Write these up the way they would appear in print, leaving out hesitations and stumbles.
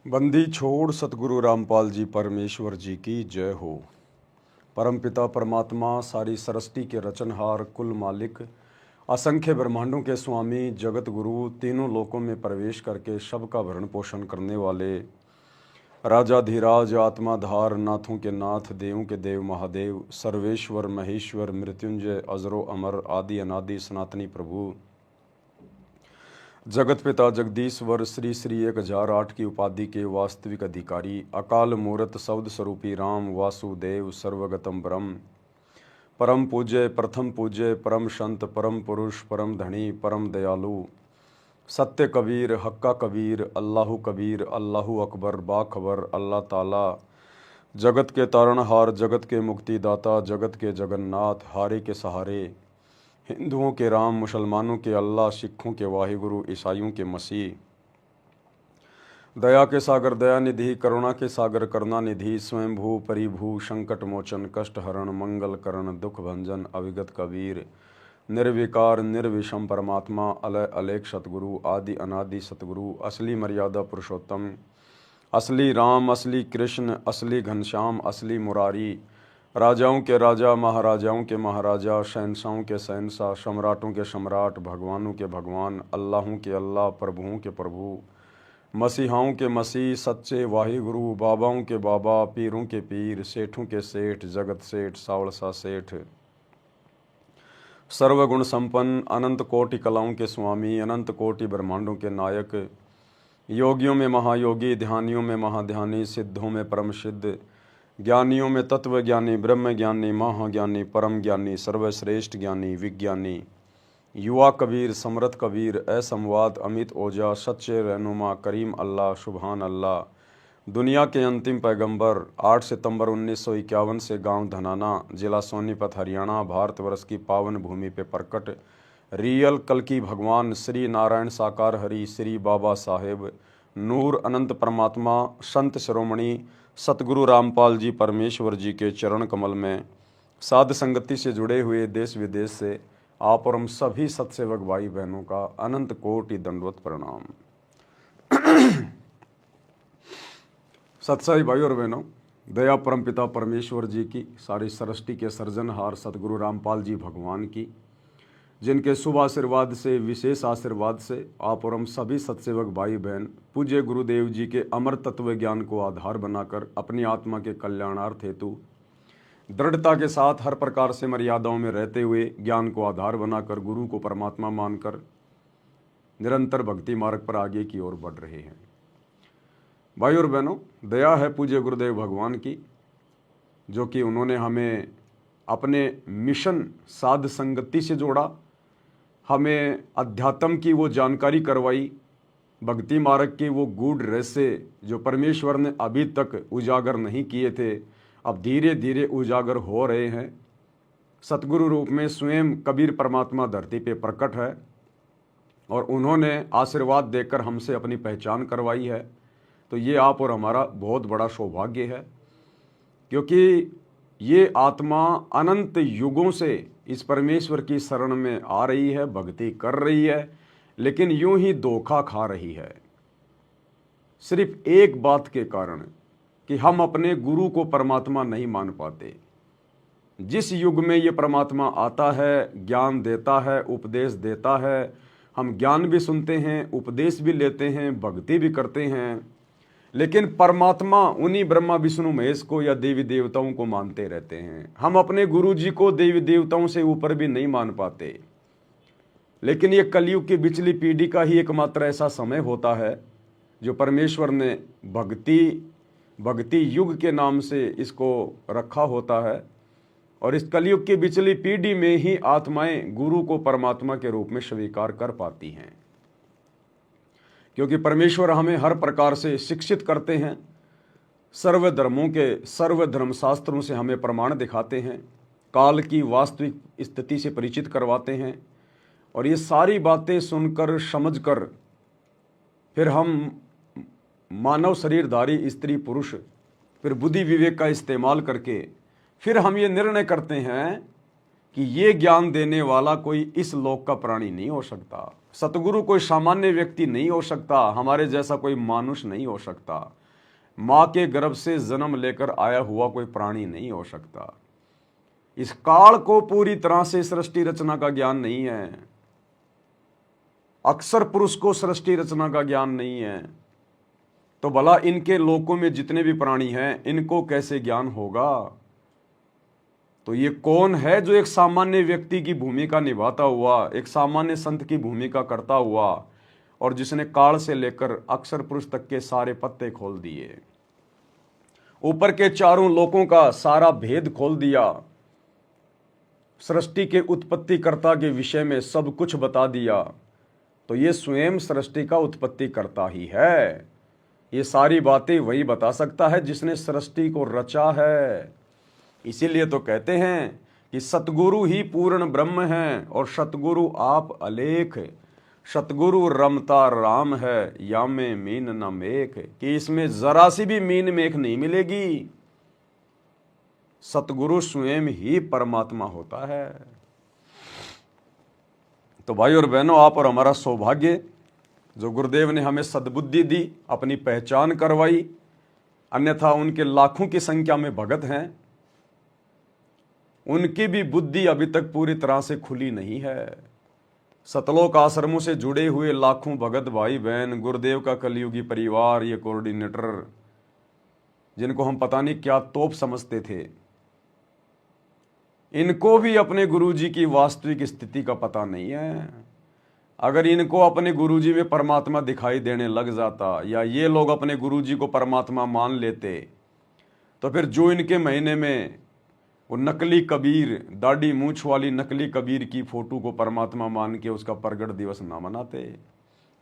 बंदी छोड़ सतगुरु रामपाल जी परमेश्वर जी की जय हो। परमपिता परमात्मा सारी सृष्टि के रचनहार, कुल मालिक, असंख्य ब्रह्मांडों के स्वामी, जगत गुरु, तीनों लोकों में प्रवेश करके सबका भरण पोषण करने वाले राजाधिराज, आत्माधार, नाथों के नाथ, देवों के देव महादेव, सर्वेश्वर महेश्वर, मृत्युंजय, अजरो अमर, आदि अनादि सनातनी प्रभु, जगत पिता जगदीश्वर, श्री श्री 1008 की उपाधि के वास्तविक अधिकारी, अकाल मूर्त शब्द स्वरूपी राम वासुदेव सर्वगतम ब्रह्म, परम पूज्य, प्रथम पूज्य, परम संत, परम पुरुष, परम धनी, परम दयालु, सत्य कबीर, हक्का कबीर, अल्लाहु कबीर, अल्लाहु अकबर, बाखबर, अल्लाह ताला, जगत के तारणहार, जगत के मुक्तिदाता, जगत के जगन्नाथ, हारे के सहारे, हिंदुओं के राम, मुसलमानों के अल्लाह, सिखों के वाहिगुरु, ईसाइयों के मसीह, दया के सागर दया निधि, करुणा के सागर करुणा निधि, स्वयंभू परिभू, संकट मोचन, कष्ट हरण, मंगल करण, दुख भंजन, अविगत कबीर, निर्विकार निर्विषम परमात्मा, अलय अलेख सतगुरु, आदि अनादि सतगुरु, असली मर्यादा पुरुषोत्तम, असली राम, असली कृष्ण, असली घनश्याम, असली मुरारी, राजाओं के राजा, महाराजाओं के महाराजा, शहंशाहों के शहंशाह, सम्राटों के सम्राट, भगवानों के भगवान, अल्लाहों के अल्लाह, प्रभुओं के प्रभु, मसीहाओं के मसीह, सच्चे वाहिगुरु, बाबाओं के बाबा, पीरों के पीर, सेठों के सेठ, जगत सेठ, सावड़सा सेठ, सर्वगुण संपन्न, अनंत कोटि कलाओं के स्वामी, अनंत कोटि ब्रह्मांडों के नायक, योगियों में महायोगी, ध्यानियों में महाध्यानी, सिद्धों में परम सिद्ध, ज्ञानियों में तत्व ज्ञानी, ब्रह्म ज्ञानी, महाज्ञानी, परम ज्ञानी, सर्वश्रेष्ठ ज्ञानी, विज्ञानी, युवा कबीर, समरथ कबीर, असंवाद, अमित ओझा, सच्चे रहनुमा, करीम अल्लाह, सुबहान अल्लाह, दुनिया के अंतिम पैगंबर, 8 सितंबर 1951 से गांव धनाना, जिला सोनीपत, हरियाणा, भारतवर्ष की पावन भूमि पे प्रकट रियल कल की भगवान श्री नारायण साकार हरि, श्री बाबा साहेब नूर अनंत परमात्मा, संत शिरोमणि सतगुरु रामपाल जी परमेश्वर जी के चरण कमल में साध संगति से जुड़े हुए देश विदेश से आप और हम सभी सत्सेवक भाई बहनों का अनंत कोटि दंडवत प्रणाम। सत्साई भाई और बहनों, दया परमपिता परमेश्वर जी की, सारी सृष्टि के सर्जनहार सतगुरु रामपाल जी भगवान की, जिनके शुभ आशीर्वाद से, विशेष आशीर्वाद से आप और हम सभी सत्सेवक भाई बहन पूज्य गुरुदेव जी के अमर तत्व ज्ञान को आधार बनाकर अपनी आत्मा के कल्याणार्थ हेतु दृढ़ता के साथ हर प्रकार से मर्यादाओं में रहते हुए ज्ञान को आधार बनाकर गुरु को परमात्मा मानकर निरंतर भक्ति मार्ग पर आगे की ओर बढ़ रहे हैं। भाई और बहनों, दया है पूज्य गुरुदेव भगवान की, जो कि उन्होंने हमें अपने मिशन साध संगति से जोड़ा, हमें अध्यात्म की वो जानकारी करवाई, भक्ति मार्ग के वो गूढ़ रहस्य जो परमेश्वर ने अभी तक उजागर नहीं किए थे, अब धीरे धीरे उजागर हो रहे हैं। सतगुरु रूप में स्वयं कबीर परमात्मा धरती पे प्रकट है और उन्होंने आशीर्वाद देकर हमसे अपनी पहचान करवाई है। तो ये आप और हमारा बहुत बड़ा सौभाग्य है, क्योंकि ये आत्मा अनंत युगों से इस परमेश्वर की शरण में आ रही है, भक्ति कर रही है, लेकिन यूं ही धोखा खा रही है सिर्फ एक बात के कारण कि हम अपने गुरु को परमात्मा नहीं मान पाते। जिस युग में ये परमात्मा आता है, ज्ञान देता है, उपदेश देता है, हम ज्ञान भी सुनते हैं, उपदेश भी लेते हैं, भक्ति भी करते हैं, लेकिन परमात्मा उन्हीं ब्रह्मा विष्णु महेश को या देवी देवताओं को मानते रहते हैं। हम अपने गुरु जी को देवी देवताओं से ऊपर भी नहीं मान पाते। लेकिन ये कलयुग की बिचली पीढ़ी का ही एकमात्र ऐसा समय होता है जो परमेश्वर ने भक्ति युग के नाम से इसको रखा होता है, और इस कलयुग की बिचली पीढ़ी में ही आत्माएं गुरु को परमात्मा के रूप में स्वीकार कर पाती हैं, क्योंकि परमेश्वर हमें हर प्रकार से शिक्षित करते हैं, सर्व धर्मों के सर्व धर्मशास्त्रों से हमें प्रमाण दिखाते हैं, काल की वास्तविक स्थिति से परिचित करवाते हैं, और ये सारी बातें सुनकर समझकर फिर हम मानव शरीरधारी स्त्री पुरुष फिर बुद्धि विवेक का इस्तेमाल करके फिर हम ये निर्णय करते हैं कि ये ज्ञान देने वाला कोई इस लोक का प्राणी नहीं हो सकता। सतगुरु कोई सामान्य व्यक्ति नहीं हो सकता, हमारे जैसा कोई मानुष नहीं हो सकता, माँ के गर्भ से जन्म लेकर आया हुआ कोई प्राणी नहीं हो सकता। इस काल को पूरी तरह से सृष्टि रचना का ज्ञान नहीं है, अक्सर पुरुष को सृष्टि रचना का ज्ञान नहीं है, तो भला इनके लोकों में जितने भी प्राणी हैं इनको कैसे ज्ञान होगा। तो ये कौन है जो एक सामान्य व्यक्ति की भूमिका निभाता हुआ, एक सामान्य संत की भूमिका करता हुआ, और जिसने काल से लेकर अक्षर पुरुष तक के सारे पत्ते खोल दिए, ऊपर के चारों लोकों का सारा भेद खोल दिया, सृष्टि के उत्पत्तिकर्ता के विषय में सब कुछ बता दिया। तो ये स्वयं सृष्टि का उत्पत्तिकर्ता ही है। ये सारी बातें वही बता सकता है जिसने सृष्टि को रचा है। इसीलिए तो कहते हैं कि सतगुरु ही पूर्ण ब्रह्म है और सतगुरु आप अलेख, सतगुरु रमता राम है, या में मीन न मेख, कि इसमें जरा सी भी मीन मेख नहीं मिलेगी। सतगुरु स्वयं ही परमात्मा होता है। तो भाई और बहनों, आप और हमारा सौभाग्य जो गुरुदेव ने हमें सद्बुद्धि दी, अपनी पहचान करवाई, अन्यथा उनके लाखों की संख्या में भगत हैं, उनकी भी बुद्धि अभी तक पूरी तरह से खुली नहीं है। सतलोक आश्रमों से जुड़े हुए लाखों भगत भाई बहन, गुरुदेव का कलयुगी परिवार, ये कोऑर्डिनेटर जिनको हम पता नहीं क्या तोप समझते थे, इनको भी अपने गुरुजी की वास्तविक स्थिति का पता नहीं है। अगर इनको अपने गुरुजी में परमात्मा दिखाई देने लग जाता, या ये लोग अपने गुरुजी को परमात्मा मान लेते, तो फिर जो इनके महीने में वो नकली कबीर, दाढ़ी मूछ वाली नकली कबीर की फोटो को परमात्मा मान के उसका प्रगट दिवस ना मनाते।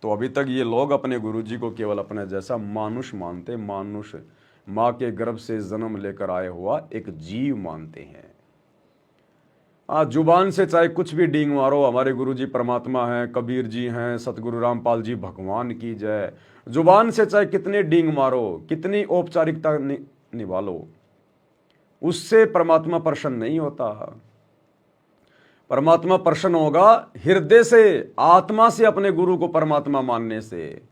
तो अभी तक ये लोग अपने गुरुजी को केवल अपने जैसा मानुष मानते, मानुष, माँ के गर्भ से जन्म लेकर आया हुआ एक जीव मानते हैं। जुबान से चाहे कुछ भी डींग मारो, हमारे गुरुजी परमात्मा हैं, कबीर जी हैं, सतगुरु रामपाल जी भगवान की जय, जुबान से चाहे कितने डींग मारो, कितनी औपचारिकता निभा लो, उससे परमात्मा प्रसन्न नहीं होता। परमात्मा प्रसन्न होगा हृदय से, आत्मा से, अपने गुरु को परमात्मा मानने से।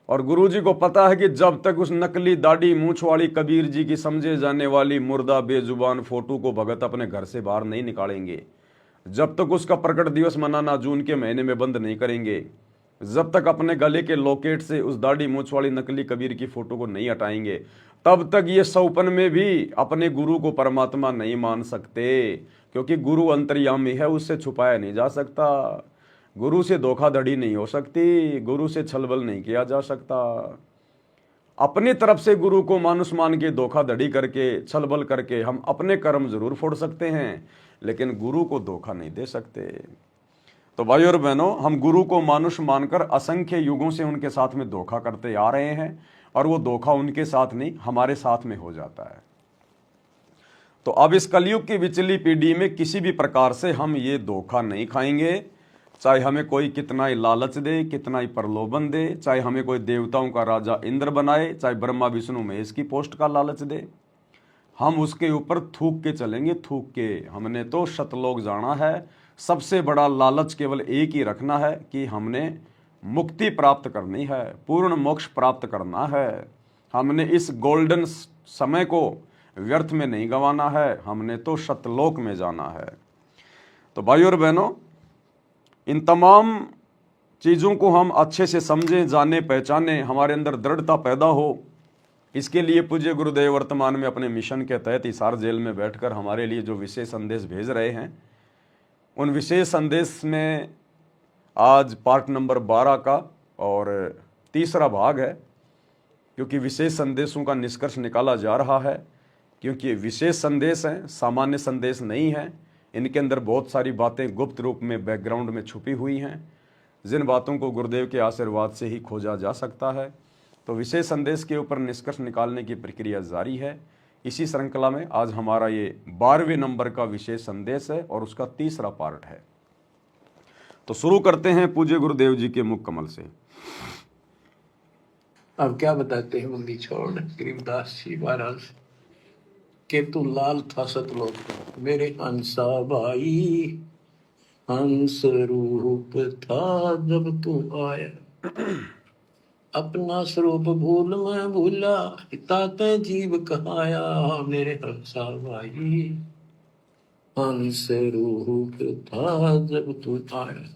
और गुरुजी को पता है कि जब तक उस नकली दाढ़ी मूछ वाली कबीर जी की समझे जाने वाली मुर्दा बेजुबान फोटो को भगत अपने घर से बाहर नहीं निकालेंगे, जब तक उसका प्रकट दिवस मनाना जून के महीने में बंद नहीं करेंगे, जब तक अपने गले के लॉकेट से उस दाढ़ी मूछ वाली नकली कबीर की फोटो को नहीं हटाएंगे, तब तक ये सौपन में भी अपने गुरु को परमात्मा नहीं मान सकते। क्योंकि गुरु अंतर्यामी है, उससे छुपाया नहीं जा सकता। गुरु से धोखाधड़ी नहीं हो सकती, गुरु से छलबल नहीं किया जा सकता। अपनी तरफ से गुरु को मानुष मान के धोखाधड़ी करके, छलबल करके हम अपने कर्म जरूर फोड़ सकते हैं, लेकिन गुरु को धोखा नहीं दे सकते। तो भाई और बहनों, हम गुरु को मानुष मानकर असंख्य युगों से उनके साथ में धोखा करते आ रहे हैं, और वो धोखा उनके साथ नहीं हमारे साथ में हो जाता है। तो अब इस कलयुग की विचली पीढ़ी में किसी भी प्रकार से हम ये धोखा नहीं खाएंगे, चाहे हमें कोई कितना ही लालच दे, कितना ही प्रलोभन दे, चाहे हमें कोई देवताओं का राजा इंद्र बनाए, चाहे ब्रह्मा विष्णु महेश की पोस्ट का लालच दे, हम उसके ऊपर थूक के चलेंगे, थूक के। हमने तो शतलोक जाना है, सबसे बड़ा लालच केवल एक ही रखना है कि हमने मुक्ति प्राप्त करनी है, पूर्ण मोक्ष प्राप्त करना है। हमने इस गोल्डन समय को व्यर्थ में नहीं गंवाना है, हमने तो शतलोक में जाना है। तो भाई और बहनों, इन तमाम चीज़ों को हम अच्छे से समझें, जाने, पहचाने, हमारे अंदर दृढ़ता पैदा हो, इसके लिए पूज्य गुरुदेव वर्तमान में अपने मिशन के तहत हिसार जेल में बैठकर हमारे लिए जो विशेष संदेश भेज रहे हैं, उन विशेष संदेश में आज पार्ट नंबर 12 का और तीसरा भाग है। क्योंकि विशेष संदेशों का निष्कर्ष निकाला जा रहा है, क्योंकि ये विशेष संदेश हैं, सामान्य संदेश नहीं हैं। इनके अंदर बहुत सारी बातें गुप्त रूप में बैकग्राउंड में छुपी हुई हैं, जिन बातों को गुरुदेव के आशीर्वाद से ही खोजा जा सकता है। तो विशेष संदेश के ऊपर निष्कर्ष निकालने की प्रक्रिया जारी है। इसी श्रृंखला में आज हमारा ये 12वें नंबर का विशेष संदेश है और उसका तीसरा पार्ट है। तो शुरू करते हैं पूज्य गुरुदेव जी के मुख कमल से। अब क्या बताते हैं, बंदी छोड़ गरीबदास जी महाराज। कि तू लाल था सतलोक का मेरे हंसा भाई, हंस रूप था जब तू आया। अपना स्वरूप भूल मैं भूला, ताते जीव कहाया, मेरे हंसा भाई, हंस रूप था जब तू आया।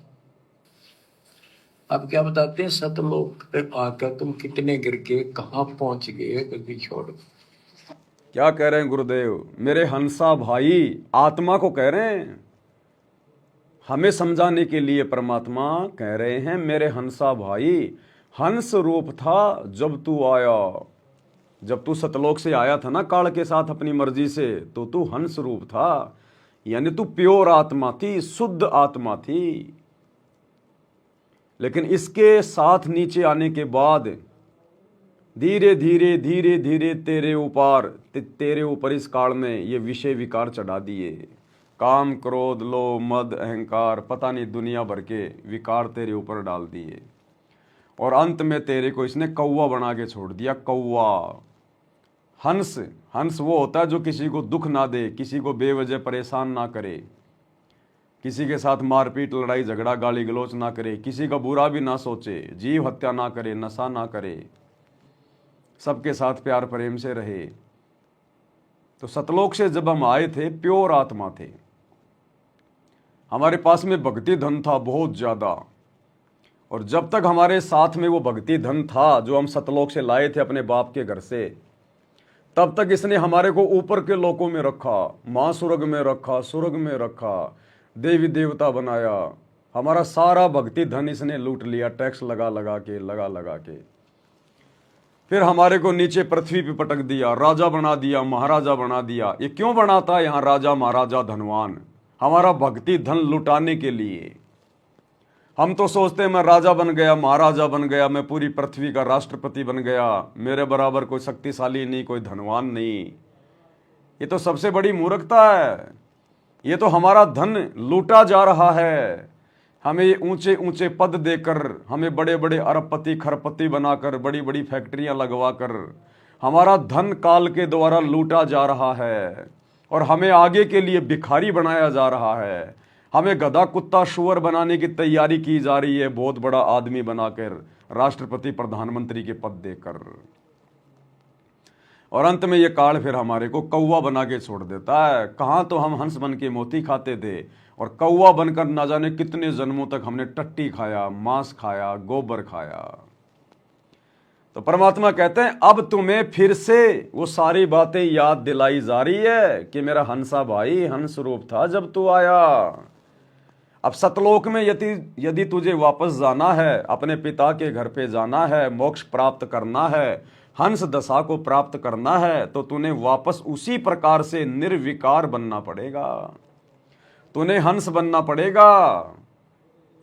अब क्या बताते हैं, सतलोक पे आकर तुम कितने गिर के कहाँ पहुंच गए, कभी छोड़ो। क्या कह रहे हैं गुरुदेव? मेरे हंसा भाई, आत्मा को कह रहे हैं, हमें समझाने के लिए परमात्मा कह रहे हैं मेरे हंसा भाई, हंस रूप था जब तू आया। जब तू सतलोक से आया था ना काल के साथ अपनी मर्जी से, तो तू हंस रूप था, यानी तू प्योर आत्मा थी, शुद्ध आत्मा थी। लेकिन इसके साथ नीचे आने के बाद धीरे धीरे धीरे धीरे तेरे ऊपर इस काल में ये विषय विकार चढ़ा दिए। काम, क्रोध, लोभ, मद, अहंकार, पता नहीं दुनिया भर के विकार तेरे ऊपर डाल दिए, और अंत में तेरे को इसने कौवा बना के छोड़ दिया। कौवा, हंस, हंस वो होता है जो किसी को दुख ना दे, किसी को बेवजह परेशान ना करे, किसी के साथ मारपीट, लड़ाई झगड़ा, गाली गलौच ना करे, किसी का बुरा भी ना सोचे, जीव हत्या ना करे, नशा ना करे, सबके साथ प्यार प्रेम से रहे। तो सतलोक से जब हम आए थे, प्योर आत्मा थे, हमारे पास में भक्ति धन था बहुत ज्यादा, और जब तक हमारे साथ में वो भक्ति धन था जो हम सतलोक से लाए थे अपने बाप के घर से, तब तक इसने हमारे को ऊपर के लोकों में रखा, मां स्वर्ग में रखा, स्वर्ग में रखा, देवी देवता बनाया। हमारा सारा भक्ति धन इसने लूट लिया, टैक्स लगा लगा के। फिर हमारे को नीचे पृथ्वी पे पटक दिया, राजा बना दिया, महाराजा बना दिया। ये क्यों बनाता है यहाँ राजा महाराजा धनवान? हमारा भक्ति धन लुटाने के लिए। हम तो सोचते हैं मैं राजा बन गया, महाराजा बन गया, मैं पूरी पृथ्वी का राष्ट्रपति बन गया, मेरे बराबर कोई शक्तिशाली नहीं, कोई धनवान नहीं। ये तो सबसे बड़ी मूर्खता है। ये तो हमारा धन लूटा जा रहा है। हमें ऊंचे ऊंचे पद देकर, हमें बड़े बड़े अरबपति खरबपति बनाकर, बड़ी बड़ी फैक्ट्रियां लगवाकर हमारा धन काल के द्वारा लूटा जा रहा है, और हमें आगे के लिए भिखारी बनाया जा रहा है। हमें गधा कुत्ता शुअर बनाने की तैयारी की जा रही है, बहुत बड़ा आदमी बनाकर, राष्ट्रपति प्रधानमंत्री के पद देकर। और अंत में ये काल फिर हमारे को कौवा बना के छोड़ देता है। कहाँ तो हम हंस बन के मोती खाते थे, और कौवा बनकर ना जाने कितने जन्मों तक हमने टट्टी खाया, मांस खाया, गोबर खाया। तो परमात्मा कहते हैं अब तुम्हें फिर से वो सारी बातें याद दिलाई जा रही है कि मेरा हंसा भाई हंस रूप था जब तू आया। अब सतलोक में यदि तुझे वापस जाना है, अपने पिता के घर पे जाना है, मोक्ष प्राप्त करना है, हंस दशा को प्राप्त करना है, तो तूने वापस उसी प्रकार से निर्विकार बनना पड़ेगा। तूने हंस बनना पड़ेगा।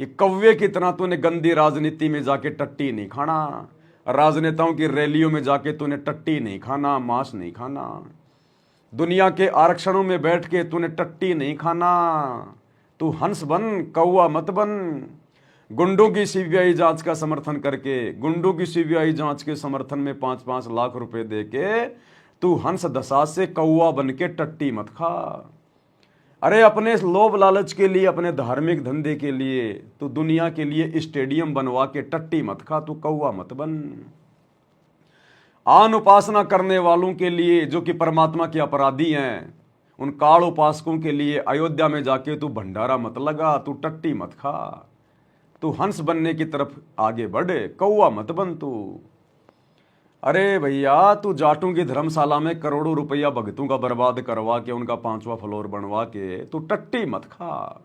ये कौवे की तरह तूने गंदी राजनीति में जाके टट्टी नहीं खाना, राजनेताओं की रैलियों में जाके तूने टट्टी नहीं खाना, मांस नहीं खाना, दुनिया के आरक्षणों में बैठ के तूने टट्टी नहीं खाना। तू हंस बन, कौवा मत बन। गुंडों की सीबीआई जांच का समर्थन करके, गुंडों की सीबीआई जांच के समर्थन में 5-5 लाख रुपए देके तू हंस दशा से कौवा बन के टट्टी मत खा। अरे अपने लोभ लालच के लिए, अपने धार्मिक धंधे के लिए तू दुनिया के लिए स्टेडियम बनवा के टट्टी मत खा, तू कौवा मत बन। आन उपासना करने वालों के लिए, जो कि परमात्मा के अपराधी हैं, उन काल उपासकों के लिए अयोध्या में जाके तू भंडारा मत लगा, तू टट्टी मत खा, तू हंस बनने की तरफ आगे बढ़े, कौवा मत बन तू। अरे भैया, तू जाटों की धर्मशाला में करोड़ों रुपया भक्तों का बर्बाद करवा के, उनका 5वां फ्लोर बनवा के तू टट्टी मत खा,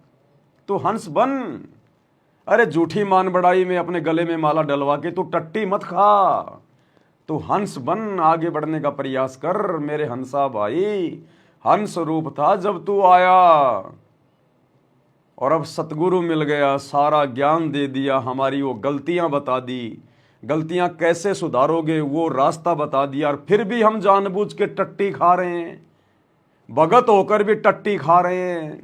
तू हंस बन। अरे झूठी मान बढ़ाई में अपने गले में माला डलवा के तू टट्टी मत खा, तू हंस बन, आगे बढ़ने का प्रयास कर मेरे हंसा भाई। हंस रूप था जब तू आया, और अब सतगुरु मिल गया, सारा ज्ञान दे दिया, हमारी वो गलतियां बता दी, गलतियां कैसे सुधारोगे वो रास्ता बता दिया, और फिर भी हम जानबूझ के टट्टी खा रहे हैं, भगत होकर भी टट्टी खा रहे हैं।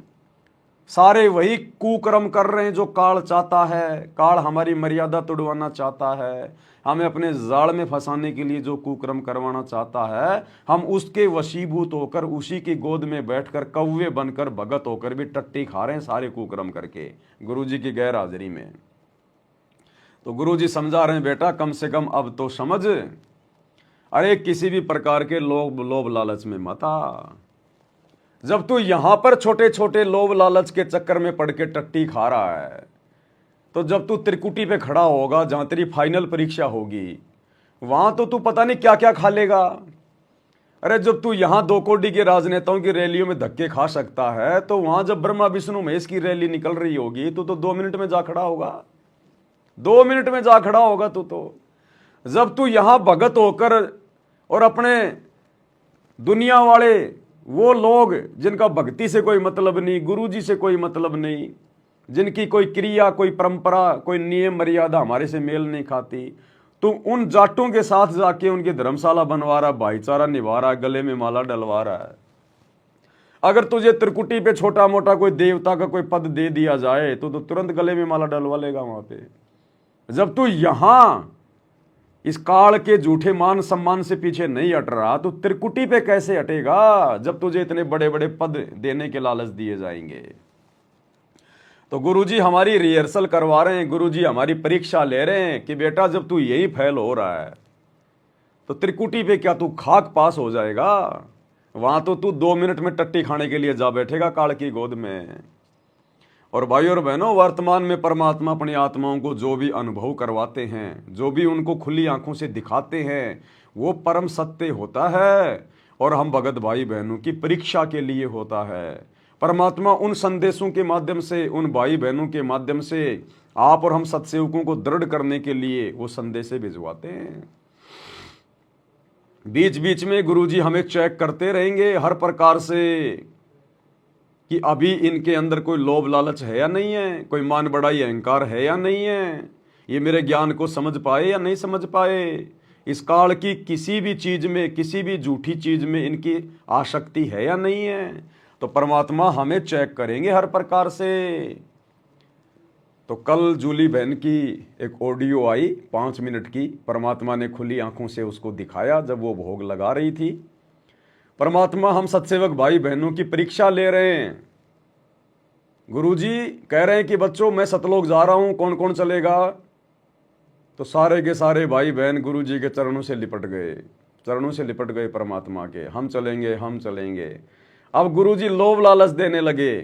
सारे वही कुकर्म कर रहे हैं जो काल चाहता है। काल हमारी मर्यादा तोड़वाना चाहता है, हमें अपने जाल में फंसाने के लिए जो कुकर्म करवाना चाहता है, हम उसके वशीभूत होकर उसी की गोद में बैठकर कौवे बनकर भगत होकर भी टट्टी खा रहे हैं सारे कुकर्म करके गुरुजी की गैर हाजिरी में। तो गुरुजी समझा रहे हैं, बेटा कम से कम अब तो समझ, अरे किसी भी प्रकार के लोभ लालच में मत आ। जब तू यहां पर छोटे छोटे लोभ लालच के चक्कर में पड़ के टट्टी खा रहा है, तो जब तू त्रिकुटी पे खड़ा होगा, जहां तेरी फाइनल परीक्षा होगी, वहां तो तू पता नहीं क्या क्या खा लेगा। अरे जब तू यहां 2 कोटी के राजनेताओं की रैलियों में धक्के खा सकता है, तो वहां जब ब्रह्मा विष्णु महेश की रैली निकल रही होगी तो 2 मिनट में जा खड़ा होगा, 2 मिनट में जा खड़ा होगा तू तो। जब तू यहां भगत होकर और अपने दुनिया वाले वो लोग जिनका भक्ति से कोई मतलब नहीं, गुरुजी से कोई मतलब नहीं, जिनकी कोई क्रिया, कोई परंपरा, कोई नियम मर्यादा हमारे से मेल नहीं खाती, तो उन जाटों के साथ जाके उनकी धर्मशाला बनवा रहा, भाईचारा निभा रहा, गले में माला डलवा रहा है। अगर तुझे त्रिकुटी पे छोटा मोटा कोई देवता का कोई पद दे दिया जाए तो तुरंत गले में माला डलवा लेगा वहां पे। जब तू यहां इस काल के झूठे मान सम्मान से पीछे नहीं हट रहा, तो त्रिकुटी पे कैसे हटेगा जब तुझे इतने बड़े बड़े पद देने के लालच दिए जाएंगे। तो गुरुजी हमारी रिहर्सल करवा रहे हैं, गुरुजी हमारी परीक्षा ले रहे हैं कि बेटा जब तू यही फेल हो रहा है तो त्रिकुटी पे क्या तू खाक पास हो जाएगा? वहां तो तू 2 मिनट में टट्टी खाने के लिए जा बैठेगा काल की गोद में। और भाई और बहनों, वर्तमान में परमात्मा अपनी आत्माओं को जो भी अनुभव करवाते हैं, जो भी उनको खुली आंखों से दिखाते हैं, वो परम सत्य होता है और हम भगत भाई बहनों की परीक्षा के लिए होता है। परमात्मा उन संदेशों के माध्यम से, उन भाई बहनों के माध्यम से आप और हम सत्सेवकों को दृढ़ करने के लिए वो संदेश भिजवाते हैं। बीच बीच में गुरुजी हमें चेक करते रहेंगे हर प्रकार से कि अभी इनके अंदर कोई लोभ लालच है या नहीं है, कोई मान बड़ाई अहंकार है या नहीं है, ये मेरे ज्ञान को समझ पाए या नहीं समझ पाए, इस काल की किसी भी चीज में, किसी भी झूठी चीज में इनकी आसक्ति है या नहीं है। तो परमात्मा हमें चेक करेंगे हर प्रकार से। तो कल जूली बहन की एक ऑडियो आई 5 मिनट की, परमात्मा ने खुली आंखों से उसको दिखाया जब वो भोग लगा रही थी। परमात्मा हम सत्सेवक भाई बहनों की परीक्षा ले रहे हैं। गुरुजी कह रहे हैं कि बच्चों मैं सतलोक जा रहा हूं, कौन कौन चलेगा? तो सारे के सारे भाई बहन गुरुजी के चरणों से लिपट गए, चरणों से लिपट गए परमात्मा के, हम चलेंगे हम चलेंगे। अब गुरुजी लोभ लालच देने लगे।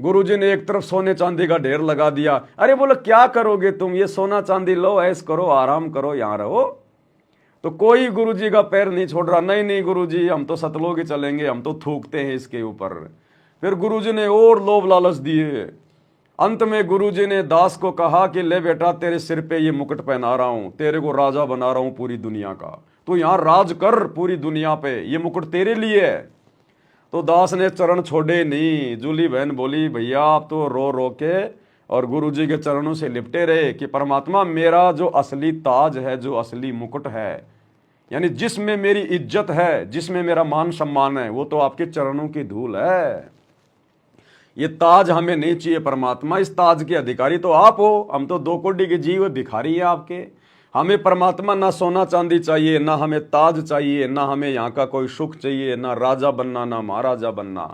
गुरुजी ने एक तरफ सोने चांदी का ढेर लगा दिया। अरे बोलो क्या करोगे तुम, ये सोना चांदी लो, ऐश करो, आराम करो, यहां रहो। तो कोई गुरुजी का पैर नहीं छोड़ रहा, नहीं नहीं गुरुजी हम तो सतलोक ही चलेंगे, हम तो थूकते हैं इसके ऊपर। फिर गुरुजी ने और लोभ लालच दिए। अंत में गुरुजी ने दास को कहा कि ले बेटा तेरे सिर पे ये मुकुट पहना रहा हूं, तेरे को राजा बना रहा हूं पूरी दुनिया का, तू यहां राज कर पूरी दुनिया पे, ये मुकुट तेरे लिए है। तो दास ने चरण छोड़े नहीं। जूली बहन बोली भैया आप तो रो रो के और गुरुजी के चरणों से लिपटे रहे कि परमात्मा मेरा जो असली ताज है, जो असली मुकुट है, यानी जिसमें मेरी इज्जत है, जिसमें मेरा मान सम्मान है, वो तो आपके चरणों की धूल है। ये ताज हमें नहीं चाहिए परमात्मा, इस ताज के अधिकारी तो आप हो, हम तो 2 कोटि के जीव भिखारी हैं आपके। हमें परमात्मा ना सोना चांदी चाहिए, ना हमें ताज चाहिए, ना हमें यहाँ का कोई सुख चाहिए, ना राजा बनना ना महाराजा बनना।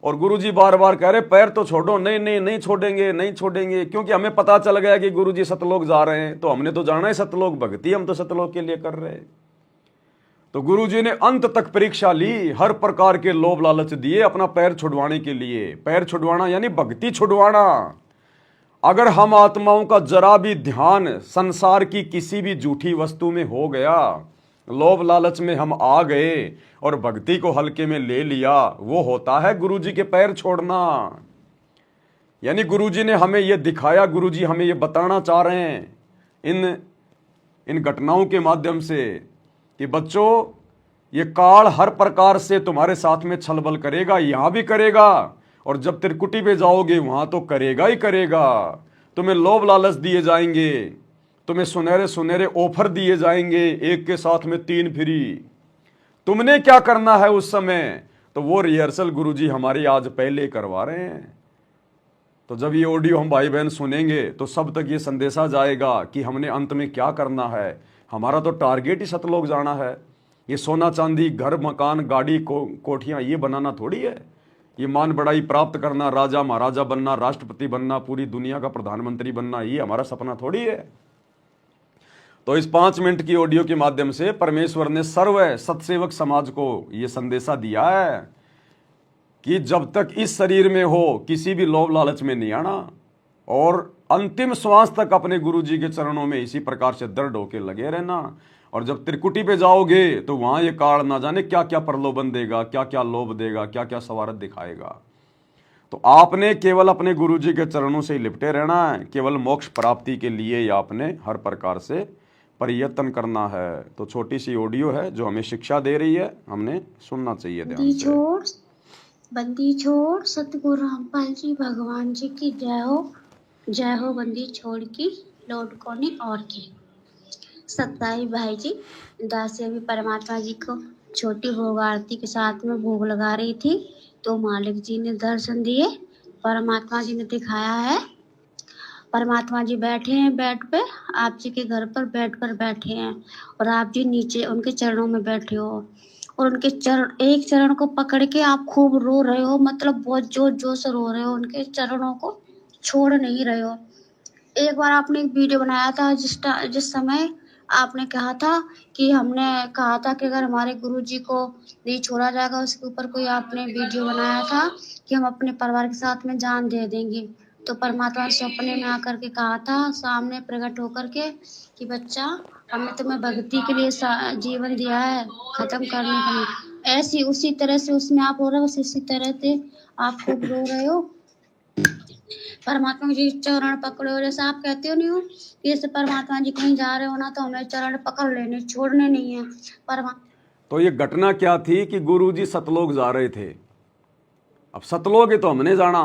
और गुरुजी बार बार कह रहे पैर तो छोड़ो, नहीं नहीं नहीं छोड़ेंगे नहीं छोड़ेंगे, क्योंकि हमें पता चल गया कि गुरुजी सतलोक जा रहे हैं, तो हमने तो जाना है सतलोक, भक्ति हम तो सतलोक के लिए कर रहे हैं। तो गुरुजी ने अंत तक परीक्षा ली, हर प्रकार के लोभ लालच दिए अपना पैर छुड़वाने के लिए। पैर छुड़वाना यानी भक्ति छुड़वाना। अगर हम आत्माओं का जरा भी ध्यान संसार की किसी भी झूठी वस्तु में हो गया, लोभ लालच में हम आ गए और भक्ति को हल्के में ले लिया, वो होता है गुरुजी के पैर छोड़ना। यानी गुरुजी ने हमें यह दिखाया, गुरुजी हमें यह बताना चाह रहे हैं इन घटनाओं के माध्यम से कि बच्चों ये काल हर प्रकार से तुम्हारे साथ में छलबल करेगा, यहां भी करेगा और जब त्रिकुटी पे जाओगे वहां तो करेगा ही करेगा। तुम्हें लोभ लालच दिए जाएंगे, तुम्हें सुनहरे सुनहरे ऑफर दिए जाएंगे, एक के साथ में 3 फ्री। तुमने क्या करना है उस समय? तो वो रिहर्सल गुरुजी हमारी आज पहले करवा रहे हैं। तो जब ये ऑडियो हम भाई बहन सुनेंगे तो सब तक ये संदेशा जाएगा कि हमने अंत में क्या करना है। हमारा तो टारगेट ही सतलोक जाना है। ये सोना चांदी घर मकान गाड़ी कोठियाँ ये बनाना थोड़ी है। ये मान बढ़ाई प्राप्त करना, राजा महाराजा बनना, राष्ट्रपति बनना, पूरी दुनिया का प्रधानमंत्री बनना, ये हमारा सपना थोड़ी है। तो इस 5 मिनट की ऑडियो के माध्यम से परमेश्वर ने सर्व सतसेवक समाज को ये संदेशा दिया है कि जब तक इस शरीर में हो किसी भी लोभ लालच में नहीं आना, और अंतिम श्वास तक अपने गुरु जी के चरणों में इसी प्रकार से दृढ़ होके लगे रहना। और जब त्रिकुटी पे जाओगे तो वहां ये काल ना जाने क्या क्या प्रलोभन देगा, क्या क्या लोभ देगा, क्या क्या सवारत दिखाएगा। तो आपने केवल अपने गुरु जी के चरणों से ही लिपटे रहना है। केवल मोक्ष प्राप्ति के लिए ही आपने हर प्रकार से प्रयत्न करना है। तो छोटी सी ऑडियो है जो हमें शिक्षा दे रही है, हमने सुनना चाहिए ध्यान से। बंदी छोड़ सतगुरु रामपाल जी भगवान जी की जय हो। जय हो बंदी छोड़ की लौट कोने और की। सत्ताई भाई जी दासी अभी परमात्मा जी को छोटी भोग आरती के साथ में भोग लगा रही थी, तो मालिक जी ने दर्शन दिए, परमात्मा जी ने दिखाया है। परमात्मा जी बैठे हैं बेड पे, आप जी के घर पर बेड पर बैठे हैं, और आप जी नीचे उनके चरणों में बैठे हो, और उनके चरण एक चरण को पकड़ के आप खूब रो रहे हो, मतलब बहुत जोर जोर से रो रहे हो, उनके चरणों को छोड़ नहीं रहे हो। एक बार आपने एक वीडियो बनाया था जिस समय आपने कहा था कि हमने कहा था कि अगर हमारे गुरु जी को नहीं छोड़ा जाएगा, उसके ऊपर कोई आपने वीडियो बनाया था कि हम अपने परिवार के साथ में जान दे देंगे। तो परमात्मा ने सपने में आकर के कहा था सामने प्रकट होकर के कि बच्चा हमने तुम्हें भक्ति के लिए जीवन दिया है, खत्म करने के लिए। ऐसी उसी तरह से उसमें आप हो रहे हो, इसी तरह से आप खूब रो रहे हो। परमात्मा जी चरण पकड़ो, जैसे आप कहते हो नहीं हो कि जैसे परमात्मा जी कहीं जा रहे हो ना तो हमें चरण पकड़ लेने, छोड़ने नहीं है तो ये घटना क्या थी कि गुरु जी सतलोक जा रहे थे। अब सतलोक है तो हमने जाना।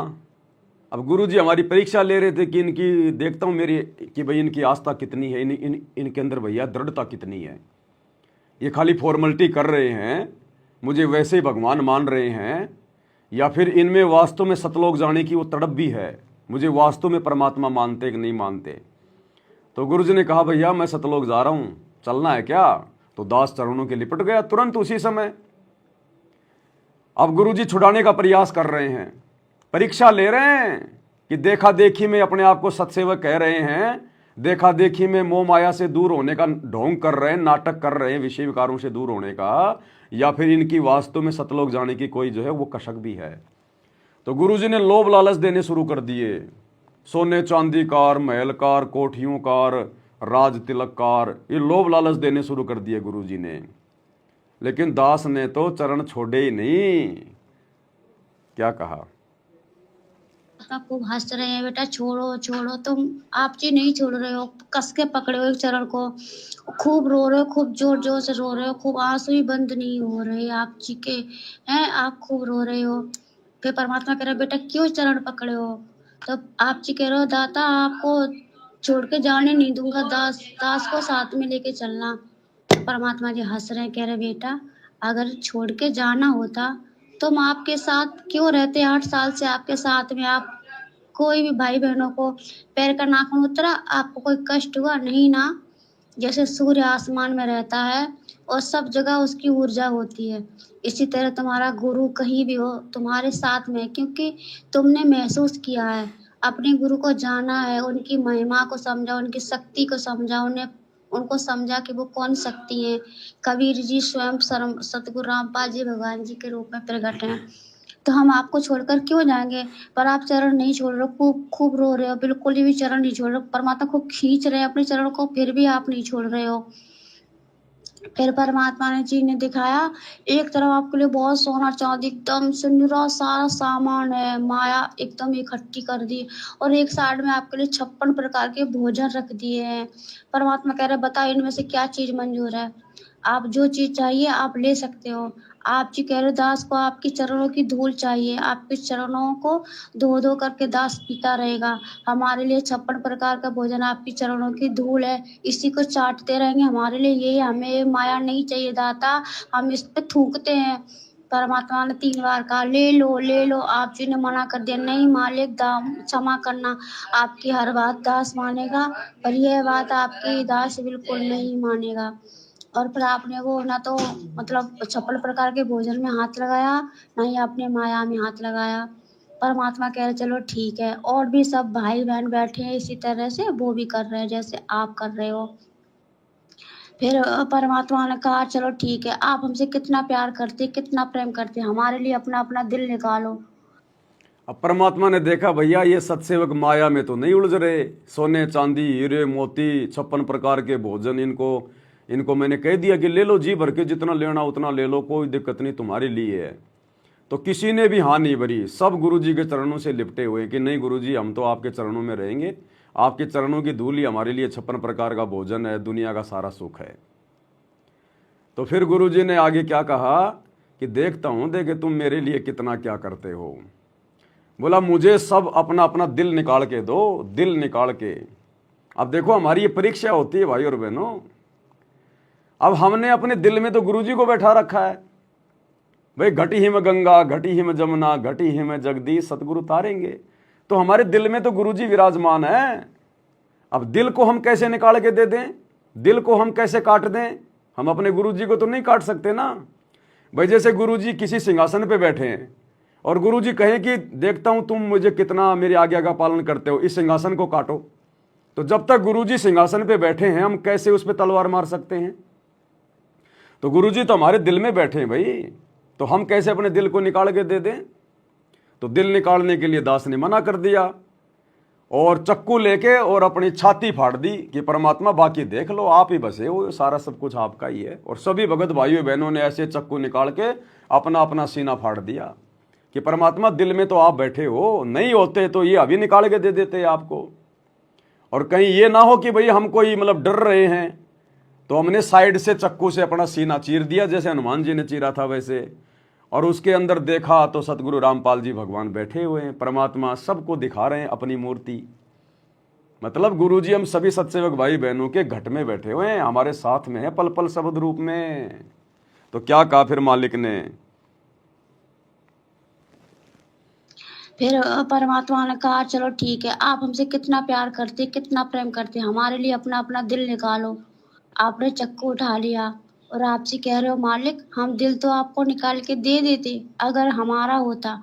अब गुरु जी हमारी परीक्षा ले रहे थे कि इनकी देखता हूँ मेरी कि भाई इनकी आस्था कितनी है, इनके अंदर भैया दृढ़ता कितनी है। ये खाली फॉर्मेलिटी कर रहे हैं, मुझे वैसे ही भगवान मान रहे हैं, या फिर इनमें वास्तव में सतलोक जाने की वो तड़प भी है, मुझे वास्तव में परमात्मा मानते कि नहीं मानते। तो गुरु जी ने कहा भैया मैं सतलोक जा रहा हूँ, चलना है क्या? तो दास चरणों के लिपट गया तुरंत उसी समय। अब गुरु जी छुड़ाने का प्रयास कर रहे हैं, परीक्षा ले रहे हैं कि देखा देखी में अपने आप को सतसेवक कह रहे हैं, देखा देखी में मोह माया से दूर होने का ढोंग कर रहे हैं, नाटक कर रहे हैं विषय विकारों से दूर होने का, या फिर इनकी वास्तव में सतलोक जाने की कोई जो है वो कशक भी है। तो गुरु जी ने लोभ लालच देने शुरू कर दिए, सोने चांदी कार, महल car, कोठियों car, Raj Tilak car, ये लोभ लालच देने शुरू कर दिए गुरु जी ने। लेकिन दास ने तो चरण छोड़े ही नहीं। क्या कहा? खूब हंस रहे हैं, बेटा छोड़ो छोड़ो, तुम आप जी नहीं छोड़ रहे हो, कस के पकड़े हो एक चरण को, खूब रो रहे हो, खूब जोर जोर से रो रहे हो, खूब आंसू ही बंद नहीं हो रहे आप जी के हैं, आप खूब रो रहे हो। फिर परमात्मा कह रहे बेटा क्यों चरण पकड़े हो? तो आप जी कह रहे हो दाता आपको छोड़ के जाने नहीं दूंगा, दास को साथ में लेके चलना। परमात्मा जी हंस रहे हैं, कह रहे बेटा अगर छोड़ के जाना होता तुम आपके साथ क्यों रहते? 8 साल से आपके साथ में आप कोई भी भाई बहनों को पैर का नाखून उतरा, आपको कोई कष्ट हुआ? नहीं ना। जैसे सूर्य आसमान में रहता है और सब जगह उसकी ऊर्जा होती है, इसी तरह तुम्हारा गुरु कहीं भी हो तुम्हारे साथ में, क्योंकि तुमने महसूस किया है, अपने गुरु को जाना है, उनकी महिमा को समझा, उनकी शक्ति को समझा, उनको समझा कि वो कौन शक्ति है। कबीर जी स्वयं सतगुरु रामपाल जी भगवान जी के रूप में प्रकट हैं। तो हम आपको छोड़कर क्यों जाएंगे? पर आप चरण नहीं छोड़ रहे हो, खूब खूब रो रहे हो, बिल्कुल भी चरण नहीं छोड़ रहे हो। परमात्मा खूब खींच रहे हैं अपने चरण को, फिर भी आप नहीं छोड़ रहे हो। फिर परमात्मा ने जी ने दिखाया, एक तरफ आपके लिए बहुत सोना चांदी एकदम सुनहरा सारा सामान है, माया एकदम इकट्ठी कर दी, और एक साइड में आपके लिए 56 प्रकार के भोजन रख दिए हैं। परमात्मा कह रहे बताओ इनमें से क्या चीज मंजूर है? आप जो चीज चाहिए आप ले सकते हो। आप जी कह रहे दास को आपकी चरणों की धूल चाहिए, आपके चरणों को धो धो करके दास पीता रहेगा। हमारे लिए 56 प्रकार का भोजन आपकी चरणों की धूल है, इसी को चाटते रहेंगे, हमारे लिए ये हमें माया नहीं चाहिए दाता, हम इस पे थूकते हैं। परमात्मा ने 3 बार कहा ले लो, आप जी ने मना कर दिया नहीं मालिक क्षमा करना, आपकी हर बात दास मानेगा पर यह बात आपकी दास बिल्कुल नहीं मानेगा। और फिर आपने वो ना तो मतलब 56 प्रकार के भोजन में हाथ लगाया, ना ही अपने माया में हाथ लगाया। परमात्मा कह रहे चलो ठीक है, और भी सब भाई बहन बैठे हैं इसी तरह से, वो भी कर रहे हैं जैसे आप कर रहे हो। फिर परमात्मा ने कहा चलो ठीक है, आप हमसे कितना प्यार करते, कितना प्रेम करते, हमारे लिए अपना अपना दिल निकालो। अब परमात्मा ने देखा भैया ये सत्सेवक माया में तो नहीं उलझ रहे, सोने चांदी हीरे मोती 56 प्रकार के भोजन इनको मैंने कह दिया कि ले लो जी भर के, जितना लेना उतना ले लो, कोई दिक्कत नहीं, तुम्हारे लिए है। तो किसी ने भी हाँ नहीं भरी, सब गुरुजी के चरणों से लिपटे हुए कि नहीं गुरुजी हम तो आपके चरणों में रहेंगे, आपके चरणों की धूल ही हमारे लिए 56 प्रकार का भोजन है, दुनिया का सारा सुख है। तो फिर गुरुजी ने आगे क्या कहा कि देखता हूं देखे तुम मेरे लिए कितना क्या करते हो। बोला मुझे सब अपना अपना दिल निकाल के दो, दिल निकाल के। अब देखो हमारी ये परीक्षा होती है भाई और बहनों, अब हमने अपने दिल में तो गुरुजी को बैठा रखा है भाई, घटी हिम गंगा घटी हिम जमुना घटी हिम जगदीश सतगुरु तारेंगे, तो हमारे दिल में तो गुरुजी विराजमान है। अब दिल को हम कैसे निकाल के दे दें, दिल को हम कैसे काट दें, हम अपने गुरुजी को तो नहीं काट सकते ना भाई। जैसे गुरुजी किसी सिंहासन पे बैठे हैं और गुरुजी कहें कि देखता हूं तुम मुझे कितना मेरी आज्ञा का पालन करते हो, इस सिंहासन को काटो, तो जब तक गुरुजी सिंहासन पे बैठे हैं हम कैसे उस पर तलवार मार सकते हैं। तो गुरुजी तो हमारे दिल में बैठे हैं भाई, तो हम कैसे अपने दिल को निकाल के दे दें। तो दिल निकालने के लिए दास ने मना कर दिया और चक्कू लेके और अपनी छाती फाड़ दी कि परमात्मा बाकी देख लो, आप ही बसे हो, सारा सब कुछ आपका ही है। और सभी भगत भाइयों बहनों ने ऐसे चक्कू निकाल के अपना अपना सीना फाड़ दिया कि परमात्मा दिल में तो आप बैठे हो, नहीं होते तो ये अभी निकाल के दे देते आपको। और कहीं ये ना हो कि भाई हम कोई मतलब डर रहे हैं, तो हमने साइड से चक्कू से अपना सीना चीर दिया जैसे हनुमान जी ने चीरा था वैसे, और उसके अंदर देखा तो सतगुरु रामपाल जी भगवान बैठे हुए हैं, परमात्मा सबको दिखा रहे हैं अपनी मूर्ति। मतलब गुरुजी हम सभी सत्सेवक भाई बहनों के घट में बैठे हुए हैं, हमारे साथ में है पल पल शब्द रूप में। तो क्या कहा फिर मालिक ने, फिर परमात्मा ने कहा चलो ठीक है, आप हमसे कितना प्यार करते, कितना प्रेम करते, हमारे लिए अपना अपना दिल निकालो। आपने चक्कू उठा लिया और आप जी कह रहे हो मालिक हम दिल तो आपको निकाल के दे देते अगर हमारा होता,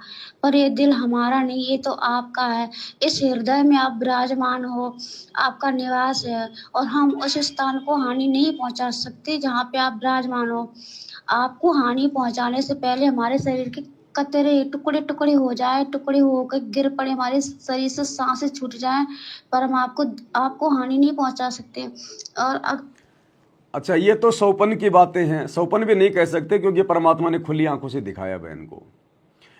पर ये दिल हमारा नहीं, ये तो आपका है। इस हृदय में आप विराजमान हो, आपका निवास है, और हम उस स्थान को हानि नहीं पहुंचा सकते जहाँ पे आप विराजमान हो। आपको हानि पहुंचाने से पहले हमारे शरीर के कतरे टुकड़े टुकड़े हो जाए, टुकड़े होकर गिर पड़े, हमारे शरीर से सांसें छूट जाएं, पर हम आपको हानि नहीं पहुंचा सकते। और अच्छा ये तो सौपन की बातें हैं, सौपन भी नहीं कह सकते क्योंकि परमात्मा ने खुली आंखों से दिखाया बहन को।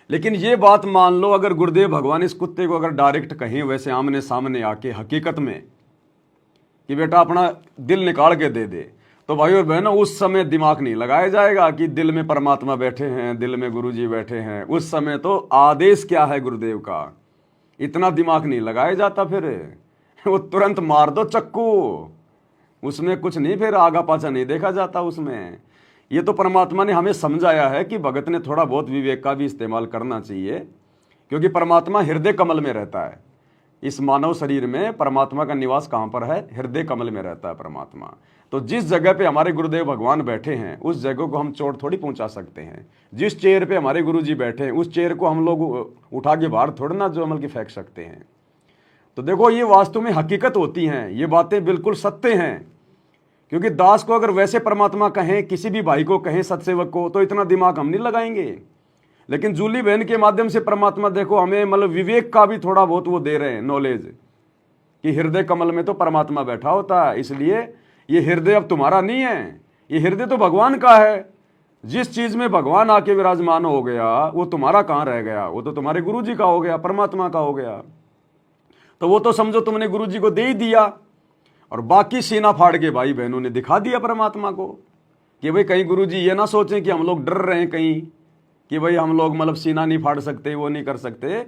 लेकिन ये बात मान लो अगर गुरुदेव भगवान इस कुत्ते को अगर डायरेक्ट कहें वैसे आमने सामने आके हकीकत में कि बेटा अपना दिल निकाल के दे दे, तो भाई और बहनों उस समय दिमाग नहीं लगाया जाएगा कि दिल में परमात्मा बैठे हैं, दिल में गुरुजी बैठे हैं। उस समय तो आदेश क्या है गुरुदेव का, इतना दिमाग नहीं लगाया जाता। फिर वो तुरंत मार दो चक्कू, उसमें कुछ नहीं, फिर आगा पाछा नहीं देखा जाता उसमें। ये तो परमात्मा ने हमें समझाया है कि भगत ने थोड़ा बहुत विवेक का भी इस्तेमाल करना चाहिए, क्योंकि परमात्मा हृदय कमल में रहता है। इस मानव शरीर में परमात्मा का निवास कहाँ पर है, हृदय कमल में रहता है परमात्मा। तो जिस जगह पे हमारे गुरुदेव भगवान बैठे हैं उस जगह को हम चोट थोड़ी पहुंचा सकते हैं। जिस चेयर पे हमारे गुरुजी बैठे हैं उस चेयर को हम लोग उठा के बाहर थोड़ी ना जो अमल की फेंक सकते हैं। तो देखो ये वास्तव में हकीकत होती हैं, ये बातें बिल्कुल सत्य हैं। क्योंकि दास को अगर वैसे परमात्मा कहें, किसी भी भाई को कहें, सत्सेवक को, तो इतना दिमाग हम नहीं लगाएंगे। लेकिन जूली बहन के माध्यम से परमात्मा देखो हमें मतलब विवेक का भी थोड़ा बहुत वो दे रहे हैं नॉलेज, कि हृदय कमल में तो परमात्मा बैठा होता है, इसलिए ये हृदय अब तुम्हारा नहीं है, ये हृदय तो भगवान का है। जिस चीज में भगवान आके विराजमान हो गया वो तुम्हारा कहाँ रह गया, वो तो तुम्हारे गुरुजी का हो गया, परमात्मा का हो गया। तो वो तो समझो तुमने गुरुजी को दे ही दिया, और बाकी सीना फाड़ के भाई बहनों ने दिखा दिया परमात्मा को कि भाई कहीं गुरुजी ये ना सोचें कि हम लोग डर रहे हैं कहीं कि भाई हम लोग मतलब सीना नहीं फाड़ सकते, वो नहीं कर सकते,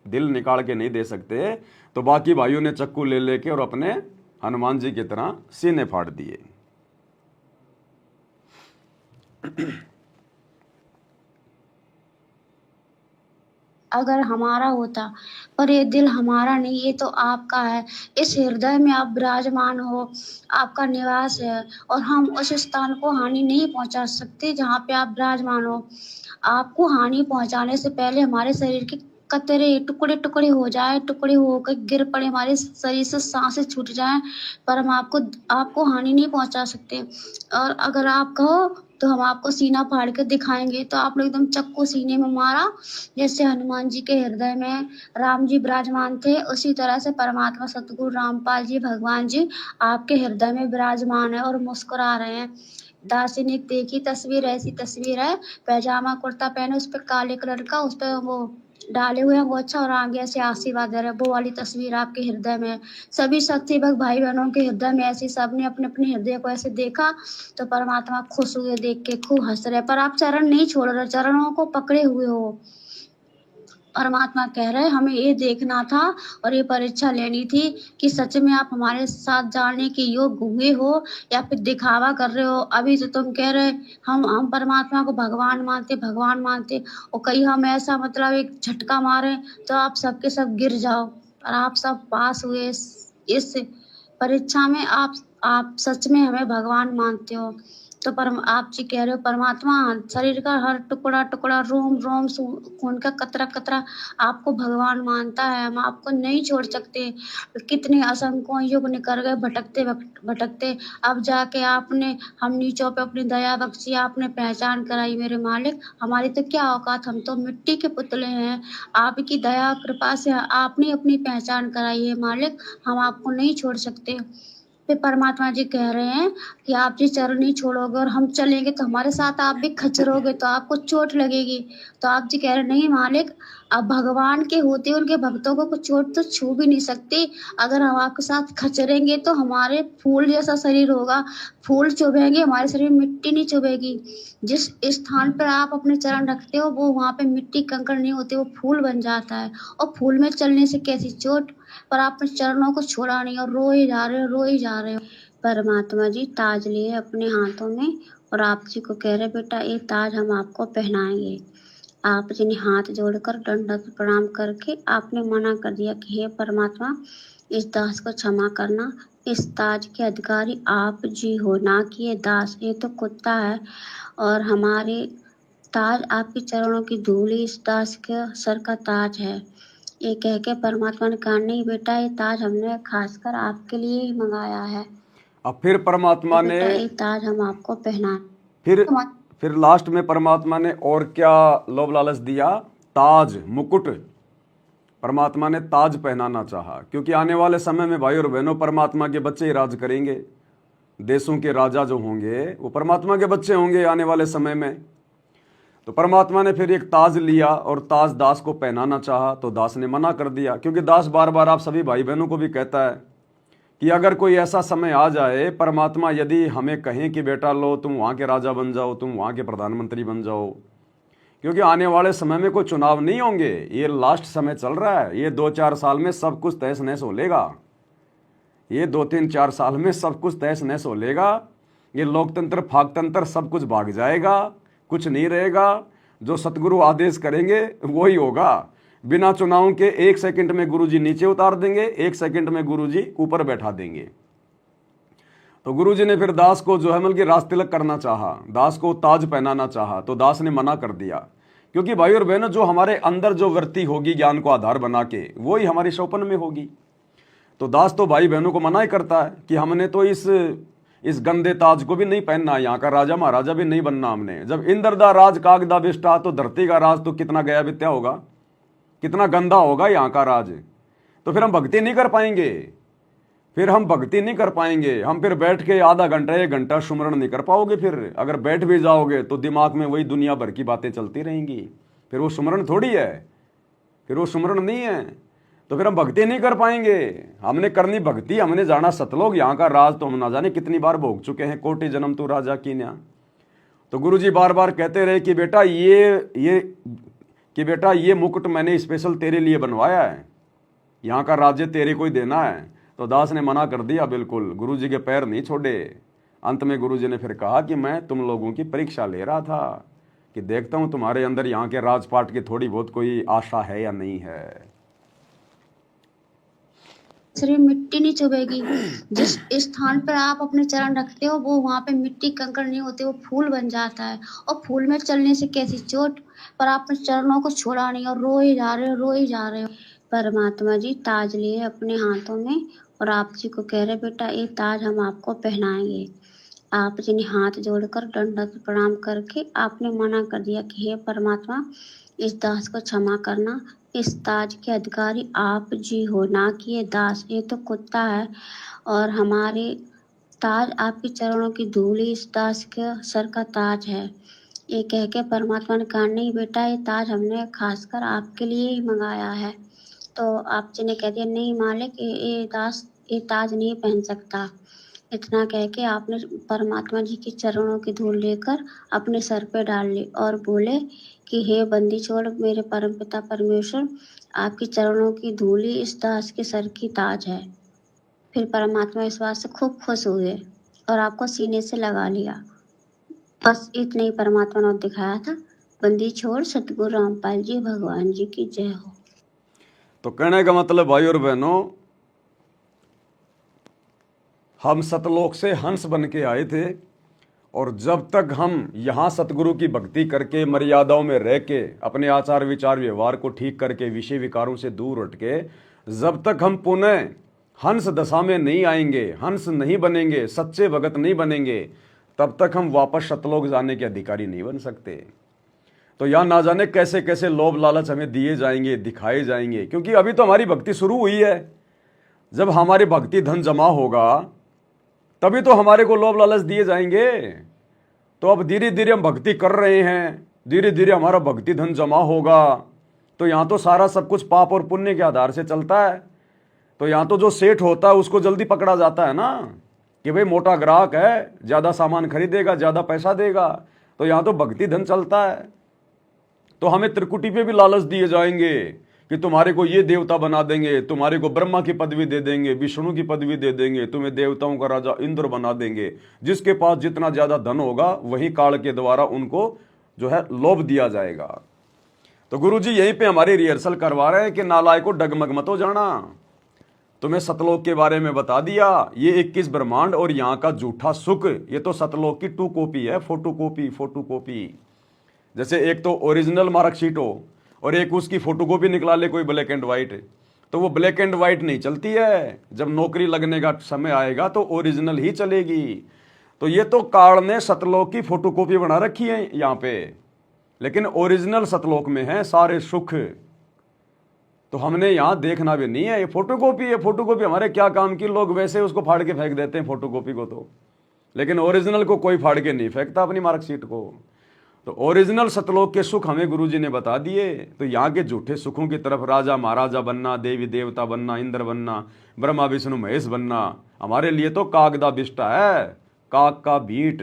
दिल निकाल के नहीं दे सकते। तो बाकी भाइयों ने चक्कू ले लेके और अपने हनुमान जी की तरह सीने फाड़ दिए। अगर हमारा होता, पर ये दिल हमारा नहीं, ये तो आपका है। इस हृदय में आप विराजमान हो, आपका निवास है, और हम उस स्थान को हानि नहीं पहुंचा सकते जहाँ पे आप विराजमान हो। आपको हानि पहुंचाने से पहले हमारे शरीर के कतरे टुकड़े टुकड़े हो जाए, टुकड़े होकर गिर पड़े, हमारे शरीर से सांसें छूट जाएं, पर हम आपको हानि नहीं पहुंचा सकते। और अगर आप कहो तो हम आपको सीना फाड़ के दिखाएंगे। तो आपने एकदम चक्कू सीने में मारा, जैसे हनुमान जी के हृदय में राम जी विराजमान थे, उसी तरह से परमात्मा सतगुरु रामपाल जी भगवान जी आपके हृदय में विराजमान है और मुस्कुरा रहे हैं। दासी ने एक देखी तस्वीर, ऐसी तस्वीर है, पैजामा कुर्ता पहने, उस पर काले कलर का उस पर वो डाले हुए हैं, वो अच्छा, और आगे से आशीर्वाद दे रहे हैं। वो वाली तस्वीर आपके हृदय में। सभी शक्ति भक्त भाई बहनों के हृदय में ऐसी, सबने अपने अपने हृदय को ऐसे देखा, तो परमात्मा खुश हुए, देख के खूब हंस रहे। पर आप चरण नहीं छोड़ रहे, चरणों को पकड़े हुए हो। परमात्मा कह रहे हमें ये देखना था और ये परीक्षा लेनी थी कि सच में आप हमारे साथ जाने के योग्य हुए हो या फिर दिखावा कर रहे हो। अभी तो तुम कह रहे हम परमात्मा को भगवान मानते, और कहीं हम ऐसा मतलब एक झटका मारे तो आप सबके सब गिर जाओ। और आप सब पास हुए इस परीक्षा में। आप सच में हमें भगवान मानते हो। तो आप जी कह रहे हो परमात्मा शरीर का हर टुकड़ा टुकड़ा, रोम रोम, खून का कतरा कतरा आपको भगवान मानता है। हम आपको नहीं छोड़ सकते। कितने असंख्यों युग निकल गए भटकते, अब जाके आपने हम नीचों पे अपनी दया बख्शी, आपने पहचान कराई मेरे मालिक। हमारी तो क्या औकात, हम तो मिट्टी के पुतले हैं। आपकी दया कृपा से आपने अपनी पहचान कराई है मालिक, हम आपको नहीं छोड़ सकते। फिर परमात्मा जी कह रहे हैं कि आप जी चरण नहीं छोड़ोगे और हम चलेंगे तो हमारे साथ आप भी खचरोगे, तो आपको चोट लगेगी। तो आप जी कह रहे नहीं मालिक, अब भगवान के होते उनके भक्तों को कुछ चोट तो छू भी नहीं सकती। अगर हम आपके साथ खचरेंगे तो हमारे फूल जैसा शरीर होगा, फूल चुभेंगे, हमारे शरीर में मिट्टी नहीं चुभेगी। जिस स्थान पर आप अपने चरण रखते हो वो वहाँ पे मिट्टी कंकड़ नहीं होते, वो फूल बन जाता है। और फूल में चलने से कैसी चोट, पर आपने चरणों को छोड़ा नहीं और रोए जा रहे हो। परमात्मा जी ताज लिए अपने हाथों में और आप जी को कह रहे बेटा ये ताज हम आपको पहनाएंगे। आप जी ने हाथ जोड़कर दंडवत प्रणाम करके आपने मना कर दिया कि हे परमात्मा, इस दास को क्षमा करना, इस ताज के अधिकारी आप जी हो, ना कि ये दास, ये तो कुत्ता है। और हमारे ताज आपके चरणों की धूली इस दास के सर का ताज है। ये कह के परमात्मा ने कहा नहीं बेटा, ये ताज हमने खासकर आपके लिए ही मंगाया है। अब फिर परमात्मा ने बेटा ये ताज हम आपको पहना, फिर लास्ट में परमात्मा ने और क्या लोभ लालच दिया, ताज मुकुट। परमात्मा ने ताज पहनाना चाहा, क्योंकि आने वाले समय में भाई और बहनों परमात्मा के बच्चे ही राज करेंगे। देशों के राजा जो होंगे वो परमात्मा के बच्चे होंगे आने वाले समय में। तो परमात्मा ने फिर एक ताज लिया और ताज दास को पहनाना चाहा, तो दास ने मना कर दिया। क्योंकि दास बार बार आप सभी भाई बहनों को भी कहता है कि अगर कोई ऐसा समय आ जाए, परमात्मा यदि हमें कहें कि बेटा लो तुम वहाँ के राजा बन जाओ, तुम वहाँ के प्रधानमंत्री बन जाओ, क्योंकि आने वाले समय में कोई चुनाव नहीं होंगे, ये लास्ट समय चल रहा है, ये 2-4 साल में सब कुछ तहस नहस हो लेगा। ये 2-3-4 साल में सब कुछ तहस नहस हो लेगा। ये लोकतंत्र फाकतंत्र सब कुछ भाग जाएगा, कुछ नहीं रहेगा। जो सतगुरु आदेश करेंगे वही होगा। बिना चुनाव के 1 सेकंड में गुरुजी नीचे उतार देंगे, 1 सेकंड में गुरुजी ऊपर बैठा देंगे। तो गुरुजी ने फिर दास को जो है मतलब कि राज तिलक करना चाहा, दास को ताज पहनाना चाहा, तो दास ने मना कर दिया। क्योंकि भाई और बहनों जो हमारे अंदर जो वृत्ति होगी ज्ञान को आधार बना के, वही हमारी शोपन में होगी। तो दास तो भाई बहनों को मना ही करता है कि हमने तो इस गंदे ताज को भी नहीं पहनना, यहाँ का राजा महाराजा भी नहीं बनना हमने। जब इंद्र दा राज कागदा बिष्टा, तो धरती का राज तो कितना गया बित्या होगा, कितना गंदा होगा यहाँ का राज। तो फिर हम भक्ति नहीं कर पाएंगे, हम फिर बैठ के आधा घंटा 1 घंटा सुमरण नहीं कर पाओगे। फिर अगर बैठ भी जाओगे तो दिमाग में वही दुनिया भर की बातें चलती रहेंगी, फिर वो सुमरण थोड़ी है, फिर वो सुमरण नहीं है। तो फिर हम भक्ति नहीं कर पाएंगे। हमने करनी भक्ति, हमने जाना सतलोक, यहाँ का राज तो हम ना जाने कितनी बार भोग चुके हैं, कोटि जन्म तू राजा की न्या। तो गुरुजी बार बार कहते रहे कि बेटा ये मुकुट मैंने स्पेशल तेरे लिए बनवाया है, यहाँ का राज्य तेरे को ही देना है। तो दास ने मना कर दिया, बिल्कुल गुरुजी के पैर नहीं छोड़े। अंत में गुरुजी ने फिर कहा कि मैं तुम लोगों की परीक्षा ले रहा था कि देखता हूं तुम्हारे अंदर यहाँ के राजपाट की थोड़ी बहुत कोई आशा है या नहीं है। शरीर मिट्टी नहीं चुभेगी। जिस स्थान पर आप अपने चरण रखते हो वो वहां पे मिट्टी कंकड़ नहीं होते, वो फूल बन जाता है। और फूल में चलने से कैसी चोट, पर आप अपने चरणों को छोड़ा नहीं और रो ही जा रहे हो, रो ही जा रहे हो। परमात्मा जी ताज लिए अपने हाथों में और आप जी को कह रहे बेटा ये ताज हम आपको पहनाएंगे। आप जी ने हाथ जोड़कर दंडवत प्रणाम करके आपने मना कर दिया कि हे परमात्मा इस दास को क्षमा करना, इस ताज के अधिकारी आप जी हो, ना कि ये दास, ये तो कुत्ता है। और हमारे ताज आपके चरणों की धूल ही इस दास के सर का ताज है। ये कह के परमात्मा ने कहा नहीं बेटा ये ताज हमने खासकर आपके लिए ही मंगाया है। तो आप जी ने कह दिया नहीं मालिक ये दास ये ताज नहीं पहन सकता। इतना कह के आपने परमात्मा जी के चरणों की धूल लेकर अपने सर पे डाल ली और बोले कि हे बंदी छोड़ मेरे परमपिता परमेश्वर, आपके चरणों की धूल ही इस दास के सर की ताज है। फिर परमात्मा इस बात से खूब खुश हुए और आपको सीने से लगा लिया। बस इतना ही परमात्मा ने दिखाया था। बंदी छोड़ सतगुरु रामपाल जी भगवान जी की जय हो। तो कहने का मतलब भाई और बहनों, हम सतलोक से हंस बन के आए थे और जब तक हम यहाँ सतगुरु की भक्ति करके मर्यादाओं में रह के अपने आचार विचार व्यवहार को ठीक करके विषय विकारों से दूर हट के जब तक हम पुनः हंस दशा में नहीं आएंगे, हंस नहीं बनेंगे, सच्चे भगत नहीं बनेंगे, तब तक हम वापस सतलोक जाने के अधिकारी नहीं बन सकते। तो यहाँ ना जाने कैसे कैसे लोभ लालच हमें दिए जाएंगे, दिखाए जाएंगे, क्योंकि अभी तो हमारी भक्ति शुरू हुई है। जब हमारी भक्ति धन जमा होगा तभी तो हमारे को लोभ लालच दिए जाएंगे। तो अब धीरे धीरे हम भक्ति कर रहे हैं, धीरे धीरे हमारा भक्ति धन जमा होगा। तो यहाँ तो सारा सब कुछ पाप और पुण्य के आधार से चलता है। तो यहाँ तो जो सेठ होता है उसको जल्दी पकड़ा जाता है ना, कि भाई मोटा ग्राहक है, ज़्यादा सामान खरीदेगा, ज़्यादा पैसा देगा। तो यहाँ तो भक्ति धन चलता है। तो हमें त्रिकुटी पे भी लालच दिए जाएंगे कि तुम्हारे को ये देवता बना देंगे, तुम्हारे को ब्रह्मा की पदवी दे देंगे, विष्णु की पदवी दे देंगे, तुम्हें देवताओं का राजा इंद्र बना देंगे। जिसके पास जितना ज्यादा धन होगा वही काल के द्वारा उनको जो है लोभ दिया जाएगा। तो गुरुजी यहीं पे हमारी रिहर्सल करवा रहे हैं कि नालायक को डगमग मत हो जाना। तुम्हें सतलोक के बारे में बता दिया, ये 21 ब्रह्मांड और यहाँ का झूठा सुख, ये तो सतलोक की 2 कॉपी है, फोटो कॉपी। जैसे एक तो ओरिजिनल मार्कशीट हो और एक उसकी फोटोकॉपी निकला ले कोई ब्लैक एंड व्हाइट, तो वो ब्लैक एंड व्हाइट नहीं चलती है। जब नौकरी लगने का समय आएगा तो ओरिजिनल ही चलेगी। तो ये तो काल ने सतलोक की फोटोकॉपी बना रखी है यहाँ पे, लेकिन ओरिजिनल सतलोक में है सारे सुख। तो हमने यहाँ देखना भी नहीं है, ये फोटोकॉपी है। फोटोकॉपी हमारे क्या काम की, लोग वैसे उसको फाड़ के फेंक देते हैं फोटोकॉपी को, तो लेकिन ओरिजिनल को कोई फाड़ के नहीं फेंकता अपनी मार्कशीट को। तो ओरिजिनल सतलोक के सुख हमें गुरुजी ने बता दिए। तो यहाँ के झूठे सुखों की तरफ राजा महाराजा बनना, देवी देवता बनना, इंद्र बनना, ब्रह्मा विष्णु महेश बनना, हमारे लिए तो कागदा बिष्टा है, काग का बीट।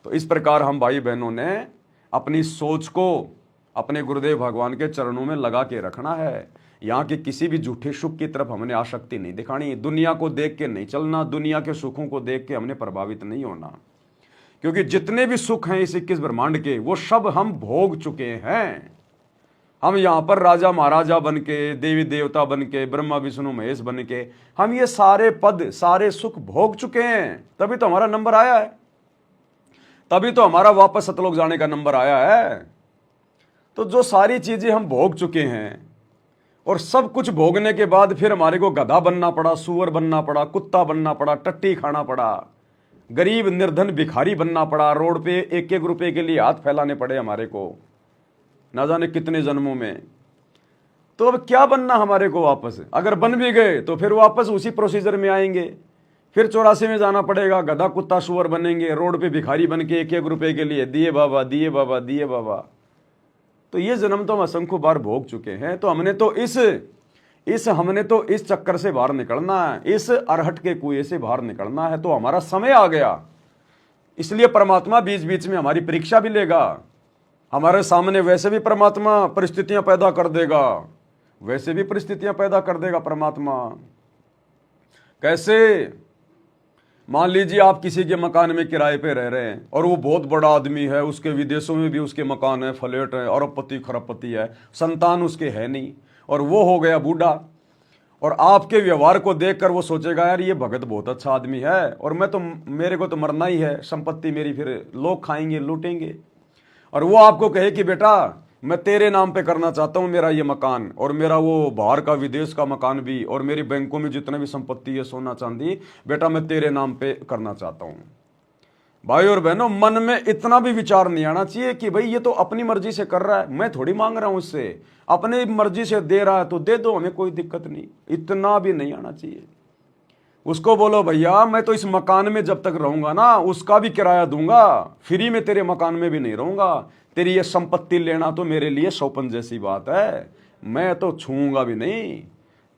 तो इस प्रकार हम भाई बहनों ने अपनी सोच को अपने गुरुदेव भगवान के चरणों में लगा के रखना है। यहाँ के किसी भी झूठे सुख की तरफ हमने आसक्ति नहीं दिखानी, दुनिया को देख के नहीं चलना, दुनिया के सुखों को देख के हमने प्रभावित नहीं होना। क्योंकि जितने भी सुख हैं इस 21 ब्रह्मांड के, वो सब हम भोग चुके हैं। हम यहाँ पर राजा महाराजा बन के, देवी देवता बन के, ब्रह्मा विष्णु महेश बन के, हम ये सारे पद सारे सुख भोग चुके हैं। तभी तो हमारा नंबर आया है, तभी तो हमारा वापस सतलोक जाने का नंबर आया है। तो जो सारी चीजें हम भोग चुके हैं और सब कुछ भोगने के बाद फिर हमारे को गधा बनना पड़ा, सुअर बनना पड़ा, कुत्ता बनना पड़ा, टट्टी खाना पड़ा, गरीब निर्धन भिखारी बनना पड़ा, रोड पे 1-1 रुपए के लिए हाथ फैलाने पड़े हमारे को, ना जाने कितने जन्मों में। तो अब क्या बनना हमारे को वापस? अगर बन भी गए तो फिर वापस उसी प्रोसीजर में आएंगे, फिर 84 में जाना पड़ेगा, गधा कुत्ता सुअर बनेंगे, रोड पे भिखारी बन के 1-1 रुपए के लिए दिए बाबा दिए बाबा दिए बाबा। तो ये जन्म तो हम असंख्य बार भोग चुके हैं। तो हमने तो इस चक्कर से बाहर निकलना है, इस अरहट के कुएं से बाहर निकलना है। तो हमारा समय आ गया, इसलिए परमात्मा बीच बीच में हमारी परीक्षा भी लेगा। हमारे सामने वैसे भी परमात्मा परिस्थितियां पैदा कर देगा, वैसे भी परिस्थितियां पैदा कर देगा परमात्मा। कैसे? मान लीजिए आप किसी के मकान में किराए पे रह रहे हैं और वो बहुत बड़ा आदमी है, उसके विदेशों में भी उसके मकान है, फ्लैट है, अरबपति खरबपति है, संतान उसके है नहीं, और वो हो गया बूढ़ा, और आपके व्यवहार को देखकर वो सोचेगा यार ये भगत बहुत अच्छा आदमी है और मेरे को तो मरना ही है, संपत्ति मेरी फिर लोग खाएंगे लूटेंगे। और वो आपको कहे कि बेटा मैं तेरे नाम पे करना चाहता हूँ मेरा ये मकान, और मेरा वो बाहर का विदेश का मकान भी, और मेरी बैंकों में जितने भी संपत्ति है सोना चांदी, बेटा मैं तेरे नाम पे करना चाहता हूँ। भाई और बहनों, मन में इतना भी विचार नहीं आना चाहिए कि भाई ये तो अपनी मर्जी से कर रहा है, मैं थोड़ी मांग रहा हूं उससे, अपनी मर्जी से दे रहा है तो दे दो, हमें कोई दिक्कत नहीं। इतना भी नहीं आना चाहिए। उसको बोलो भैया मैं तो इस मकान में जब तक रहूंगा ना उसका भी किराया दूंगा, फ्री में तेरे मकान में भी नहीं रहूंगा, तेरी ये संपत्ति लेना तो मेरे लिए सौपन जैसी बात है, मैं तो छूंगा भी नहीं।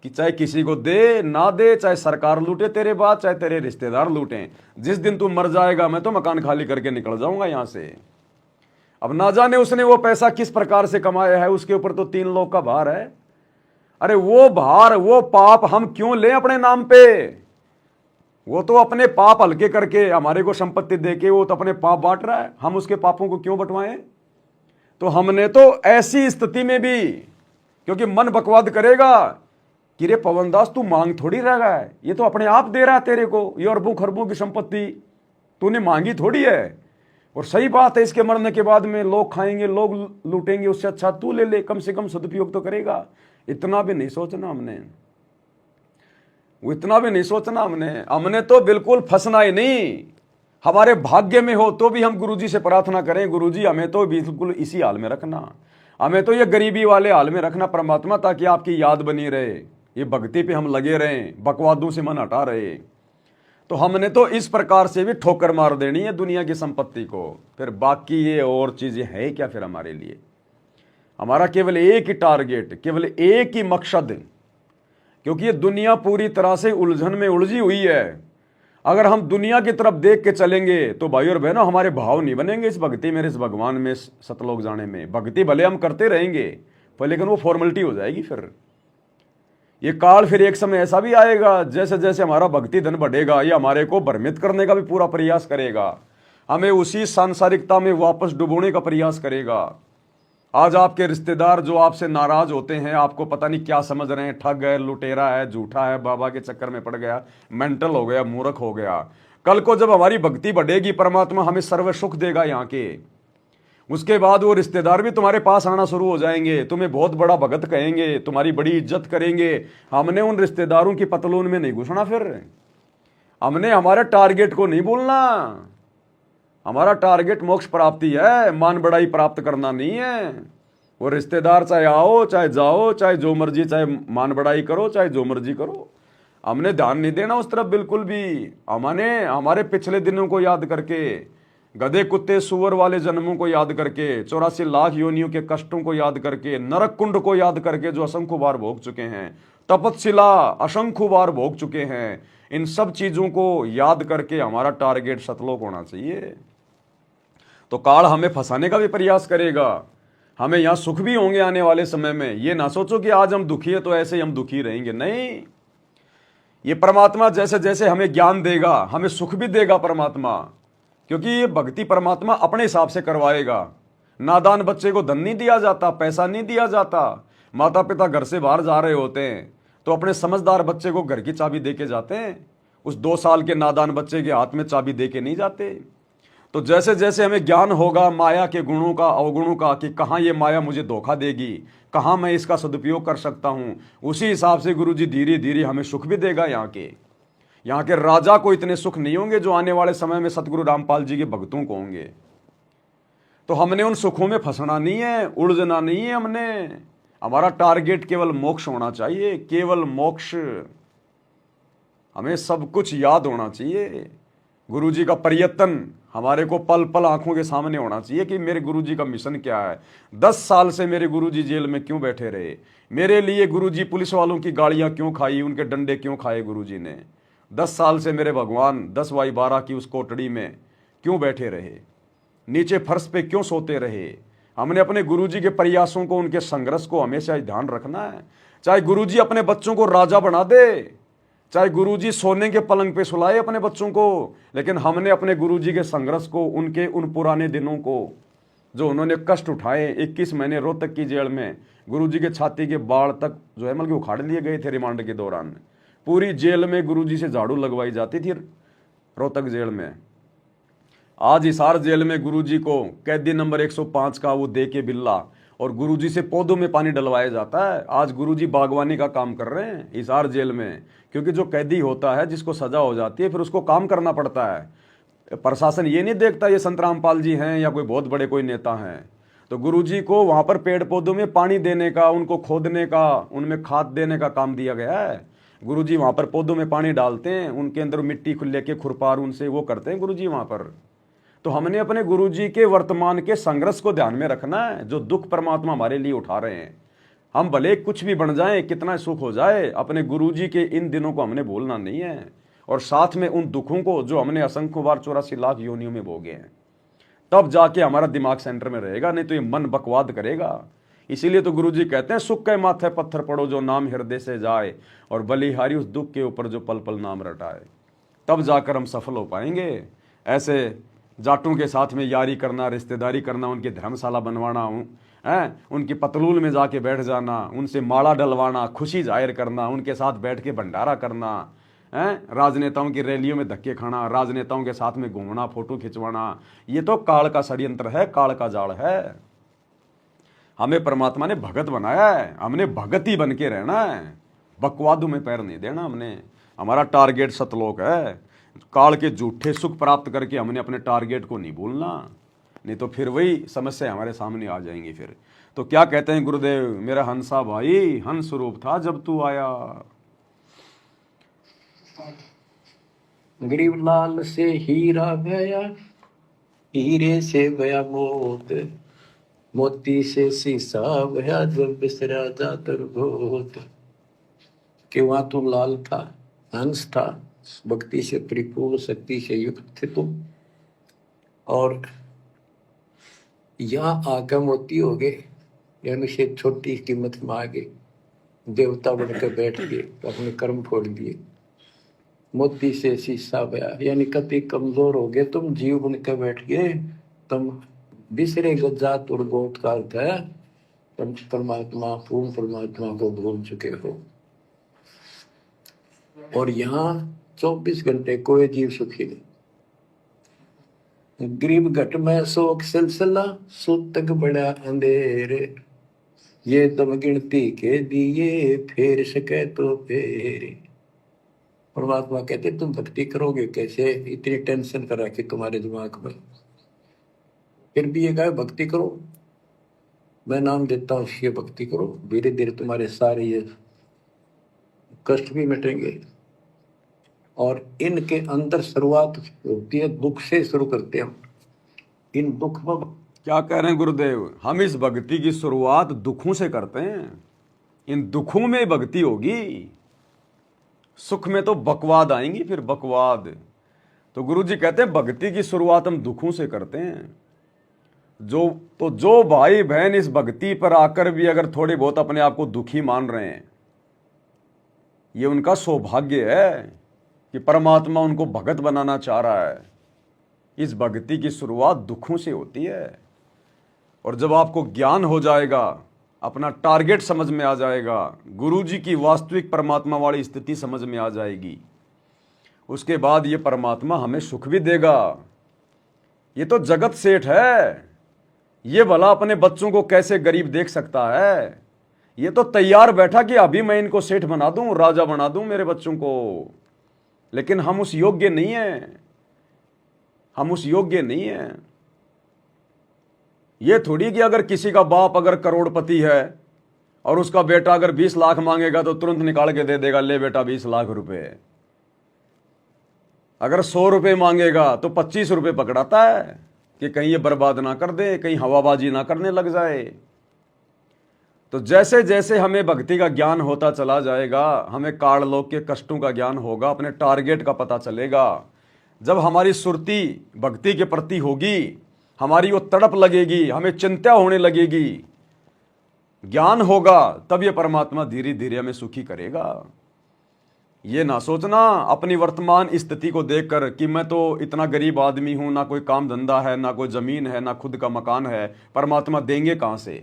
कि चाहे किसी को दे ना दे, चाहे सरकार लूटे तेरे बाद, चाहे तेरे रिश्तेदार लूटें, जिस दिन तू मर जाएगा मैं तो मकान खाली करके निकल जाऊंगा यहां से। अब ना जाने उसने वो पैसा किस प्रकार से कमाया है, उसके ऊपर तो 3 लोग का भार है। अरे वो भार वो पाप हम क्यों लें अपने नाम पे? वो तो अपने पाप हल्के करके हमारे को संपत्ति देके वो तो अपने पाप बांट रहा है, हम उसके पापों को क्यों बंटवाएं? तो हमने तो ऐसी स्थिति में भी, क्योंकि मन बकवाद करेगा कि रे पवनदास तू मांग थोड़ी रह गया है, ये तो अपने आप दे रहा है तेरे को, ये अरबों खरबों की संपत्ति तूने मांगी थोड़ी है। और सही बात है, इसके मरने के बाद में लोग खाएंगे लोग लूटेंगे, उससे अच्छा तू ले ले, कम से कम सदुपयोग तो करेगा। इतना भी नहीं सोचना हमने, वो इतना भी नहीं सोचना हमने तो बिल्कुल फंसना ही नहीं। हमारे भाग्य में हो तो भी हम गुरुजी से प्रार्थना करें, गुरुजी हमें तो बिल्कुल इसी हाल में रखना, हमें तो ये गरीबी वाले हाल में रखना परमात्मा, ताकि आपकी याद बनी रहे, ये भक्ति पे हम लगे रहें, बकवादों से मन हटा रहे। तो हमने तो इस प्रकार से भी ठोकर मार देनी है दुनिया की संपत्ति को। फिर बाकी ये और चीजें है क्या फिर हमारे लिए? हमारा केवल एक ही टारगेट, केवल एक ही मकसद, क्योंकि ये दुनिया पूरी तरह से उलझन में उलझी हुई है। अगर हम दुनिया की तरफ देख के चलेंगे तो भाई और बहनों हमारे भाव नहीं बनेंगे इस भक्ति में, इस भगवान में, सतलोक जाने में। भक्ति भले हम करते रहेंगे पर लेकिन वो फॉर्मेलिटी हो जाएगी। फिर ये काल फिर एक समय ऐसा भी आएगा, जैसे जैसे हमारा भक्ति धन बढ़ेगा ये हमारे को भ्रमित करने का भी पूरा प्रयास करेगा, हमें उसी सांसारिकता में वापस डुबोने का प्रयास करेगा। आज आपके रिश्तेदार जो आपसे नाराज होते हैं, आपको पता नहीं क्या समझ रहे हैं, ठग है, लुटेरा है, झूठा है, बाबा के चक्कर में पड़ गया, मेंटल हो गया, मूर्ख हो गया। कल को जब हमारी भक्ति बढ़ेगी, परमात्मा हमें सर्व सुख देगा यहाँ के, उसके बाद वो रिश्तेदार भी तुम्हारे पास आना शुरू हो जाएंगे, तुम्हें बहुत बड़ा भगत कहेंगे, तुम्हारी बड़ी इज्जत करेंगे। हमने उन रिश्तेदारों की पतलून में नहीं घुसना, फिर हमने हमारे टारगेट को नहीं भूलना। हमारा टारगेट मोक्ष प्राप्ति है, मान बढ़ाई प्राप्त करना नहीं है। वो रिश्तेदार चाहे आओ चाहे जाओ, चाहे जो मर्जी, चाहे मान बढ़ाई करो चाहे जो मर्जी करो, हमने ध्यान नहीं देना उस तरफ बिल्कुल भी। हमने हमारे पिछले दिनों को याद करके, गधे कुत्ते सुअर वाले जन्मों को याद करके, 84 लाख योनियों के कष्टों को याद करके, नरक कुंड को याद करके जो असंख्य बार भोग चुके हैं, तपस्शिला असंख्य बार भोग चुके हैं, इन सब चीजों को याद करके हमारा टारगेट सतलोक होना चाहिए। तो काल हमें फंसाने का भी प्रयास करेगा, हमें यहां सुख भी होंगे आने वाले समय में। ये ना सोचो कि आज हम दुखी है तो ऐसे ही हम दुखी रहेंगे, नहीं। ये परमात्मा जैसे जैसे हमें ज्ञान देगा हमें सुख भी देगा परमात्मा, क्योंकि ये भक्ति परमात्मा अपने हिसाब से करवाएगा। नादान बच्चे को धन नहीं दिया जाता, पैसा नहीं दिया जाता। माता पिता घर से बाहर जा रहे होते हैं तो अपने समझदार बच्चे को घर की चाबी दे के जाते हैं, उस 2 साल के नादान बच्चे के हाथ में चाबी दे के नहीं जाते। तो जैसे जैसे हमें ज्ञान होगा माया के गुणों का, अवगुणों का, कि कहाँ ये माया मुझे धोखा देगी, कहाँ मैं इसका सदुपयोग कर सकता हूँ, उसी हिसाब से गुरुजी धीरे धीरे हमें सुख भी देगा। यहाँ के राजा को इतने सुख नहीं होंगे जो आने वाले समय में सतगुरु रामपाल जी के भक्तों को होंगे। तो हमने उन सुखों में फंसना नहीं है, उलझना नहीं है। हमारा टारगेट केवल मोक्ष होना चाहिए, केवल मोक्ष। हमें सब कुछ याद होना चाहिए। गुरुजी का प्रयत्न हमारे को पल पल आंखों के सामने होना चाहिए कि मेरे गुरुजी का मिशन क्या है। 10 साल से मेरे गुरुजी जेल में क्यों बैठे रहे, मेरे लिए गुरुजी पुलिस वालों की गाड़ियां क्यों खाई, उनके डंडे क्यों खाए गुरुजी ने। 10 साल से मेरे भगवान 10/12 की उस कोटड़ी में क्यों बैठे रहे, नीचे फर्श पे क्यों सोते रहे। हमने अपने गुरुजी के प्रयासों को, उनके संघर्ष को हमेशा ध्यान रखना है। चाहे गुरुजी अपने बच्चों को राजा बना दे, चाहे गुरुजी सोने के पलंग पे सुलाए अपने बच्चों को, लेकिन हमने अपने गुरुजी के संघर्ष को, उनके उन पुराने दिनों को, जो उन्होंने कष्ट उठाए, 21 महीने रोहतक की जेल में गुरुजी के छाती के बाल तक जो है मतलब उखाड़ लिए गए थे रिमांड के दौरान। पूरी जेल में गुरुजी से झाड़ू लगवाई जाती थी रोहतक जेल में। आज हिसार जेल में गुरुजी को कैदी नंबर 105 का वो दे के बिल्ला और गुरुजी से पौधों में पानी डलवाया जाता है। आज गुरुजी बागवानी का काम कर रहे हैं हिसार जेल में, क्योंकि जो कैदी होता है जिसको सजा हो जाती है फिर उसको काम करना पड़ता है। प्रशासन ये नहीं देखता ये संत रामपाल जी हैं या कोई बहुत बड़े कोई नेता हैं। तो गुरुजी को वहां पर पेड़ पौधों में पानी देने का, उनको खोदने का, उनमें खाद देने का काम दिया गया है। गुरुजी वहां पर पौधों में पानी डालते हैं, उनके अंदर मिट्टी लेके खुरपार उनसे वो करते हैं गुरुजी वहां पर। तो हमने अपने गुरुजी के वर्तमान के संघर्ष को ध्यान में रखना है, जो दुख परमात्मा हमारे लिए उठा रहे हैं। हम भले कुछ भी बन जाएं, कितना सुख हो जाए, अपने गुरुजी के इन दिनों को हमने भूलना नहीं है, और साथ में उन दुखों को जो हमने असंख्य बार 84 लाख योनियों में भोगे हैं। तब जाके हमारा दिमाग सेंटर में रहेगा, नहीं तो ये मन बकवाद करेगा। इसीलिए तो गुरुजी कहते हैं सुख के माथे पत्थर पड़ो जो नाम हृदय से जाए, और बलिहारी उस दुख के ऊपर जो पल पल नाम रटाए। तब जाकर हम सफल हो पाएंगे। ऐसे जाटों के साथ में यारी करना, रिश्तेदारी करना, उनकी धर्मशाला बनवाना, उनकी पतलूल में जाके बैठ जाना, उनसे माला डलवाना, खुशी जाहिर करना, उनके साथ बैठ के भंडारा करना, राजनेताओं की रैलियों में धक्के खाना, राजनेताओं के साथ में घूमना, फोटो खिंचवाना, ये तो काल का षड्यंत्र है, काल का जाल है। हमें परमात्मा ने भगत बनाया है, हमने भगत ही बन के रहना है, बकवादों में पैर नहीं देना हमने। हमारा टारगेट सतलोक है। काल के झूठे सुख प्राप्त करके हमने अपने टारगेट को नहीं भूलना, नहीं तो फिर वही समस्या हमारे सामने आ जाएंगी फिर। तो क्या कहते हैं गुरुदेव, मेरा हंसा भाई हंस रूप था जब तू आया। गरीब लाल से हीरा भया, हीरे से भया मोत, मोती से शीशा भया जब बिसरा जातर भूत। कि वहां तुम लाल था, हंस था, भक्ति से परिपूर्ण, शक्ति से युक्त थे तुम, और यहाँ आकर मोती हो गए, यानी से छोटी कीमत में आ गए, देवता बनकर बैठ गए, अपने कर्म फोड़ दिए। मोती से शीशा भया, यानी कति कमजोर हो गए तुम, जीव बनकर बैठ गए तुम, बिसरे गजात और गोत का अर्थ है तुम परमात्मा, पूर्ण परमात्मा को भूल चुके हो। और यहाँ 24 घंटे कोई जीव सुखी नहीं। गरीब घट में शोक सिलसिला, सूतक बड़ा अंधेरे, ये तुम गिनती के दिए फेर सके तो फेरे। परमात्मा कहते तुम भक्ति करोगे कैसे, इतनी टेंशन कर रखी तुम्हारे दिमाग में, फिर भी ये कहे भक्ति करो, मैं नाम देता हूँ, ये भक्ति करो, धीरे धीरे तुम्हारे सारे ये कष्ट भी मिटेंगे। और इनके अंदर शुरुआत होती है दुख से, शुरू करते हैं इन दुख में। क्या कह रहे हैं गुरुदेव, हम इस भक्ति की शुरुआत दुखों से करते हैं, इन दुखों में भक्ति होगी, सुख में तो बकवाद आएंगी, फिर बकवाद। तो गुरुजी कहते हैं भक्ति की शुरुआत हम दुखों से करते हैं। जो भाई बहन इस भक्ति पर आकर भी अगर थोड़े बहुत अपने आप को दुखी मान रहे हैं, ये उनका सौभाग्य है कि परमात्मा उनको भगत बनाना चाह रहा है। इस भक्ति की शुरुआत दुखों से होती है, और जब आपको ज्ञान हो जाएगा, अपना टारगेट समझ में आ जाएगा, गुरुजी की वास्तविक परमात्मा वाली स्थिति समझ में आ जाएगी, उसके बाद ये परमात्मा हमें सुख भी देगा। ये तो जगत सेठ है, ये भला अपने बच्चों को कैसे गरीब देख सकता है। ये तो तैयार बैठा कि अभी मैं इनको सेठ बना दूं, राजा बना दूं मेरे बच्चों को, लेकिन हम उस योग्य नहीं हैं, हम उस योग्य नहीं हैं। ये थोड़ी कि अगर किसी का बाप अगर करोड़पति है और उसका बेटा अगर 20 लाख मांगेगा तो तुरंत निकाल के दे देगा, ले बेटा 20 लाख रुपए। अगर 100 रुपए मांगेगा तो 25 रुपए पकड़ाता है कि कहीं ये बर्बाद ना कर दे, कहीं हवाबाजी ना करने लग जाए। तो जैसे जैसे हमें भक्ति का ज्ञान होता चला जाएगा, हमें काललोक के कष्टों का ज्ञान होगा, अपने टारगेट का पता चलेगा। जब हमारी सुरती भक्ति के प्रति होगी, हमारी वो तड़प लगेगी, हमें चिंता होने लगेगी, ज्ञान होगा, तब ये परमात्मा धीरे धीरे हमें सुखी करेगा। ये ना सोचना अपनी वर्तमान स्थिति को देखकर कि मैं तो इतना गरीब आदमी हूं, ना कोई काम धंधा है, ना कोई जमीन है, ना खुद का मकान है, परमात्मा देंगे कहां से।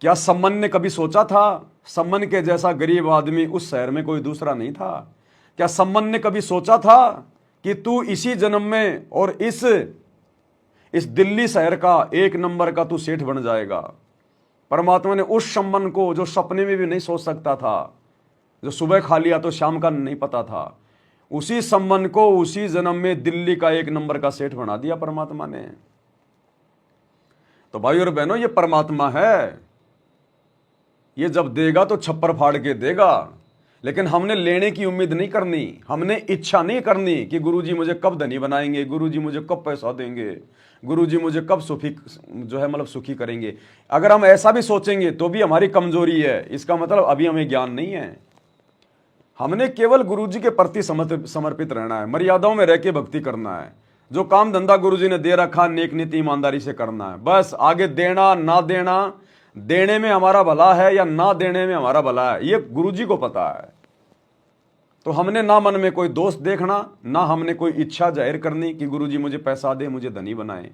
क्या सम्मन ने कभी सोचा था सम्मन के जैसा गरीब आदमी उस शहर में कोई दूसरा नहीं था? क्या सम्मन ने कभी सोचा था कि तू इसी जन्म में और इस दिल्ली शहर का एक नंबर का तू सेठ बन जाएगा? परमात्मा ने उस सम्मन को, जो सपने में भी नहीं सोच सकता था, जो सुबह खा लिया तो शाम का नहीं पता था, उसी सम्मन को उसी जन्म में दिल्ली का एक नंबर का सेठ बना दिया परमात्मा ने। तो भाई और बहनों, ये परमात्मा है, ये जब देगा तो छप्पर फाड़ के देगा। लेकिन हमने लेने की उम्मीद नहीं करनी, हमने इच्छा नहीं करनी कि गुरुजी मुझे कब धनी बनाएंगे, गुरुजी मुझे कब पैसा देंगे, गुरुजी मुझे कब सुखी करेंगे। अगर हम ऐसा भी सोचेंगे तो भी हमारी कमजोरी है, इसका मतलब अभी हमें ज्ञान नहीं है। हमने केवल गुरुजी के प्रति समर्पित रहना है, मर्यादाओं में रह के भक्ति करना है। जो काम धंधा गुरुजी ने दे रखा, नेक नीति ईमानदारी से करना है, बस। आगे देना ना देना, देने में हमारा भला है या ना देने में हमारा भला है, ये गुरुजी को पता है। तो हमने ना मन में कोई दोष देखना, ना हमने कोई इच्छा जाहिर करनी कि गुरुजी मुझे पैसा दे, मुझे धनी बनाए।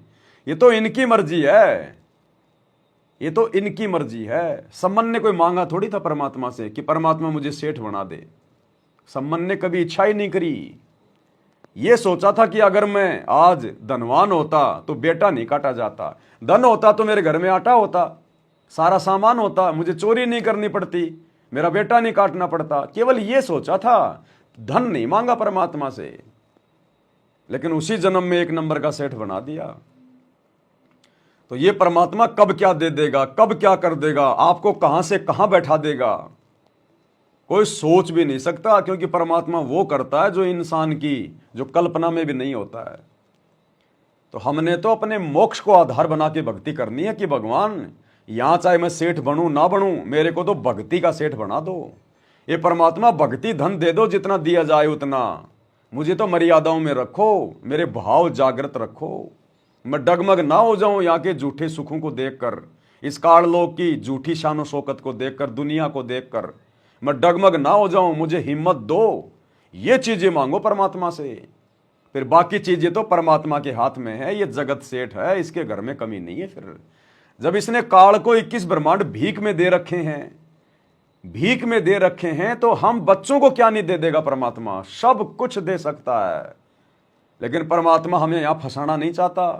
ये तो इनकी मर्जी है, ये तो इनकी मर्जी है। सम्मन ने कोई मांगा थोड़ी था परमात्मा से कि परमात्मा मुझे सेठ बना दे। सम्मन ने कभी इच्छा ही नहीं करी। ये सोचा था कि अगर मैं आज धनवान होता तो बेटा नहीं काटा जाता, धन होता तो मेरे घर में आटा होता, सारा सामान होता, मुझे चोरी नहीं करनी पड़ती, मेरा बेटा नहीं काटना पड़ता। केवल ये सोचा था, धन नहीं मांगा परमात्मा से। लेकिन उसी जन्म में एक नंबर का सेठ बना दिया। तो ये परमात्मा कब क्या दे देगा, कब क्या कर देगा, आपको कहां से कहां बैठा देगा, कोई सोच भी नहीं सकता। क्योंकि परमात्मा वो करता है जो इंसान की जो कल्पना में भी नहीं होता है। तो हमने तो अपने मोक्ष को आधार बना के भक्ति करनी है कि भगवान, यहां चाहे मैं सेठ बनूं ना बनूं, मेरे को तो भक्ति का सेठ बना दो। ये परमात्मा भक्ति धन दे दो, जितना दिया जाए उतना। मुझे तो मर्यादाओं में रखो, मेरे भाव जागृत रखो, मैं डगमग ना हो जाऊं यहाँ के झूठे सुखों को देखकर, इस काललोक की झूठी शानो शौकत को देखकर, दुनिया को देखकर मैं डगमग ना हो जाऊं। मुझे हिम्मत दो, ये चीजें मांगो परमात्मा से। फिर बाकी चीजें तो परमात्मा के हाथ में है। ये जगत सेठ है, इसके घर में कमी नहीं है। फिर जब इसने काल को 21 ब्रह्मांड भीख में दे रखे हैं, भीख में दे रखे हैं, तो हम बच्चों को क्या नहीं दे देगा परमात्मा? सब कुछ दे सकता है। लेकिन परमात्मा हमें यहां फंसाना नहीं चाहता।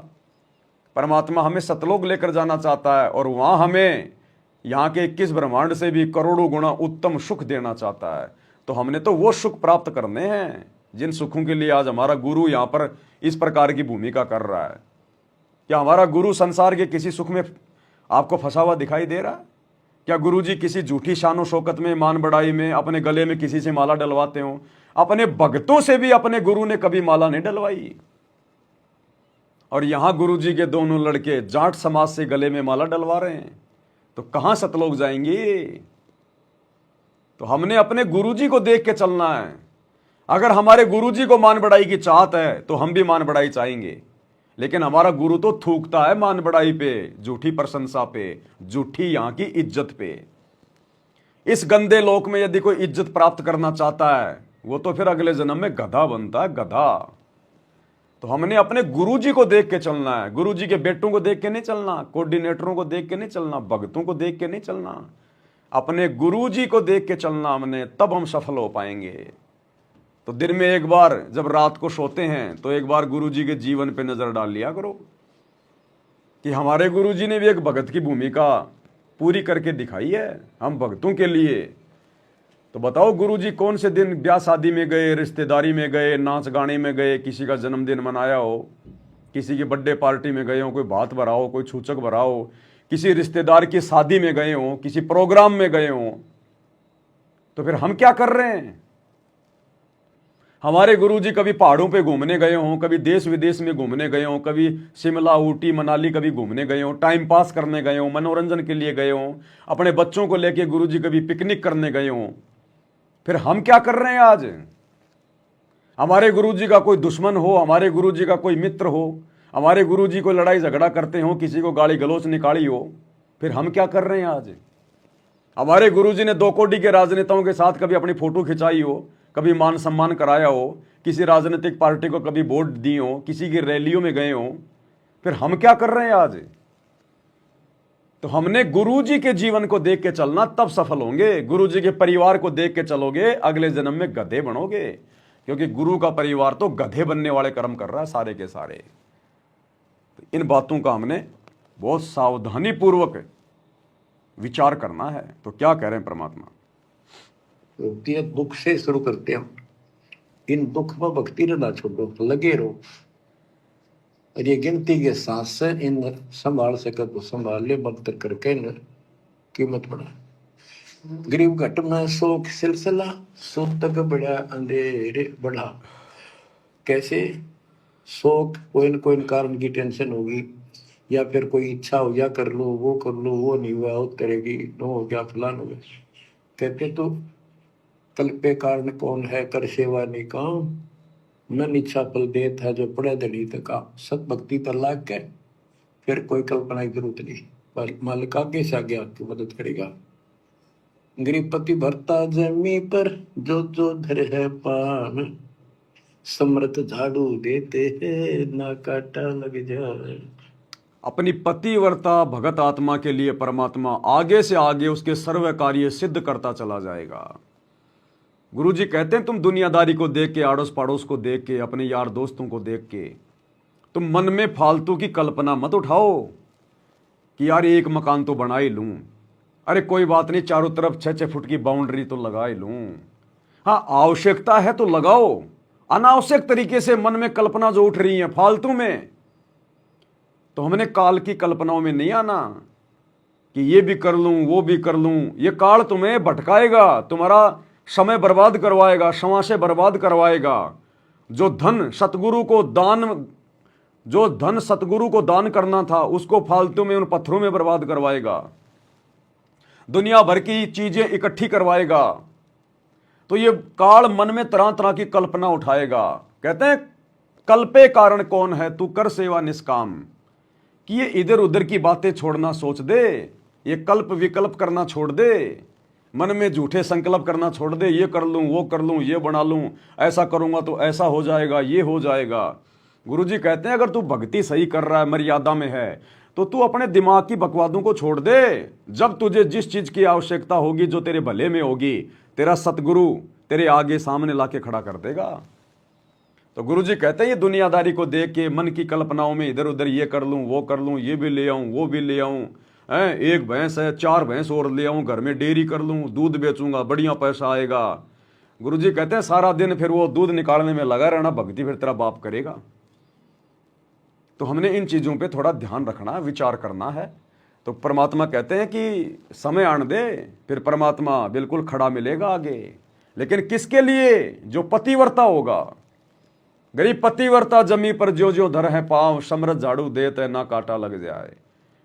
परमात्मा हमें सतलोक लेकर जाना चाहता है, और वहां हमें यहाँ के 21 ब्रह्मांड से भी करोड़ों गुना उत्तम सुख देना चाहता है। तो हमने तो वो सुख प्राप्त करने हैं जिन सुखों के लिए आज हमारा गुरु यहाँ पर इस प्रकार की भूमिका कर रहा है। क्या हमारा गुरु संसार के किसी सुख में आपको फंसा हुआ दिखाई दे रहा है? क्या गुरुजी किसी झूठी शानो शौकत में, मान बढ़ाई में, अपने गले में किसी से माला डलवाते हो? अपने भक्तों से भी अपने गुरु ने कभी माला नहीं डलवाई। और यहां गुरुजी के दोनों लड़के जाट समाज से गले में माला डलवा रहे हैं, तो कहां सतलोक जाएंगे? तो हमने अपने गुरुजी को देख के चलना है। अगर हमारे गुरुजी को मान बढ़ाई की चाहत है तो हम भी मान बढ़ाई चाहेंगे। लेकिन हमारा गुरु तो थूकता है मान बढ़ाई पे, झूठी प्रशंसा पे, झूठी यहां की इज्जत पे। इस गंदे लोक में यदि कोई इज्जत प्राप्त करना चाहता है, वो तो फिर अगले जन्म में गधा बनता है, गधा। तो हमने अपने गुरुजी को देख के चलना है। गुरुजी के बेटों को देख के नहीं चलना, कोऑर्डिनेटरों को देख के नहीं चलना, भक्तों को देख के नहीं चलना, अपने गुरुजी को देख के चलना हमने, तब हम सफल हो पाएंगे। तो दिन में एक बार जब रात को सोते हैं तो एक बार गुरुजी के जीवन पे नजर डाल लिया करो कि हमारे गुरुजी ने भी एक भगत की भूमिका पूरी करके दिखाई है हम भक्तों के लिए। तो बताओ गुरुजी कौन से दिन ब्याह शादी में गए, रिश्तेदारी में गए, नाच गाने में गए, किसी का जन्मदिन मनाया हो, किसी की बर्थडे पार्टी में गए हो, कोई भात भरा हो, कोई छूचक भरा हो, किसी रिश्तेदार की शादी में गए हो, किसी प्रोग्राम में गए हो। तो फिर हम क्या कर रहे हैं? हमारे गुरुजी कभी पहाड़ों पे घूमने गए हों, कभी देश विदेश में घूमने गए हों, कभी शिमला, ऊटी, मनाली कभी घूमने गए हों, टाइम पास करने गए हों, मनोरंजन के लिए गए हों, अपने बच्चों को लेके गुरुजी कभी पिकनिक करने गए हों। फिर हम क्या कर रहे हैं आज? हमारे गुरुजी का कोई दुश्मन हो, हमारे गुरुजी का कोई मित्र हो, हमारे गुरुजी को लड़ाई झगड़ा करते हो, किसी को गाली गलौच निकाली हो, फिर हम क्या कर रहे हैं आज? हमारे गुरुजी ने 2 कोटि के राजनेताओं के साथ कभी अपनी फोटो खिंचाई हो, कभी मान सम्मान कराया हो, किसी राजनीतिक पार्टी को कभी वोट दी हो, किसी की रैलियों में गए हो, फिर हम क्या कर रहे हैं आज? तो हमने गुरुजी के जीवन को देख के चलना, तब सफल होंगे। गुरुजी के परिवार को देख के चलोगे, अगले जन्म में गधे बनोगे, क्योंकि गुरु का परिवार तो गधे बनने वाले कर्म कर रहा है सारे के सारे। तो इन बातों का हमने बहुत सावधानी पूर्वक विचार करना है। तो क्या कह रहे हैं परमात्मा? तो दुख से शुरू करते हैं। इन दुख में भक्ति ना छोड़ो, लगे रहो। और ये गिनती के सांस से इन संभाल सके तो संभाल ले, मत करके न कीमत बढ़ा। गरीब घट में शोक सिलसिला, सूतक बड़ा अंधेरे बढ़ा। कैसे? शोक कोई न कोई कारण की टेंशन होगी, या फिर कोई इच्छा हो गया कर लो, वो नहीं हुआ, वो करेगी, नो हो गया, फलान हो गया। कहते तो कल पे कारण कौन है, कर सेवा नहीं काम, मन इच्छा फल देत है जो पड़े धनी तका। सत भक्ति पर लाग के फिर कोई कल्पना की जरूरत नहीं, पर मालिक आगे से आगे आपकी मदद करेगा। गृहपति भरता जमी पर जो जो धर है पान, समृत झाड़ू देते हैं ना काटा लग जाए। अपनी पतिव्रता भगत आत्मा के लिए परमात्मा आगे से आगे उसके सर्व कार्य सिद्ध करता चला जाएगा। गुरुजी कहते हैं तुम दुनियादारी को देख के, आड़ोस पड़ोस को देख के, अपने यार दोस्तों को देख के तुम मन में फालतू की कल्पना मत उठाओ कि यार एक मकान तो बना ही लूं, अरे कोई बात नहीं, चारों तरफ 6-6 फुट की बाउंड्री तो लगा ही लूं। हाँ, आवश्यकता है तो लगाओ। अनावश्यक तरीके से मन में कल्पना जो उठ रही है फालतू में, तो हमने काल की कल्पनाओं में नहीं आना कि ये भी कर लूं, वो भी कर लूं। ये काल तुम्हें भटकाएगा, तुम्हारा समय बर्बाद करवाएगा, क्षमा से बर्बाद करवाएगा। जो धन सतगुरु को दान करना था, उसको फालतू में उन पत्थरों में बर्बाद करवाएगा, दुनिया भर की चीजें इकट्ठी करवाएगा। तो ये काल मन में तरह तरह की कल्पना उठाएगा। कहते हैं कल्पे कारण कौन है, तू कर सेवा निष्काम। कि ये इधर उधर की बातें छोड़ना सोच दे, ये कल्प विकल्प करना छोड़ दे, मन में झूठे संकल्प करना छोड़ दे। ये कर लूं, वो कर लूं, ये बना लूं, ऐसा करूंगा तो ऐसा हो जाएगा, ये हो जाएगा। गुरुजी कहते हैं अगर तू भक्ति सही कर रहा है, मर्यादा में है, तो तू अपने दिमाग की बकवादों को छोड़ दे। जब तुझे जिस चीज की आवश्यकता होगी, जो तेरे भले में होगी, तेरा सतगुरु तेरे आगे सामने लाके खड़ा कर देगा। तो गुरुजी कहते हैं ये दुनियादारी को देख के मन की कल्पनाओं में इधर उधर ये कर लूं, वो कर लूं, ये भी ले आऊं, वो भी ले आऊं, एक भैंस है 4 भैंस और ले आऊं, घर में डेयरी कर लूं, दूध बेचूंगा, बढ़िया पैसा आएगा। गुरुजी कहते हैं सारा दिन फिर वो दूध निकालने में लगा रहना, भक्ति फिर तेरा बाप करेगा। तो हमने इन चीजों पे थोड़ा ध्यान रखना, विचार करना है। तो परमात्मा कहते हैं कि समय आने दे, फिर परमात्मा बिल्कुल खड़ा मिलेगा आगे। लेकिन किसके लिए? जो पतिव्रता होगा। गरीब पतिव्रता जमी पर जो जो धर है पांव, समृद्ध झाड़ू देते ना काटा लग जाए।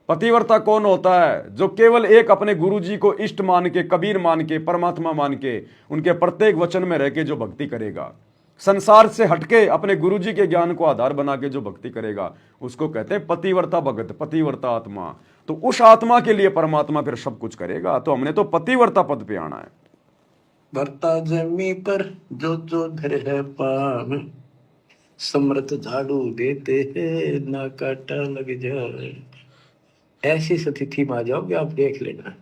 पतिव्रता कौन होता है? जो केवल एक अपने गुरुजी को इष्ट मान के, कबीर मान के, परमात्मा मान के, उनके प्रत्येक वचन में रह के जो भक्ति करेगा, संसार से हटके अपने गुरुजी के ज्ञान को आधार बना के जो भक्ति करेगा, उसको कहते हैं पतिव्रता भगत, पतिव्रता आत्मा। तो उस आत्मा के लिए परमात्मा फिर सब कुछ करेगा। तो हमने तो पतिव्रता पद पे आना है। भरता जमी पर जो जो धर है पान, समृत झाड़ू देते हैं ना काटा लग जाए। ऐसी स्थिति में आ जाओगे आप, देख लेना।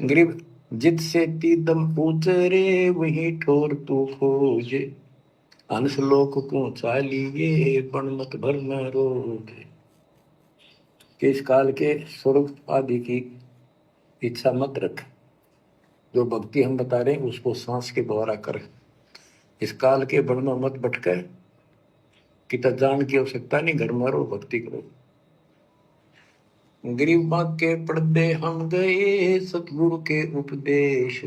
गरीब जित से तीदम उतरे वही ठोर तू खोजे, अंश लोक को चालिए पण मत भरना रोगे। कि इस काल के स्वर्ग आदि की इच्छा मत रख, जो भक्ति हम बता रहे हैं उसको सांस के द्वारा कर। इस काल के बन में मत भटके, कि जान की आवश्यकता नहीं, घर में रहो, भक्ति करो। गरीब माँ के पर्दे हम गए सतगुरु के उपदेश,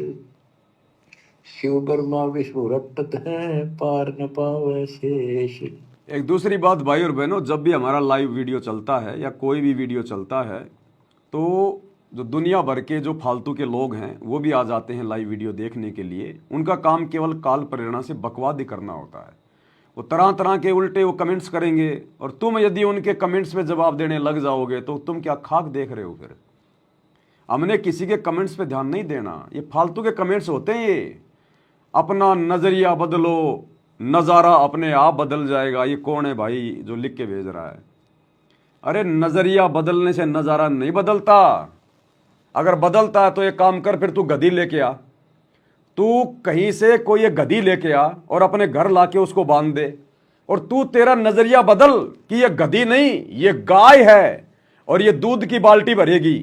शिव ब्रह्मा विष्णु रटत हैं पार न पावे शेष। एक दूसरी बात भाई और बहनों, जब भी हमारा लाइव वीडियो चलता है या कोई भी वीडियो चलता है, तो जो दुनिया भर के जो फालतू के लोग हैं वो भी आ जाते हैं लाइव वीडियो देखने के लिए। उनका काम केवल काल प्रेरणा से बकवाद ही करना होता है। वो तरह तरह के उल्टे वो कमेंट्स करेंगे, और तुम यदि उनके कमेंट्स में जवाब देने लग जाओगे तो तुम क्या खाक देख रहे हो? फिर हमने किसी के कमेंट्स पे ध्यान नहीं देना, ये फालतू के कमेंट्स होते हैं। ये अपना नज़रिया बदलो, नज़ारा अपने आप बदल जाएगा। ये कौन है भाई जो लिख के भेज रहा है? अरे नज़रिया बदलने से नज़ारा नहीं बदलता। अगर बदलता है तो एक काम कर, फिर तू गधी लेके आ, तू कहीं से कोई एक गधी लेके आ और अपने घर लाके उसको बांध दे, और तू तेरा नज़रिया बदल कि ये गधी नहीं, ये गाय है और ये दूध की बाल्टी भरेगी।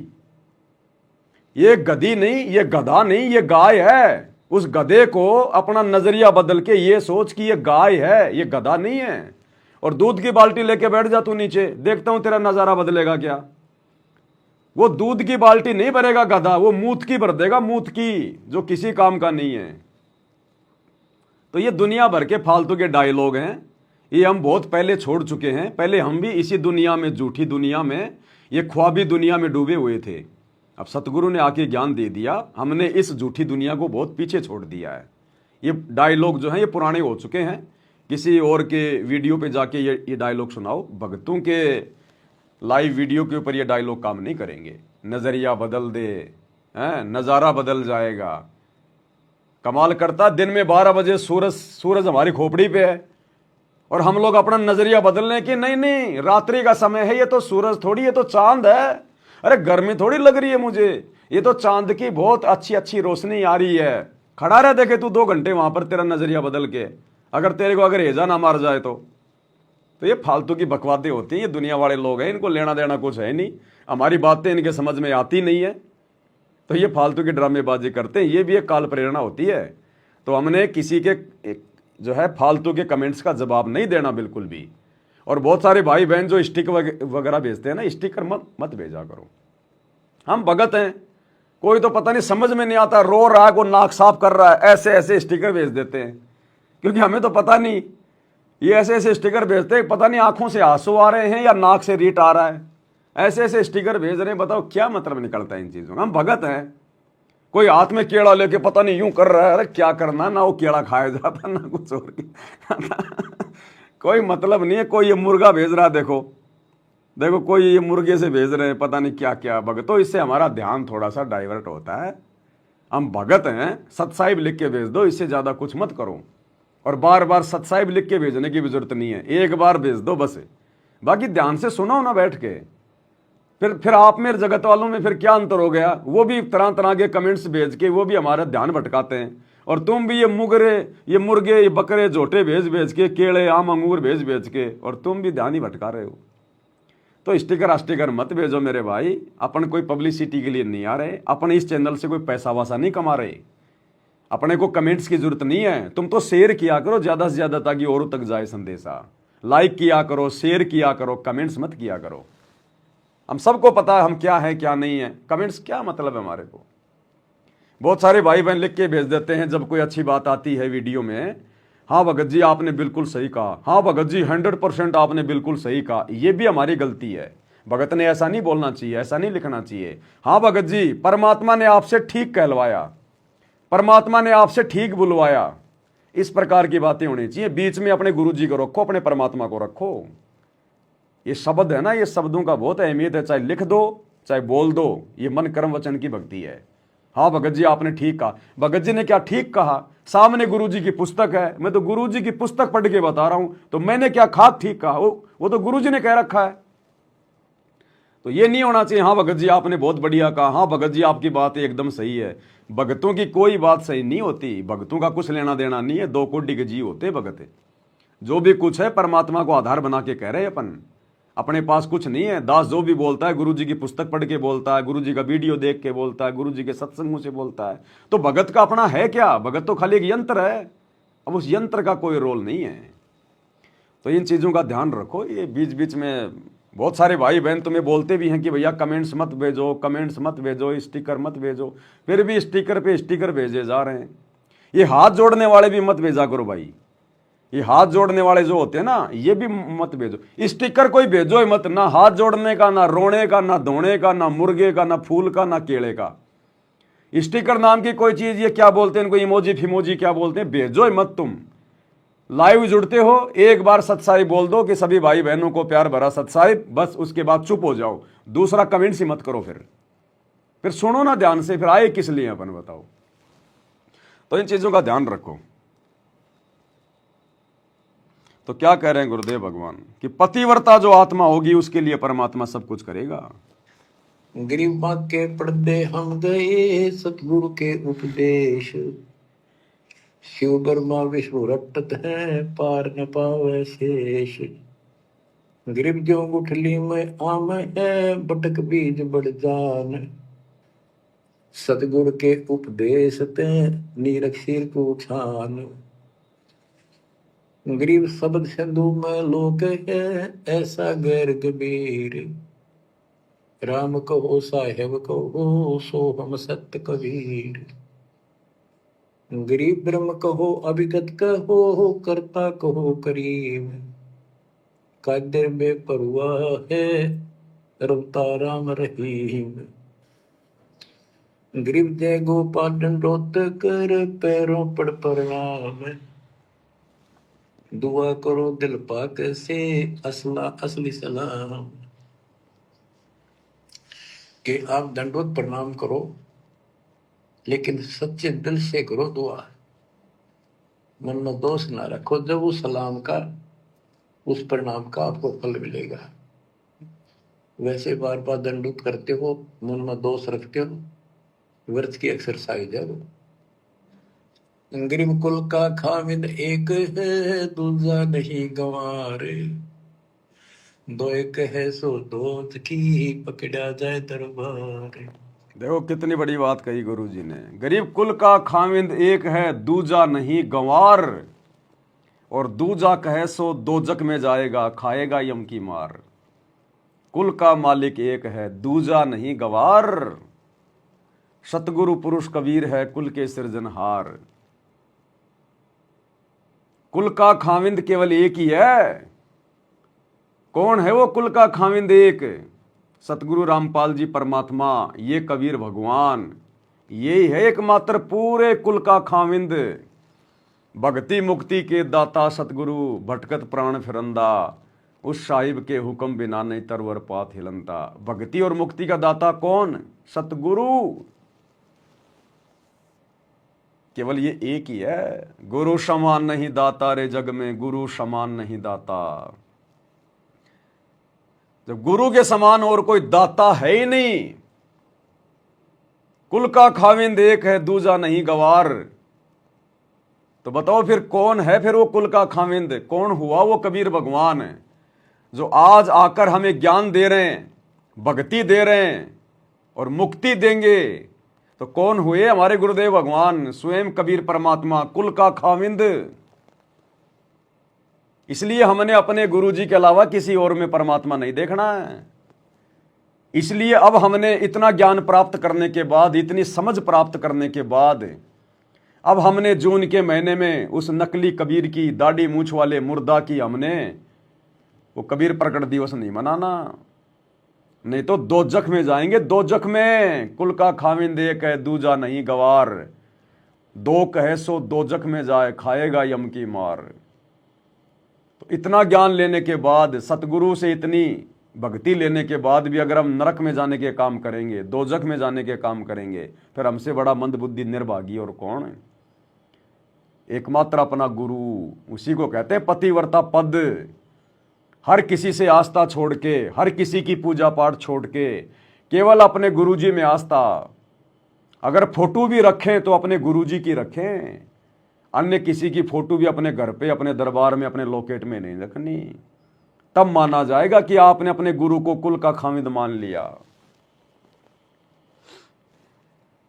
ये गधी नहीं, ये गधा नहीं, ये गाय है। उस गधे को अपना नजरिया बदल के ये सोच कि ये गाय है, ये गधा नहीं है, और दूध की बाल्टी लेके बैठ जा तू नीचे, देखता हूं तेरा नजारा बदलेगा क्या। वो दूध की बाल्टी नहीं भरेगा गधा, वो मूत की भर देगा, मूत की, जो किसी काम का नहीं है। तो ये दुनिया भर के फालतू के डायलॉग हैं, ये हम बहुत पहले छोड़ चुके हैं। पहले हम भी इसी दुनिया में, झूठी दुनिया में, ये ख्वाबी दुनिया में डूबे हुए थे। अब सतगुरु ने आके ज्ञान दे दिया, हमने इस झूठी दुनिया को बहुत पीछे छोड़ दिया है। ये डायलॉग जो हैं ये पुराने हो चुके हैं। किसी और के वीडियो पे जाके ये डायलॉग सुनाओ, भगतों के लाइव वीडियो के ऊपर ये डायलॉग काम नहीं करेंगे। नज़रिया बदल दे, हैं, नज़ारा बदल जाएगा। कमाल करता, दिन में 12 बजे सूरज हमारी खोपड़ी पे है और हम लोग अपना नज़रिया बदलने की, नहीं रात्रि का समय है, ये तो सूरज थोड़ी, ये तो चांद है। अरे गर्मी थोड़ी लग रही है मुझे, ये तो चांद की बहुत अच्छी अच्छी रोशनी आ रही है। खड़ा रह देखे तू 2 घंटे वहां पर, तेरा नजरिया बदल के, अगर तेरे को अगर हेजा ना मार जाए तो ये फालतू की बकवादें होती हैं। ये दुनिया वाले लोग हैं, इनको लेना देना कुछ है नहीं, हमारी बातें इनके समझ में आती नहीं है, तो ये फालतू की ड्रामेबाजी करते हैं। ये भी एक काल प्रेरणा होती है। तो हमने किसी के जो है फालतू के कमेंट्स का जवाब नहीं देना बिल्कुल भी। और बहुत सारे भाई बहन जो स्टिक वगैरह भेजते हैं ना, स्टिकर मत भेजा करो। हम भगत हैं, कोई तो पता नहीं समझ में नहीं आता, रो रहा है, को नाक साफ कर रहा है, ऐसे ऐसे स्टिकर भेज देते हैं। क्योंकि हमें तो पता नहीं, ये ऐसे ऐसे स्टिकर भेजते हैं, पता नहीं आंखों से आंसू आ रहे हैं या नाक से रीट आ रहा है, ऐसे ऐसे स्टिकर भेज रहे हैं। बताओ क्या मतलब निकलता है इन चीज़ों का। हम भगत हैं। कोई हाथ में केड़ा लेके पता नहीं यूं कर रहा है, अरे क्या करना, ना वो केड़ा खाया जाता ना कुछ और कोई मतलब नहीं है। कोई ये मुर्गा भेज रहा है, देखो कोई ये मुर्गे से भेज रहे हैं, पता नहीं क्या क्या। भगतों, इससे हमारा ध्यान थोड़ा सा डाइवर्ट होता है। हम भगत हैं, सतसाहिब लिख के भेज दो, इससे ज़्यादा कुछ मत करो। और बार बार सतसाहिब लिख के भेजने की भी जरूरत नहीं है, एक बार भेज दो बस। बाकी ध्यान से सुनो ना बैठ के। फिर आप मेरे जगत वालों में फिर क्या अंतर हो गया? वो भी तरह तरह के कमेंट्स भेज के वो भी हमारा ध्यान भटकाते हैं, और तुम भी ये मुर्गे, ये बकरे, झोटे भेज के, केले, आम, अंगूर भेज के, और तुम भी ध्यान ही भटका रहे हो। तो स्टिकर मत भेजो मेरे भाई। अपन कोई पब्लिसिटी के लिए नहीं आ रहे, अपन इस चैनल से कोई पैसा वासा नहीं कमा रहे, अपने को कमेंट्स की जरूरत नहीं है। तुम तो शेयर किया करो ज़्यादा से ज़्यादा, ताकि औरों तक जाए संदेशा। लाइक किया करो, शेयर किया करो, कमेंट्स मत किया करो। हम सबको पता है हम क्या है क्या नहीं है, कमेंट्स क्या मतलब है हमारे को। बहुत सारे भाई बहन लिख के भेज देते हैं जब कोई अच्छी बात आती है वीडियो में, हाँ भगत जी आपने बिल्कुल सही कहा, हाँ भगत जी 100% आपने बिल्कुल सही कहा। ये भी हमारी गलती है। भगत ने ऐसा नहीं बोलना चाहिए, ऐसा नहीं लिखना चाहिए। हाँ भगत जी परमात्मा ने आपसे ठीक कहलवाया, परमात्मा ने आपसे ठीक बुलवाया, इस प्रकार की बातें होनी चाहिए। बीच में अपने गुरु जी को रखो, अपने परमात्मा को रखो। ये शब्द है ना, ये शब्दों का बहुत अहमियत है, चाहे लिख दो चाहे बोल दो। ये मन कर्म वचन की भक्ति है। हाँ भगत जी आपने ठीक कहा। भगत जी ने क्या ठीक कहा? सामने गुरु जी की पुस्तक है, मैं तो गुरु जी की पुस्तक पढ़ के बता रहा हूं, तो मैंने क्या खाक ठीक कहा? वो तो गुरु जी ने कह रखा है। तो ये नहीं होना चाहिए हाँ भगत जी आपने बहुत बढ़िया कहा, हाँ भगत जी आपकी बात एकदम सही है। भगतों की कोई बात सही नहीं होती, भगतों का कुछ लेना देना नहीं है। 2 कोटि के जीव होते भगत। जो भी कुछ है परमात्मा को आधार बना के कह रहे हैं अपन, अपने पास कुछ नहीं है। दास जो भी बोलता है गुरु जी की पुस्तक पढ़ के बोलता है, गुरु जी का वीडियो देख के बोलता है, गुरु जी के सत्संगों से बोलता है। तो भगत का अपना है क्या? भगत तो खाली एक यंत्र है, अब उस यंत्र का कोई रोल नहीं है। तो इन चीज़ों का ध्यान रखो। ये बीच बीच में बहुत सारे भाई बहन तुम्हें बोलते भी हैं कि भैया कमेंट्स मत भेजो, कमेंट्स मत भेजो, स्टिकर मत भेजो, फिर भी स्टिकर पे स्टिकर भेजे जा रहे हैं। ये हाथ जोड़ने वाले भी मत भेजा करो भाई। ये हाथ जोड़ने वाले जो होते हैं ना, ये भी मत भेजो। स्टिकर कोई भेजो ही मत, ना हाथ जोड़ने का, ना रोने का, ना धोने का, ना मुर्गे का, ना फूल का, ना केले का। स्टिकर नाम की कोई चीज, ये क्या बोलते हैं इनको, इमोजी फिमोजी क्या बोलते हैं, भेजो ही मत। तुम लाइव जुड़ते हो, एक बार सत्साई बोल दो कि सभी भाई बहनों को प्यार भरा सत्साई, बस उसके बाद चुप हो जाओ। दूसरा कमेंट्स ही मत करो फिर। फिर सुनो ना ध्यान से, फिर आए किस लिए अपन बताओ। तो इन चीजों का ध्यान रखो। तो क्या कह रहे हैं गुरुदेव भगवान कि पतिव्रता जो आत्मा होगी उसके लिए परमात्मा सब कुछ करेगा। गरीबा के पर्दे हम गए सतगुरु के उपदेश, शिव ब्रह्मा विष्णु रटत है पार न पावे शेष। गरीब जो गुठली में आम है बटक बीज बढ़ जान, सतगुरु के उपदेश ते नीरख सिर को छान। गरीब शब्द सिंधु में लोक है ऐसा गैर गंभीर, राम कहो साहेब कहो सो हम सत्य कबीर। गरीब ब्रह्म कहो अभिगत कहो करता कहो करीम, कादर में परुआ है रवता राम रहीम। गरीब जय गोपाल दंडोत कर पैरों पड़ प्रणाम, दुआ करो दिल पाक से असली सलाम। कि आप दंडोत प्रणाम करो लेकिन सच्चे दिल से करो दुआ, मन में दोष ना रखो। जब उस सलाम का उस प्रणाम का आपको फल मिलेगा। वैसे बार बार दंडोत करते हो, मन में दोष रखते हो, व्रत की एक्सरसाइज है वो। गरीब कुल का खामिद एक है दूजा नहीं गंवार, दो एक है सो दोत की पकड़ा जाए दरबार। देखो कितनी बड़ी बात कही गुरु जी ने। गरीब कुल का खामिंद एक है दूजा नहीं गंवार, और दूजा कहे सो दोजक में जाएगा खाएगा यम की मार। कुल का मालिक एक है दूजा नहीं गंवार, सतगुरु पुरुष कबीर है कुल के सृजनहार। कुल का खाविंद केवल एक ही है। कौन है वो कुल का खाविंद एक? सतगुरु रामपाल जी परमात्मा, ये कबीर भगवान, यही है एकमात्र पूरे कुल का खाविंद। भक्ति मुक्ति के दाता सतगुरु भटकत प्राण फिरंदा, उस साहिब के हुक्म बिना नहीं तरवर पात हिलंता। भक्ति और मुक्ति का दाता कौन? सतगुरु। केवल ये एक ही है। गुरु समान नहीं दाता रे जग में, गुरु समान नहीं दाता। जब गुरु के समान और कोई दाता है ही नहीं। कुल का खाविंद एक है दूजा नहीं गवार, तो बताओ फिर कौन है फिर वो कुल का खाविंद? कौन हुआ वो कबीर भगवान है जो आज आकर हमें ज्ञान दे रहे हैं, भक्ति दे रहे हैं और मुक्ति देंगे? तो कौन हुए? हमारे गुरुदेव भगवान स्वयं कबीर परमात्मा, कुल का खाविंद। इसलिए हमने अपने गुरुजी के अलावा किसी और में परमात्मा नहीं देखना है। इसलिए अब हमने इतना ज्ञान प्राप्त करने के बाद, इतनी समझ प्राप्त करने के बाद, अब हमने जून के महीने में उस नकली कबीर की, दाढ़ी मूछ वाले मुर्दा की, हमने वो कबीर प्रकट दिवस नहीं मनाना। नहीं तो दोजख में जाएंगे, दोजख में। कुल का खाविंद एक है दूजा नहीं गवार, दो कहे सो दोजख में जाए खाएगा यम की मार। तो इतना ज्ञान लेने के बाद, सतगुरु से इतनी भक्ति लेने के बाद भी अगर हम नरक में जाने के काम करेंगे, दोजख में जाने के काम करेंगे, फिर हमसे बड़ा मंदबुद्धि निर्भागी और कौन है? एकमात्र अपना गुरु। उसी को कहते हैं पतिव्रता पद। हर किसी से आस्था छोड़ के, हर किसी की पूजा पाठ छोड़ के, केवल अपने गुरुजी में आस्था। अगर फोटो भी रखें तो अपने गुरुजी की रखें, अन्य किसी की फोटो भी अपने घर पे, अपने दरबार में, अपने लॉकेट में नहीं रखनी। तब माना जाएगा कि आपने अपने गुरु को कुल का खामिद मान लिया।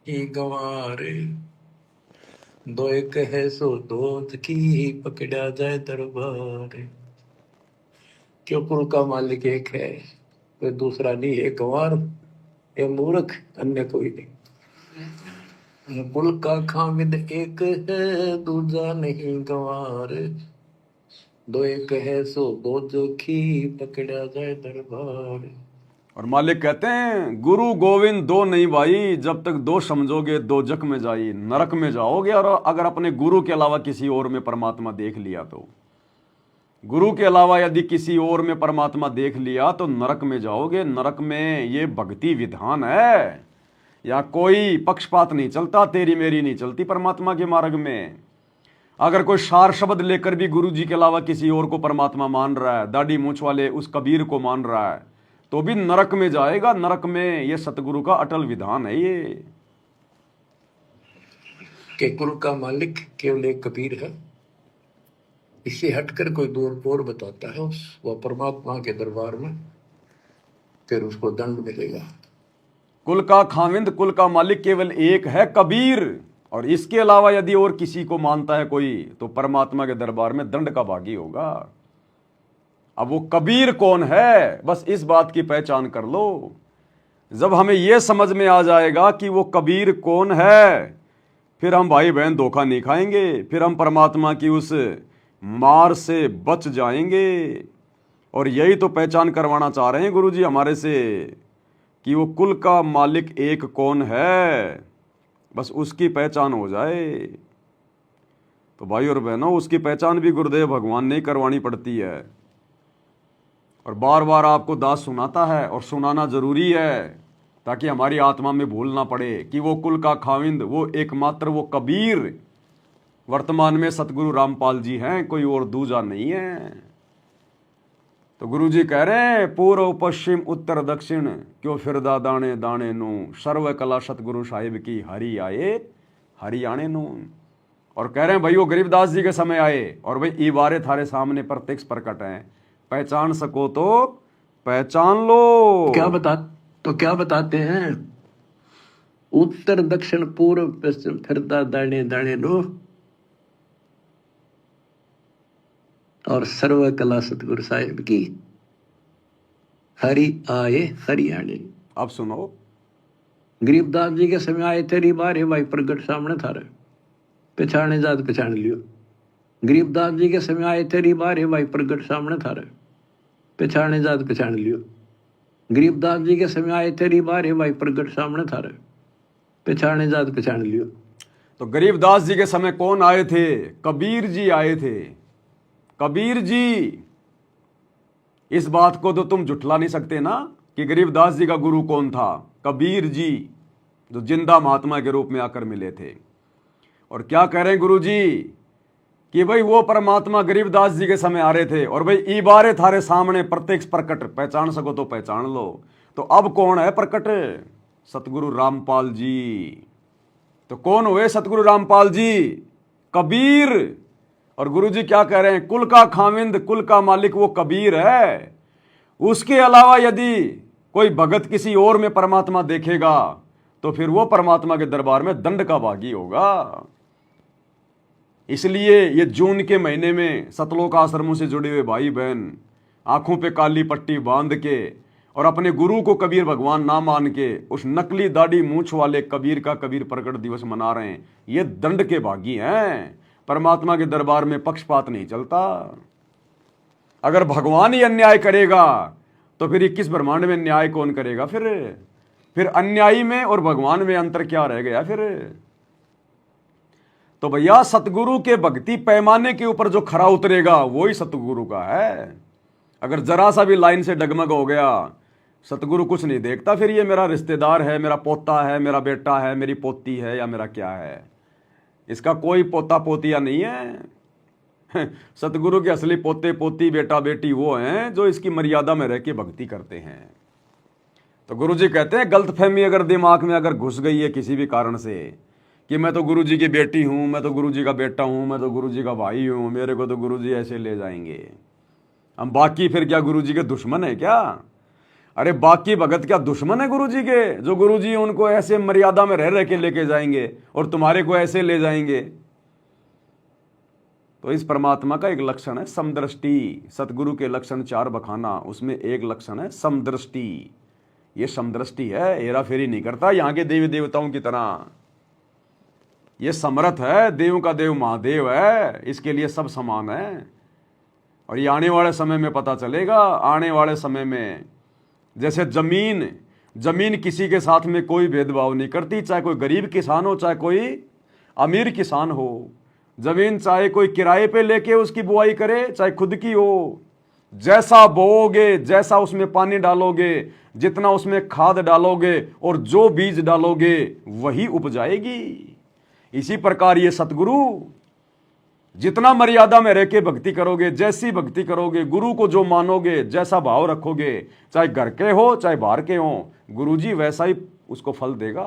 गंवार दो एक है सो दोत की पकड़ा जाए दरबार। क्यों? कुल का मालिक एक है, कोई दूसरा नहीं है। गंवार ये मूर्ख, अन्य कोई नहीं। कुल का खामिद एक है दूजा नहीं गंवार, दो एक है सो दो जोखी पकड़ा जाए दरबार। और मालिक कहते हैं गुरु गोविंद दो नहीं भाई, जब तक दो समझोगे दो जख में जाई, नरक में जाओगे। और अगर अपने गुरु के अलावा किसी और में परमात्मा देख लिया तो, गुरु के अलावा यदि किसी और में परमात्मा देख लिया तो नरक में जाओगे। नरक में ये भक्ति विधान है, या कोई पक्षपात नहीं चलता, तेरी मेरी नहीं चलती परमात्मा के मार्ग में। अगर कोई सार शब्द लेकर भी गुरु जी के अलावा किसी और को परमात्मा मान रहा है, दाढ़ी मूंछ वाले उस कबीर को मान रहा है, तो भी नरक में जाएगा, नरक में। ये सतगुरु का अटल विधान है ये। कि कुल का मालिक केवल एक कबीर है, इससे हटकर कोई दूर और बताता है वह परमात्मा के दरबार में, फिर उसको दंड मिलेगा। कुल का खाविंद, कुल का मालिक केवल एक है कबीर, और इसके अलावा यदि और किसी को मानता है कोई, तो परमात्मा के दरबार में दंड का भागी होगा। अब वो कबीर कौन है, बस इस बात की पहचान कर लो। जब हमें यह समझ में आ जाएगा कि वो कबीर कौन है, फिर हम भाई बहन धोखा नहीं खाएंगे, फिर हम परमात्मा की उस मार से बच जाएंगे। और यही तो पहचान करवाना चाह रहे हैं गुरु जी हमारे से, कि वो कुल का मालिक एक कौन है, बस उसकी पहचान हो जाए। तो भाई और बहनों, उसकी पहचान भी गुरुदेव भगवान ने करवानी पड़ती है, और बार बार आपको दास सुनाता है, और सुनाना जरूरी है, ताकि हमारी आत्मा में भूल ना पड़े कि वो कुल का खाविंद, वो एकमात्र वो कबीर वर्तमान में सतगुरु रामपाल जी हैं, कोई और दूजा नहीं है। तो गुरु जी कह रहे हैं, पूर्व पश्चिम उत्तर दक्षिण क्यों फिरदा दाने दाने नू, सर्व कला सतगुरु साहिब की हरि आए हरियाणे नू। और कह रहे हैं भाई वो गरीबदास जी के समय आए, और भाई ई बारे थारे सामने प्रत्यक्ष प्रकट हैं, पहचान सको तो पहचान लो। क्या बताते हैं, उत्तर दक्षिण पूर्व पश्चिम फिरदा दाने दाने नो, और सर्व कला सतगुरु साहिब की हरि आए हरियाणे। अब सुनो, गरीबदास जी के समय आए तेरी बारे भाई प्रगट सामने थारे, पहचाने जात पहचान लियो। गरीबदास जी के समय आए तेरी बारे भाई प्रगट सामने थारे, पहचाने जात पहचान लियो। गरीबदास जी के समय आए तेरी बारे भाई प्रगट सामने थारे, पहचाने जात पहचान लियो। तो गरीबदास जी के समय कौन आए थे? कबीर जी आए थे। कबीर जी, इस बात को तो तुम झुठला नहीं सकते ना कि गरीबदास जी का गुरु कौन था? कबीर जी, जो जिंदा महात्मा के रूप में आकर मिले थे। और क्या कह रहे हैं गुरु जी कि भाई वो परमात्मा गरीबदास जी के समय आ रहे थे, और भाई ई बारे थारे सामने प्रत्यक्ष प्रकट, पहचान सको तो पहचान लो। तो अब कौन है प्रकट? सतगुरु रामपाल जी। तो कौन हुए सतगुरु रामपाल जी? कबीर। और गुरु जी क्या कह रहे हैं? कुल का खाविंद, कुल का मालिक वो कबीर है। उसके अलावा यदि कोई भगत किसी और में परमात्मा देखेगा तो फिर वो परमात्मा के दरबार में दंड का भागी होगा। इसलिए ये जून के महीने में सतलोक आश्रमों से जुड़े हुए भाई बहन आंखों पे काली पट्टी बांध के और अपने गुरु को कबीर भगवान ना मान के उस नकली दाढ़ी मूंछ वाले कबीर का कबीर प्रकट दिवस मना रहे हैं, ये दंड के भागी हैं। परमात्मा के दरबार में पक्षपात नहीं चलता। अगर भगवान ही अन्याय करेगा तो फिर 21 ब्रह्मांड में न्याय कौन करेगा? फिर अन्यायी में और भगवान में अंतर क्या रह गया फिर? तो भैया सतगुरु के भक्ति पैमाने के ऊपर जो खरा उतरेगा वही सतगुरु का है। अगर जरा सा भी लाइन से डगमग हो गया, सतगुरु कुछ नहीं देखता। फिर ये मेरा रिश्तेदार है, मेरा पोता है, मेरा बेटा है, मेरी पोती है या मेरा क्या है, इसका कोई पोता पोतिया नहीं है। सतगुरु के असली पोते पोती बेटा बेटी वो हैं जो इसकी मर्यादा में रह के भक्ति करते हैं। तो गुरु जी कहते हैं गलतफहमी अगर दिमाग में अगर घुस गई है किसी भी कारण से कि मैं तो गुरु जी की बेटी हूं, मैं तो गुरु जी का बेटा हूं, मैं तो गुरु जी का भाई हूं, मेरे को तो गुरु जी ऐसे ले जाएंगे, हम बाकी फिर क्या गुरु जी के दुश्मन है क्या? अरे बाकी भगत क्या दुश्मन है गुरु जी के, जो गुरु जी उनको ऐसे मर्यादा में रह रह के लेके जाएंगे और तुम्हारे को ऐसे ले जाएंगे? तो इस परमात्मा का एक लक्षण है समदृष्टि। सतगुरु के लक्षण 4 बखाना, उसमें एक लक्षण है समदृष्टि। ये समदृष्टि है, हेरा फेरी नहीं करता यहाँ के देवी देवताओं की तरह। ये समर्थ है, देवों का देव महादेव है, इसके लिए सब समान है। और ये आने वाले समय में पता चलेगा। आने वाले समय में जैसे जमीन किसी के साथ में कोई भेदभाव नहीं करती, चाहे कोई गरीब किसान हो चाहे कोई अमीर किसान हो। जमीन चाहे कोई किराए पे लेके उसकी बुआई करे चाहे खुद की हो, जैसा बोओगे, जैसा उसमें पानी डालोगे, जितना उसमें खाद डालोगे और जो बीज डालोगे वही उपजाएगी। इसी प्रकार ये सतगुरु, जितना मर्यादा में रह के भक्ति करोगे, जैसी भक्ति करोगे, गुरु को जो मानोगे, जैसा भाव रखोगे, चाहे घर के हो चाहे बाहर के हो, गुरु जी वैसा ही उसको फल देगा।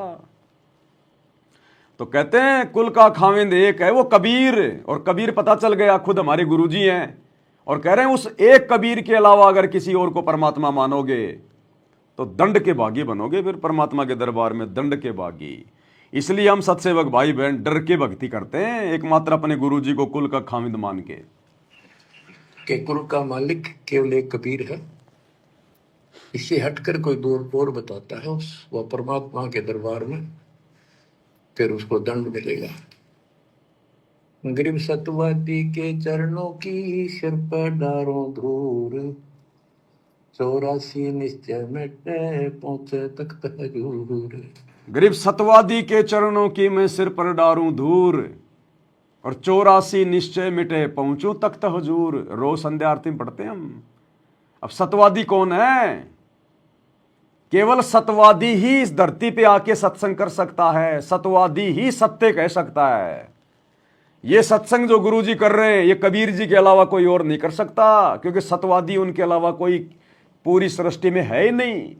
तो कहते हैं कुल का खाविंद एक है वो कबीर, और कबीर पता चल गया खुद हमारे गुरु जी हैं, और कह रहे हैं उस एक कबीर के अलावा अगर किसी और को परमात्मा मानोगे तो दंड के भागी बनोगे, फिर परमात्मा के दरबार में दंड के भागी। इसलिए हम सत्सेवक भाई बहन डर के भक्ति करते हैं, एकमात्र अपने गुरु जी को कुल का खाविंद मान के। कि कुल का मालिक केवल एक कबीर है, इससे हटकर कोई दूर और बताता है उस वह परमात्मा के दरबार में, फिर उसको दंड मिलेगा। गरीब सतवादी के चरणों की सिर पर डारो धूर, 84 निश्चय मिटे पहुंचे तख्त हजूर। गरीब सतवादी के चरणों की मैं सिर पर डारूं धूर, और 84 निश्चय मिटे पहुंचूं तख्त हजूर। रोज संध्या आरती में पढ़ते हैं हम। अब सतवादी कौन है? केवल सतवादी ही इस धरती पे आके सत्संग कर सकता है, सतवादी ही सत्य कह सकता है। ये सत्संग जो गुरु जी कर रहे हैं ये कबीर जी के अलावा कोई और नहीं कर सकता, क्योंकि सतवादी उनके अलावा कोई पूरी सृष्टि में है ही नहीं।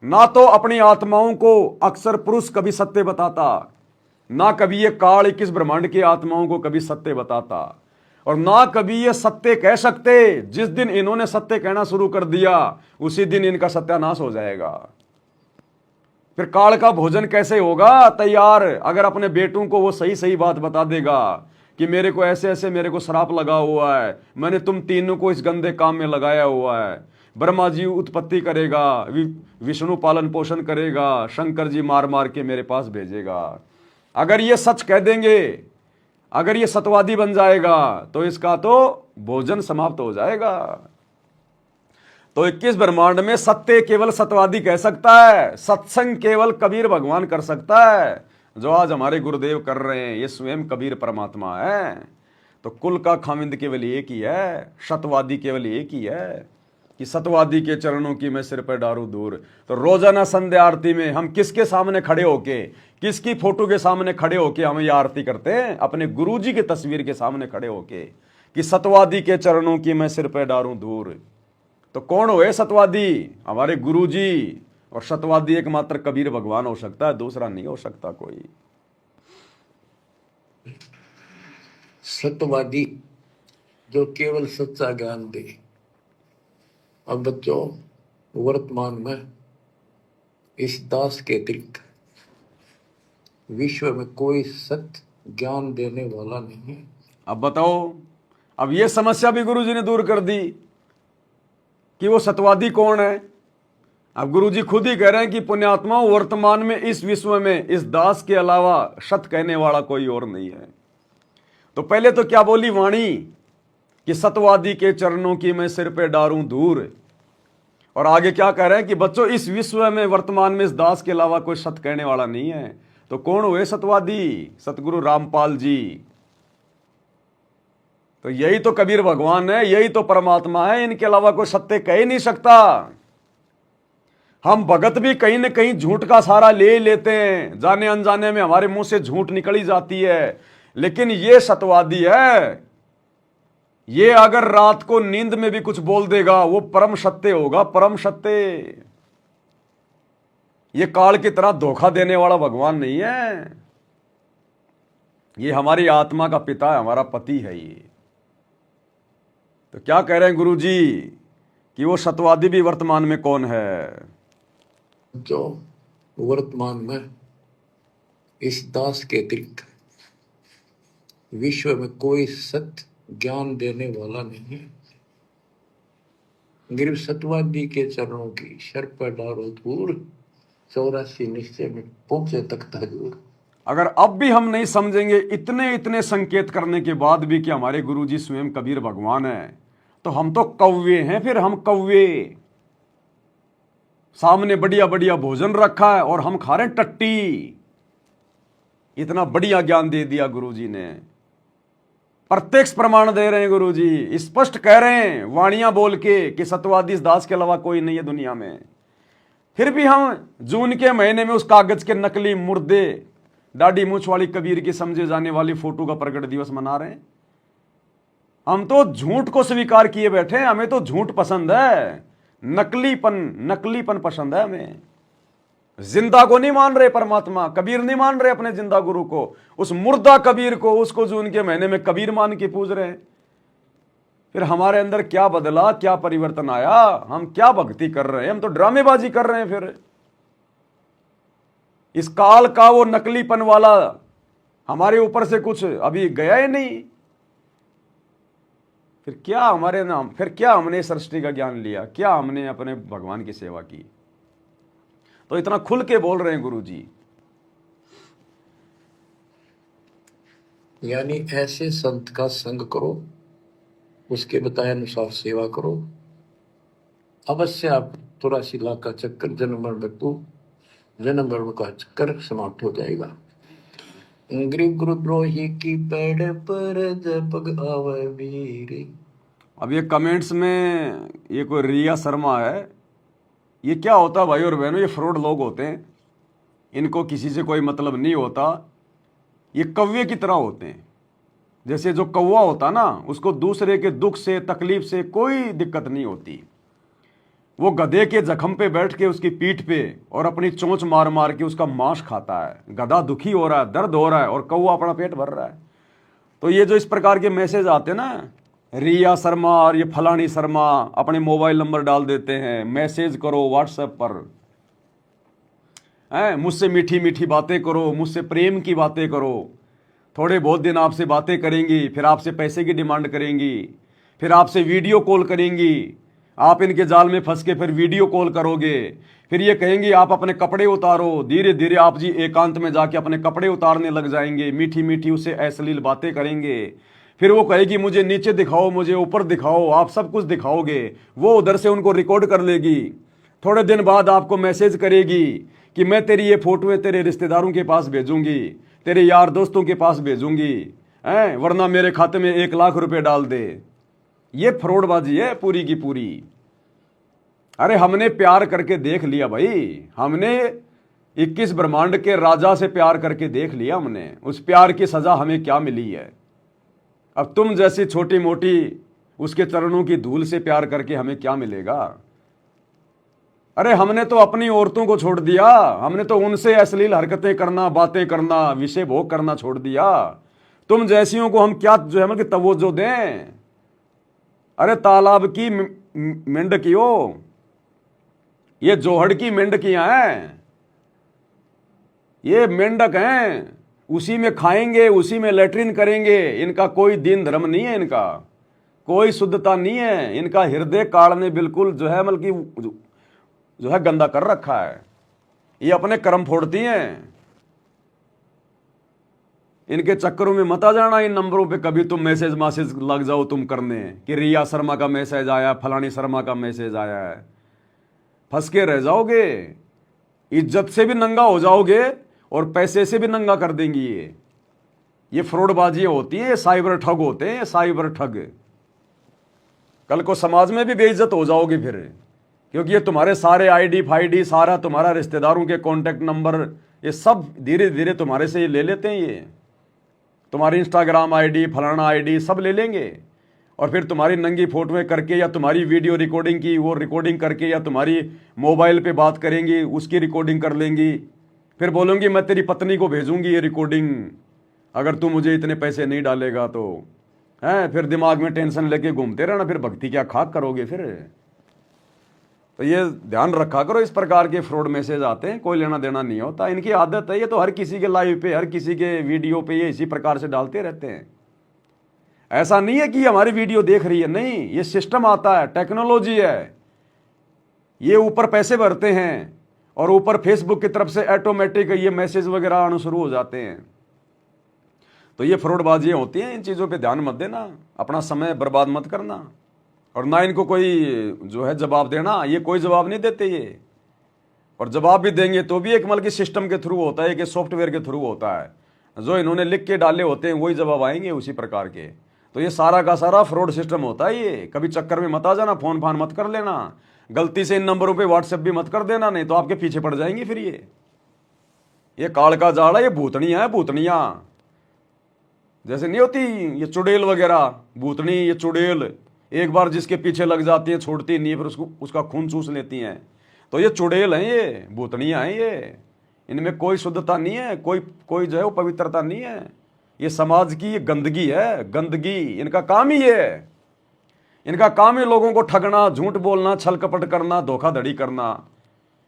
ना तो अपनी आत्माओं को अक्सर पुरुष कभी सत्य बताता, ना कभी ये काल 21 ब्रह्मांड की आत्माओं को कभी सत्य बताता, और ना कभी ये सत्य कह सकते। जिस दिन इन्होंने सत्य कहना शुरू कर दिया उसी दिन इनका सत्यानाश हो जाएगा। फिर काल का भोजन कैसे होगा तैयार? अगर अपने बेटों को वो सही सही बात बता देगा कि मेरे को ऐसे ऐसे मेरे को श्राप लगा हुआ है, मैंने तुम तीनों को इस गंदे काम में लगाया हुआ है, ब्रह्मा जी उत्पत्ति करेगा, विष्णु पालन पोषण करेगा, शंकर जी मार मार के मेरे पास भेजेगा। अगर ये सच कह देंगे, अगर ये सतवादी बन जाएगा तो इसका तो भोजन समाप्त हो जाएगा। तो 21 ब्रह्मांड में सत्य केवल सतवादी कह सकता है, सत्संग केवल कबीर भगवान कर सकता है। जो आज हमारे गुरुदेव कर रहे हैं ये स्वयं कबीर परमात्मा है। तो कुल का खामिंद केवल एक ही है, सतवादी केवल एक ही है कि सतवादी के चरणों की मैं सिर पर डारूं दूर। तो रोजाना संध्या आरती में हम किसके सामने खड़े होके, किसकी फोटो के सामने खड़े होके हम ये आरती करते हैं? अपने गुरुजी की तस्वीर के सामने खड़े होके कि सतवादी के चरणों की मैं सिर पर डारूं दूर। तो कौन हुए सतवादी? हमारे गुरुजी। और सतवादी एकमात्र कबीर भगवान हो सकता है, दूसरा नहीं हो सकता कोई। सत्यवादी जो केवल सच्चा ज्ञान दे। अब बच्चों, वर्तमान में इस दास के अतिरिक्त विश्व में कोई सत्य ज्ञान देने वाला नहीं है। अब बताओ, अब ये समस्या भी गुरुजी ने दूर कर दी कि वो सतवादी कौन है। अब गुरुजी खुद ही कह रहे हैं कि पुण्यात्मा वर्तमान में इस विश्व में इस दास के अलावा सत्य कहने वाला कोई और नहीं है। तो पहले तो क्या बोली वाणी कि सतवादी के चरणों की मैं सिर पे डारूं धूर, और आगे क्या कह रहे हैं कि बच्चों इस विश्व में वर्तमान में इस दास के अलावा कोई सत्य कहने वाला नहीं है। तो कौन हुए सतवादी? सतगुरु रामपाल जी। तो यही तो कबीर भगवान है, यही तो परमात्मा है, इनके अलावा कोई सत्य कह ही नहीं सकता। हम भगत भी कहीं न कहीं झूठ का सहारा ले लेते हैं, जाने अनजाने में हमारे मुंह से झूठ निकली जाती है, लेकिन ये सतवादी है। ये अगर रात को नींद में भी कुछ बोल देगा वो परम सत्य होगा, परम सत्य। ये काल की तरह धोखा देने वाला भगवान नहीं है। ये हमारी आत्मा का पिता है, हमारा पति है ये। तो क्या कह रहे हैं गुरुजी कि वो सतवादी भी वर्तमान में कौन है? जो वर्तमान में इस दास के अतिरिक्त विश्व में कोई सत्य ज्ञान देने वाला नहीं है। गिरव सतवादी के चरणों की शर पर डारो दूर, 84 निश्चय में पहुंचे तख्त हजूर। अगर अब भी हम नहीं समझेंगे इतने इतने संकेत करने के बाद भी कि हमारे गुरुजी स्वयं कबीर भगवान है, तो हम तो कौवे हैं। फिर हम कौवे, सामने बढ़िया बढ़िया भोजन रखा है और हम खा रहे हैं टट्टी। इतना बढ़िया ज्ञान दे दिया गुरुजी ने। प्रत्यक्ष प्रमाण दे रहे हैं गुरु जी, स्पष्ट कह रहे हैं वाणियां बोल के कि सत्यवादी इस दास के अलावा कोई नहीं है दुनिया में। फिर भी हम जून के महीने में उस कागज के नकली मुर्दे दाढ़ी मूछ वाली कबीर की समझे जाने वाली फोटो का प्रकट दिवस मना रहे हैं। हम तो झूठ को स्वीकार किए बैठे हैं, हमें तो झूठ पसंद है, नकलीपन पसंद है हमें। जिंदा को नहीं मान रहे परमात्मा, कबीर नहीं मान रहे अपने जिंदा गुरु को, उस मुर्दा कबीर को, उसको जून के महीने में कबीर मान के पूज रहे हैं। फिर हमारे अंदर क्या बदला, क्या परिवर्तन आया, हम क्या भक्ति कर रहे हैं, हम तो ड्रामेबाजी कर रहे हैं। फिर इस काल का वो नकलीपन वाला हमारे ऊपर से कुछ अभी गया ही नहीं। फिर क्या हमारे नाम, फिर क्या हमने सृष्टि का ज्ञान लिया, क्या हमने अपने भगवान की सेवा की। तो इतना खुल के बोल रहे हैं गुरु जी। यानी ऐसे संत का संग करो, उसके बताए अनुसार सेवा करो, अवश्य आप 84 लाख का चक्कर जन्म मरण का चक्कर समाप्त हो जाएगा। गरीब गुरुद्रोही की पेड़ पर जपग आवे वीर। अब ये कमेंट्स में ये कोई रिया शर्मा है, ये क्या होता है भाई और बहनों, ये फ्रॉड लोग होते हैं, इनको किसी से कोई मतलब नहीं होता, ये कौवे की तरह होते हैं। जैसे जो कौवा होता ना, उसको दूसरे के दुख से तकलीफ से कोई दिक्कत नहीं होती, वो गधे के जख्म पे बैठ के उसकी पीठ पे और अपनी चोंच मार मार के उसका मांस खाता है। गधा दुखी हो रहा है, दर्द हो रहा है, और कौवा अपना पेट भर रहा है। तो ये जो इस प्रकार के मैसेज आते हैं ना, रिया शर्मा और ये फलानी शर्मा अपने मोबाइल नंबर डाल देते हैं, मैसेज करो व्हाट्सएप पर, मुझसे मीठी मीठी बातें करो, मुझसे प्रेम की बातें करो, थोड़े बहुत दिन आपसे बातें करेंगी, फिर आपसे पैसे की डिमांड करेंगी, फिर आपसे वीडियो कॉल करेंगी, आप इनके जाल में फंस के फिर वीडियो कॉल करोगे, फिर ये कहेंगी आप अपने कपड़े उतारो, धीरे धीरे आप जी एकांत में जाके अपने कपड़े उतारने लग जाएंगे, मीठी मीठी उससे अश्लील बातें करेंगे, फिर वो कहेगी मुझे नीचे दिखाओ, मुझे ऊपर दिखाओ, आप सब कुछ दिखाओगे, वो उधर से उनको रिकॉर्ड कर लेगी, थोड़े दिन बाद आपको मैसेज करेगी कि मैं तेरी ये फोटोएं तेरे रिश्तेदारों के पास भेजूंगी, तेरे यार दोस्तों के पास भेजूंगी, वरना मेरे खाते में 1 लाख रुपए डाल दे। ये फ्रॉडबाजी है पूरी की पूरी। अरे हमने प्यार करके देख लिया भाई, हमने 21 ब्रह्मांड के राजा से प्यार करके देख लिया हमने, उस प्यार की सजा हमें क्या मिली है। अब तुम जैसी छोटी मोटी उसके चरणों की धूल से प्यार करके हमें क्या मिलेगा। अरे हमने तो अपनी औरतों को छोड़ दिया, हमने तो उनसे अश्लील हरकतें करना, बातें करना, विषय भोग करना छोड़ दिया। तुम जैसियों को हम क्या जो है मतलब तवज्जो दें। अरे तालाब की मेंढकियों, ये जोहड़ की मेंढकियां हैं, ये मेंढक हैं, उसी में खाएंगे, उसी में लेटरिन करेंगे, इनका कोई दीन धर्म नहीं है, इनका कोई शुद्धता नहीं है, इनका हृदय काल ने बिल्कुल जो है मतलब जो है गंदा कर रखा है। ये अपने कर्म फोड़ती हैं, इनके चक्करों में मत आ जाना। इन नंबरों पे कभी तुम मैसेज लग जाओ तुम करने कि रिया शर्मा का मैसेज आया, फलानी शर्मा का मैसेज आया है, फंस के रह जाओगे, इज्जत से भी नंगा हो जाओगे और पैसे से भी नंगा कर देंगी। ये फ्रॉडबाजियां होती है, साइबर ठग होते हैं, साइबर ठग। कल को समाज में भी बेइज्जत हो जाओगे फिर, क्योंकि ये तुम्हारे सारे आईडी फाईडी, सारा तुम्हारा रिश्तेदारों के कॉन्टैक्ट नंबर, ये सब धीरे धीरे तुम्हारे से ये ले लेते हैं। ये तुम्हारी इंस्टाग्राम आईडी, फलाना आईडी सब ले लेंगे, और फिर तुम्हारी नंगी फोटोएं करके या तुम्हारी वीडियो रिकॉर्डिंग की वो रिकॉर्डिंग करके या तुम्हारी मोबाइल पे बात करेंगी उसकी रिकॉर्डिंग कर लेंगी, फिर बोलूँगी मैं तेरी पत्नी को भेजूंगी ये रिकॉर्डिंग, अगर तू मुझे इतने पैसे नहीं डालेगा तो। हैं फिर दिमाग में टेंशन लेके घूमते रहना, फिर भक्ति क्या खाक करोगे फिर। तो ये ध्यान रखा करो, इस प्रकार के फ्रॉड मैसेज आते हैं, कोई लेना देना नहीं होता, इनकी आदत है। ये तो हर किसी के लाइव पे, हर किसी के वीडियो पे ये इसी प्रकार से डालते रहते हैं। ऐसा नहीं है कि हमारी वीडियो देख रही है, नहीं, ये सिस्टम आता है, टेक्नोलॉजी है। ये ऊपर पैसे भरते हैं और ऊपर फेसबुक की तरफ से ऑटोमेटिक ये मैसेज वगैरह आना शुरू हो जाते हैं। तो ये फ्रॉडबाजियाँ होती हैं, इन चीज़ों पे ध्यान मत देना, अपना समय बर्बाद मत करना, और ना इनको कोई जो है जवाब देना। ये कोई जवाब नहीं देते ये, और जवाब भी देंगे तो भी एक मतलब सिस्टम के थ्रू होता है, कि सॉफ्टवेयर के थ्रू होता है। जो इन्होंने लिख के डाले होते हैं वही जवाब आएंगे उसी प्रकार के। तो ये सारा का सारा फ्रॉड सिस्टम होता है। ये कभी चक्कर में मत आ जाना, फोन फान मत कर लेना, गलती से इन नंबरों पे व्हाट्सएप भी मत कर देना, नहीं तो आपके पीछे पड़ जाएंगे फिर। ये काल का जाल है, ये भूतनियां है, भूतनियां जैसे नहीं होती ये चुड़ैल वगैरह, भूतनी ये चुड़ैल एक बार जिसके पीछे लग जाती है छोड़ती नहीं है, फिर उसका खून चूस लेती हैं। तो ये चुड़ैल हैं, ये भूतनियां हैं, ये इनमें कोई शुद्धता नहीं है, कोई जो है वो पवित्रता नहीं है। ये समाज की ये गंदगी है, गंदगी। इनका काम ही है, इनका काम ही लोगों को ठगना, झूठ बोलना, छल कपट करना, धोखाधड़ी करना।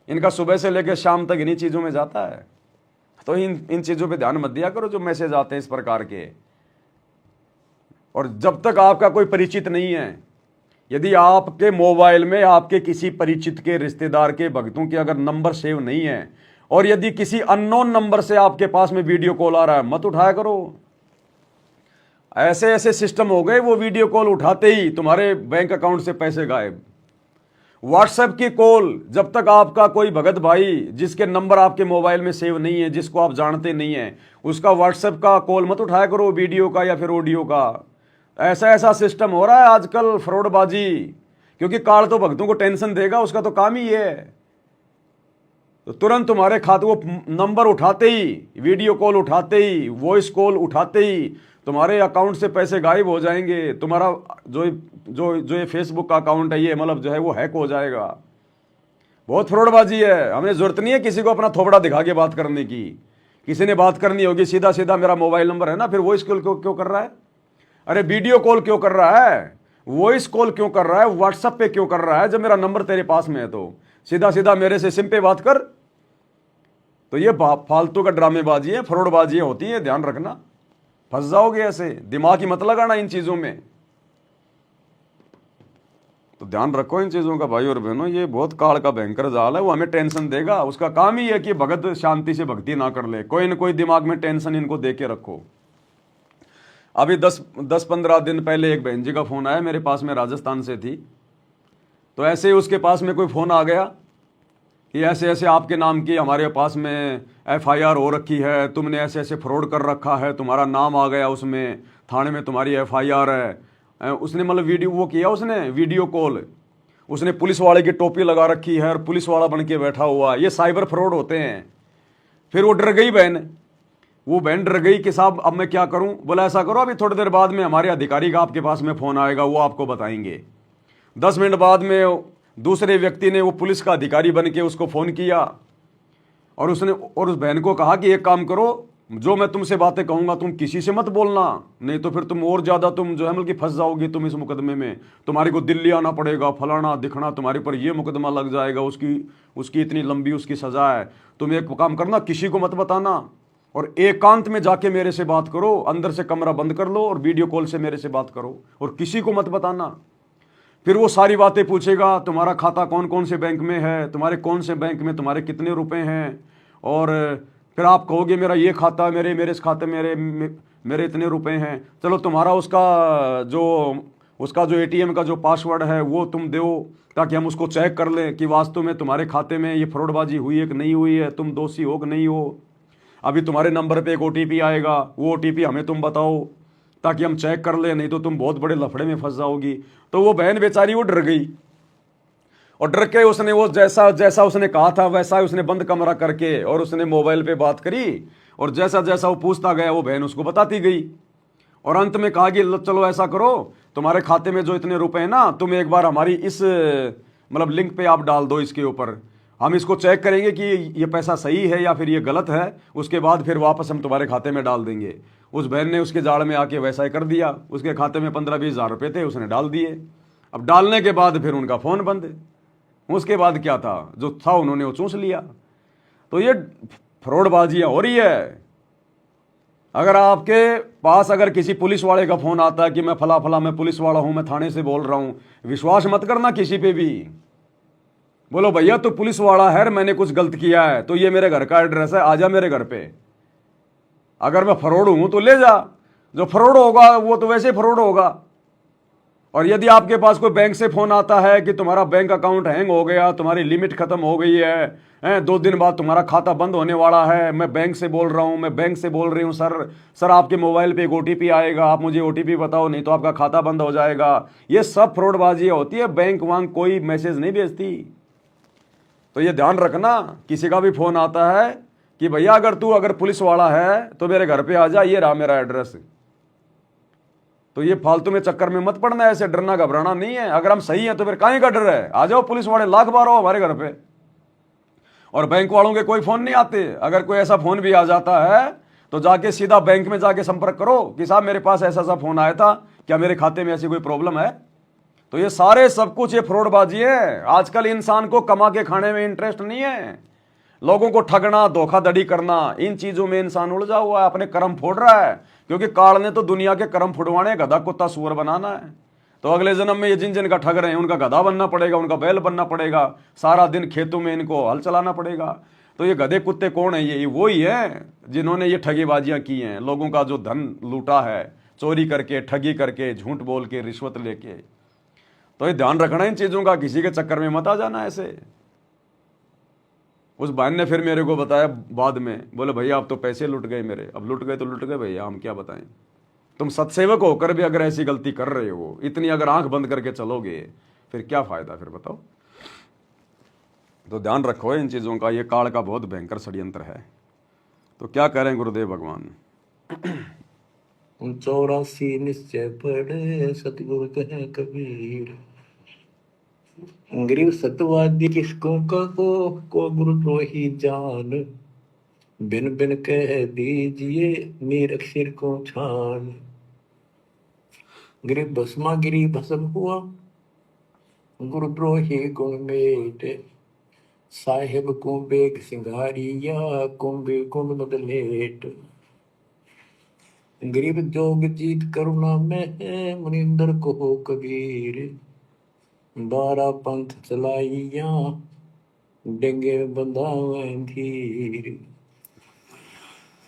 इनका सुबह से लेकर शाम तक इन्हीं चीज़ों में जाता है। तो इन चीज़ों पे ध्यान मत दिया करो जो मैसेज आते हैं इस प्रकार के। और जब तक आपका कोई परिचित नहीं है, यदि आपके मोबाइल में आपके किसी परिचित के, रिश्तेदार के, भक्तों के अगर नंबर सेव नहीं है, और यदि किसी अननोन नंबर से आपके पास में वीडियो कॉल आ रहा है, मत उठाया करो। ऐसे ऐसे सिस्टम हो गए, वो वीडियो कॉल उठाते ही तुम्हारे बैंक अकाउंट से पैसे गायब। व्हाट्सएप की कॉल, जब तक आपका कोई भगत भाई जिसके नंबर आपके मोबाइल में सेव नहीं है, जिसको आप जानते नहीं है, उसका व्हाट्सएप का कॉल मत उठाया करो, वीडियो का या फिर ऑडियो का। ऐसा ऐसा सिस्टम हो रहा है आजकल, फ्रॉडबाजी। क्योंकि काल तो भक्तों को टेंशन देगा, उसका तो काम ही है। तो तुरंत तुम्हारे खाते, वो नंबर उठाते ही, वीडियो कॉल उठाते ही, वॉइस कॉल उठाते ही तुम्हारे अकाउंट से पैसे गायब हो जाएंगे। तुम्हारा जो जो जो ये फेसबुक का अकाउंट है, ये मतलब जो है वो हैक हो जाएगा। बहुत फ्रॉडबाजी है। हमें जरूरत नहीं है किसी को अपना थोबड़ा दिखा के बात करने की। किसी ने बात करनी होगी, सीधा सीधा मेरा मोबाइल नंबर है ना, फिर वॉइस कॉल क्यों कर रहा है? अरे वीडियो कॉल क्यों कर रहा है? वॉइस कॉल क्यों कर रहा है? व्हाट्सएप पे क्यों कर रहा है? जब मेरा नंबर तेरे पास में है तो सीधा सीधा मेरे से सिम पे बात कर। तो ये फालतू का ड्रामेबाजी है, फ्रॉडबाजी होती है, ध्यान रखना, फंस जाओगे ऐसे। दिमाग ही मत लगाना इन चीजों में। तो ध्यान रखो इन चीजों का भाई और बहनों। ये बहुत काल का भयंकर जाल है, वो हमें टेंशन देगा। उसका काम ही है कि भगत शांति से भक्ति ना कर ले, कोई न कोई दिमाग में टेंशन इनको दे के रखो। अभी 10-15 दिन पहले एक बहन जी का फोन आया मेरे पास में, राजस्थान से थी। तो ऐसे ही उसके पास में कोई फोन आ गया कि ऐसे ऐसे आपके नाम की हमारे पास में FIR हो रखी है, तुमने ऐसे ऐसे फ्रॉड कर रखा है, तुम्हारा नाम आ गया उसमें, थाने में तुम्हारी FIR है। उसने मतलब वीडियो वो किया, उसने वीडियो कॉल, उसने पुलिस वाले की टोपी लगा रखी है और पुलिस वाला बन के बैठा हुआ। ये साइबर फ्रॉड होते हैं। फिर वो डर गई बहन, वो बहन डर गई कि साहब अब मैं क्या करूं? बोला ऐसा करो, अभी थोड़ी देर बाद में हमारे अधिकारी का आपके पास में फोन आएगा, वो आपको बताएंगे। 10 मिनट बाद में दूसरे व्यक्ति ने, वो पुलिस का अधिकारी बन के उसको फोन किया और उसने और उस बहन को कहा कि एक काम करो, जो मैं तुमसे बातें कहूंगा तुम किसी से मत बोलना, नहीं तो फिर तुम और ज्यादा तुम जो है मतलब कि फंस जाओगी तुम इस मुकदमे में। तुम्हारे को दिल्ली आना पड़ेगा, फलाना दिखना, तुम्हारे पर ये मुकदमा लग जाएगा, उसकी इतनी लंबी उसकी सजा है। तुम एक काम करना, किसी को मत बताना और एकांत में जाके मेरे से बात करो, अंदर से कमरा बंद कर लो और वीडियो कॉल से मेरे से बात करो और किसी को मत बताना। फिर वो सारी बातें पूछेगा, तुम्हारा खाता कौन कौन से बैंक में है, तुम्हारे कौन से बैंक में तुम्हारे कितने रुपए हैं, और फिर आप कहोगे मेरा ये खाता, मेरे इस खाते मेरे इतने रुपए हैं। चलो तुम्हारा उसका जो ATM का जो पासवर्ड है वो तुम दो, ताकि हम उसको चेक कर लें कि वास्तव में तुम्हारे खाते में ये फ्रॉडबाजी हुई है कि नहीं हुई है, तुम दोषी हो कि नहीं हो। अभी तुम्हारे नंबर पे एक OTP आएगा, वो OTP हमें तुम बताओ ताकि हम चेक कर ले, नहीं तो तुम बहुत बड़े लफड़े में फंस जाओगी। तो वो बहन बेचारी वो डर गई और डर के उसने वो जैसा उसने कहा था वैसा उसने बंद कमरा करके और उसने मोबाइल पे बात करी और जैसा जैसा वो पूछता गया वो बहन उसको बताती गई। और अंत में कहा कि चलो ऐसा करो, तुम्हारे खाते में जो इतने रुपए हैं ना, तुम एक बार हमारी इस मतलब लिंक पे आप डाल दो, इसके ऊपर हम इसको चेक करेंगे कि ये पैसा सही है या फिर ये गलत है, उसके बाद फिर वापस हम तुम्हारे खाते में डाल देंगे। उस बहन ने उसके जाल में आके वैसा ही कर दिया। उसके खाते में 15-20 हज़ार रुपये थे, उसने डाल दिए। अब डालने के बाद फिर उनका फ़ोन बंद। उसके बाद क्या था, जो था उन्होंने वो चूस लिया। तो ये फ्रॉडबाजियाँ हो रही है। अगर आपके पास अगर किसी पुलिस वाले का फ़ोन आता है कि मैं फला मैं पुलिस वाला हूँ, मैं थाने से बोल रहा हूँ, विश्वास मत करना किसी पे भी। बोलो भैया तो पुलिस वाला है, मैंने कुछ गलत किया है तो ये मेरे घर का एड्रेस है, आजा मेरे घर पे। अगर मैं फ्रॉड हूं तो ले जा, जो फ्रॉड होगा वो तो वैसे फ्रॉड होगा। और यदि आपके पास कोई बैंक से फोन आता है कि तुम्हारा बैंक अकाउंट हैंग हो गया, तुम्हारी लिमिट खत्म हो गई है, 2 दिन बाद तुम्हारा खाता बंद होने वाला है, मैं बैंक से बोल रहा हूं, मैं बैंक से बोल रही हूं सर आपके मोबाइल पे एक ओटीपी आएगा, आप मुझे ओटीपी बताओ नहीं तो आपका खाता बंद हो जाएगा, ये सब फ्रॉडबाजी होती है। बैंक वांग कोई मैसेज नहीं भेजती। तो ये ध्यान रखना, किसी का भी फोन आता है कि भैया अगर पुलिस वाला है तो मेरे घर पे आ जा, ये रहा मेरा एड्रेस। तो ये फालतू में चक्कर में मत पड़ना, ऐसे डरना घबराना नहीं है। अगर हम सही हैं तो फिर काहे का डर है, आ जाओ, पुलिस वाले लाख बार हो हमारे घर पे। और बैंक वालों के कोई फोन नहीं आते। अगर कोई ऐसा फोन भी आ जाता है तो जाके सीधा बैंक में जाके संपर्क करो कि साहब मेरे पास ऐसा ऐसा फोन आया था, क्या मेरे खाते में ऐसी कोई प्रॉब्लम है। तो ये सारे सब कुछ ये फ्रॉडबाजी है। आजकल इंसान को कमा के खाने में इंटरेस्ट नहीं है, लोगों को ठगना, धोखाधड़ी करना, इन चीजों में इंसान उलझा हुआ है, अपने कर्म फोड़ रहा है। क्योंकि काल ने तो दुनिया के कर्म फुड़वाने, गधा कुत्ता सूअर बनाना है। तो अगले जन्म में ये जिन जिनका ठग रहे हैं उनका गधा बनना पड़ेगा, उनका बैल बनना पड़ेगा, सारा दिन खेतों में इनको हल चलाना पड़ेगा। तो ये गधे कुत्ते कौन है? ये वही है जिन्होंने ये ठगीबाजियां की हैं, लोगों का जो धन लूटा है, चोरी करके, ठगी करके, झूठ बोल के, रिश्वत लेके। तो ये ध्यान रखना इन चीजों का, किसी के चक्कर में मत आ जाना ऐसे। उस बहन ने फिर मेरे को बताया बाद में, बोले भैया अब तो पैसे लुट गए मेरे। अब लुट गए तो लुट गए भैया, हम क्या बताएं। तुम सत्सेवक होकर भी अगर ऐसी गलती कर रहे हो, इतनी अगर आंख बंद करके चलोगे, फिर क्या फायदा, फिर बताओ। तो ध्यान रखो इन चीजों का, ये काल का बहुत भयंकर षड्यंत्र है। तो क्या करें गुरुदेव भगवान। 84 निश्चय पढ़े सतगुरु कहे कबीर, गरीब सतवादी किसको को गुरु तो ही जान, बिन बिन कह दीजिए मीर सिर को छान। गरीब भस्मा गिरी भस्म हुआ, गुरुद्रोही गुण मेटे, साहिब को बेग सिंगारिया, कुंभे कुंभ बदलेट। गरीब जोग जीत करुणा में है, मुनिंदर को हो कबीर, 12 पंथ चलाइया, डेंगे बंधावे धीर।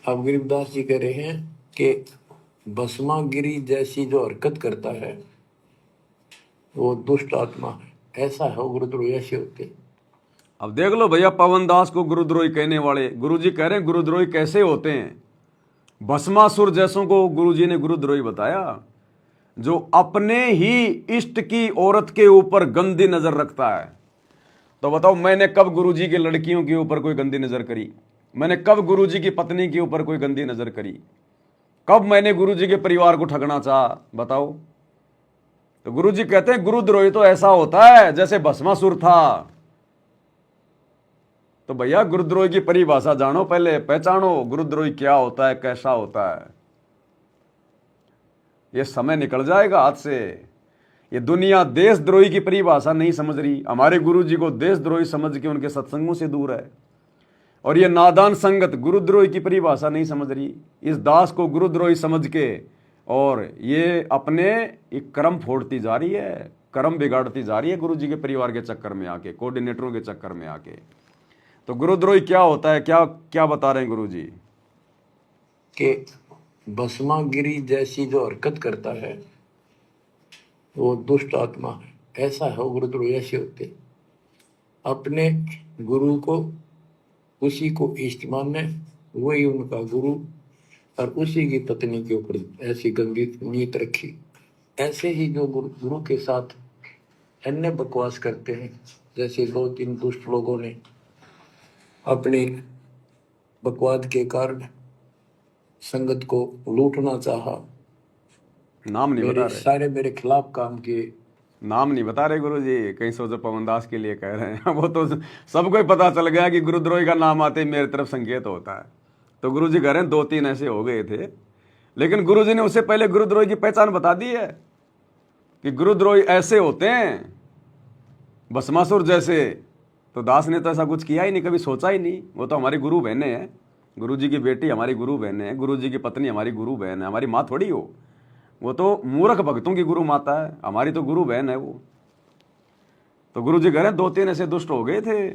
अब गरीबदास जी कह रहे हैं कि भस्मा गिरी जैसी जो हरकत करता है वो दुष्ट आत्मा है, ऐसा है गुरुद्रोही ऐसे होते। अब देख लो भैया, पवन दास को गुरुद्रोही कहने वाले, गुरुजी कह रहे हैं गुरुद्रोही कैसे होते हैं। भस्मासुर जैसों को गुरुजी ने गुरुद्रोही बताया, जो अपने ही इष्ट की औरत के ऊपर गंदी नजर रखता है। तो बताओ, मैंने कब गुरुजी की लड़कियों के ऊपर कोई गंदी नजर करी? मैंने कब गुरुजी की पत्नी के ऊपर कोई गंदी नजर करी? कब मैंने गुरुजी के परिवार को ठगना चाहा? बताओ। तो गुरुजी कहते हैं गुरुद्रोही तो ऐसा होता है जैसे भस्मासुर था। तो भैया गुरुद्रोही की परिभाषा जानो, पहले पहचानो गुरुद्रोही क्या होता है, कैसा होता है। ये समय निकल जाएगा हाथ से। ये दुनिया देशद्रोही की परिभाषा नहीं समझ रही, हमारे गुरुजी को देशद्रोही समझ के उनके सत्संगों से दूर है। और ये नादान संगत गुरुद्रोही की परिभाषा नहीं समझ रही, इस दास को गुरुद्रोही समझ के, और ये अपने एक कर्म फोड़ती जा रही है, कर्म बिगाड़ती जा रही है गुरुजी के परिवार के चक्कर में आके, कोऑर्डिनेटरों के चक्कर में आके। तो गुरुद्रोही क्या होता है, क्या क्या बता रहे हैं गुरुजी कि भस्मा गिरी जैसी जो हरकत करता है वो दुष्ट आत्मा है, ऐसा है गुरुद्रोही ऐसे होते। अपने गुरु को, उसी को इष्ट माने, वही उनका गुरु, और उसी की पत्नी के ऊपर ऐसी गंदी नीयत रखी। ऐसे ही जो गुरु के साथ अन्य बकवास करते हैं, जैसे 2-3 दुष्ट लोगों ने अपने बकवाद के कारण संगत को लूटना चाहा, नाम नहीं बता रहे, सारे मेरे खिलाफ काम किए। नाम नहीं बता रहे गुरुजी, कहीं सोचो पवन दास के लिए कह रहे हैं। वो तो सबको ही पता चल गया कि गुरुद्रोही का नाम आते ही मेरी तरफ संकेत होता है। तो गुरुजी कह रहे हैं 2-3 ऐसे हो गए थे, लेकिन गुरुजी ने उससे पहले गुरुद्रोही की पहचान बता दी है कि गुरुद्रोही ऐसे होते हैं, भस्मासुर जैसे। तो दास ने तो ऐसा कुछ किया ही नहीं, कभी सोचा ही नहीं। वो तो हमारी गुरु बहनें हैं, गुरुजी की बेटी हमारी गुरु बहनें हैं, गुरुजी की पत्नी हमारी गुरु बहन है, हमारी माँ थोड़ी हो। वो तो मूर्ख भक्तों की गुरु माता है, हमारी तो गुरु बहन है वो। तो गुरुजी कह रहे हैं 2-3 ऐसे दुष्ट हो गए थे।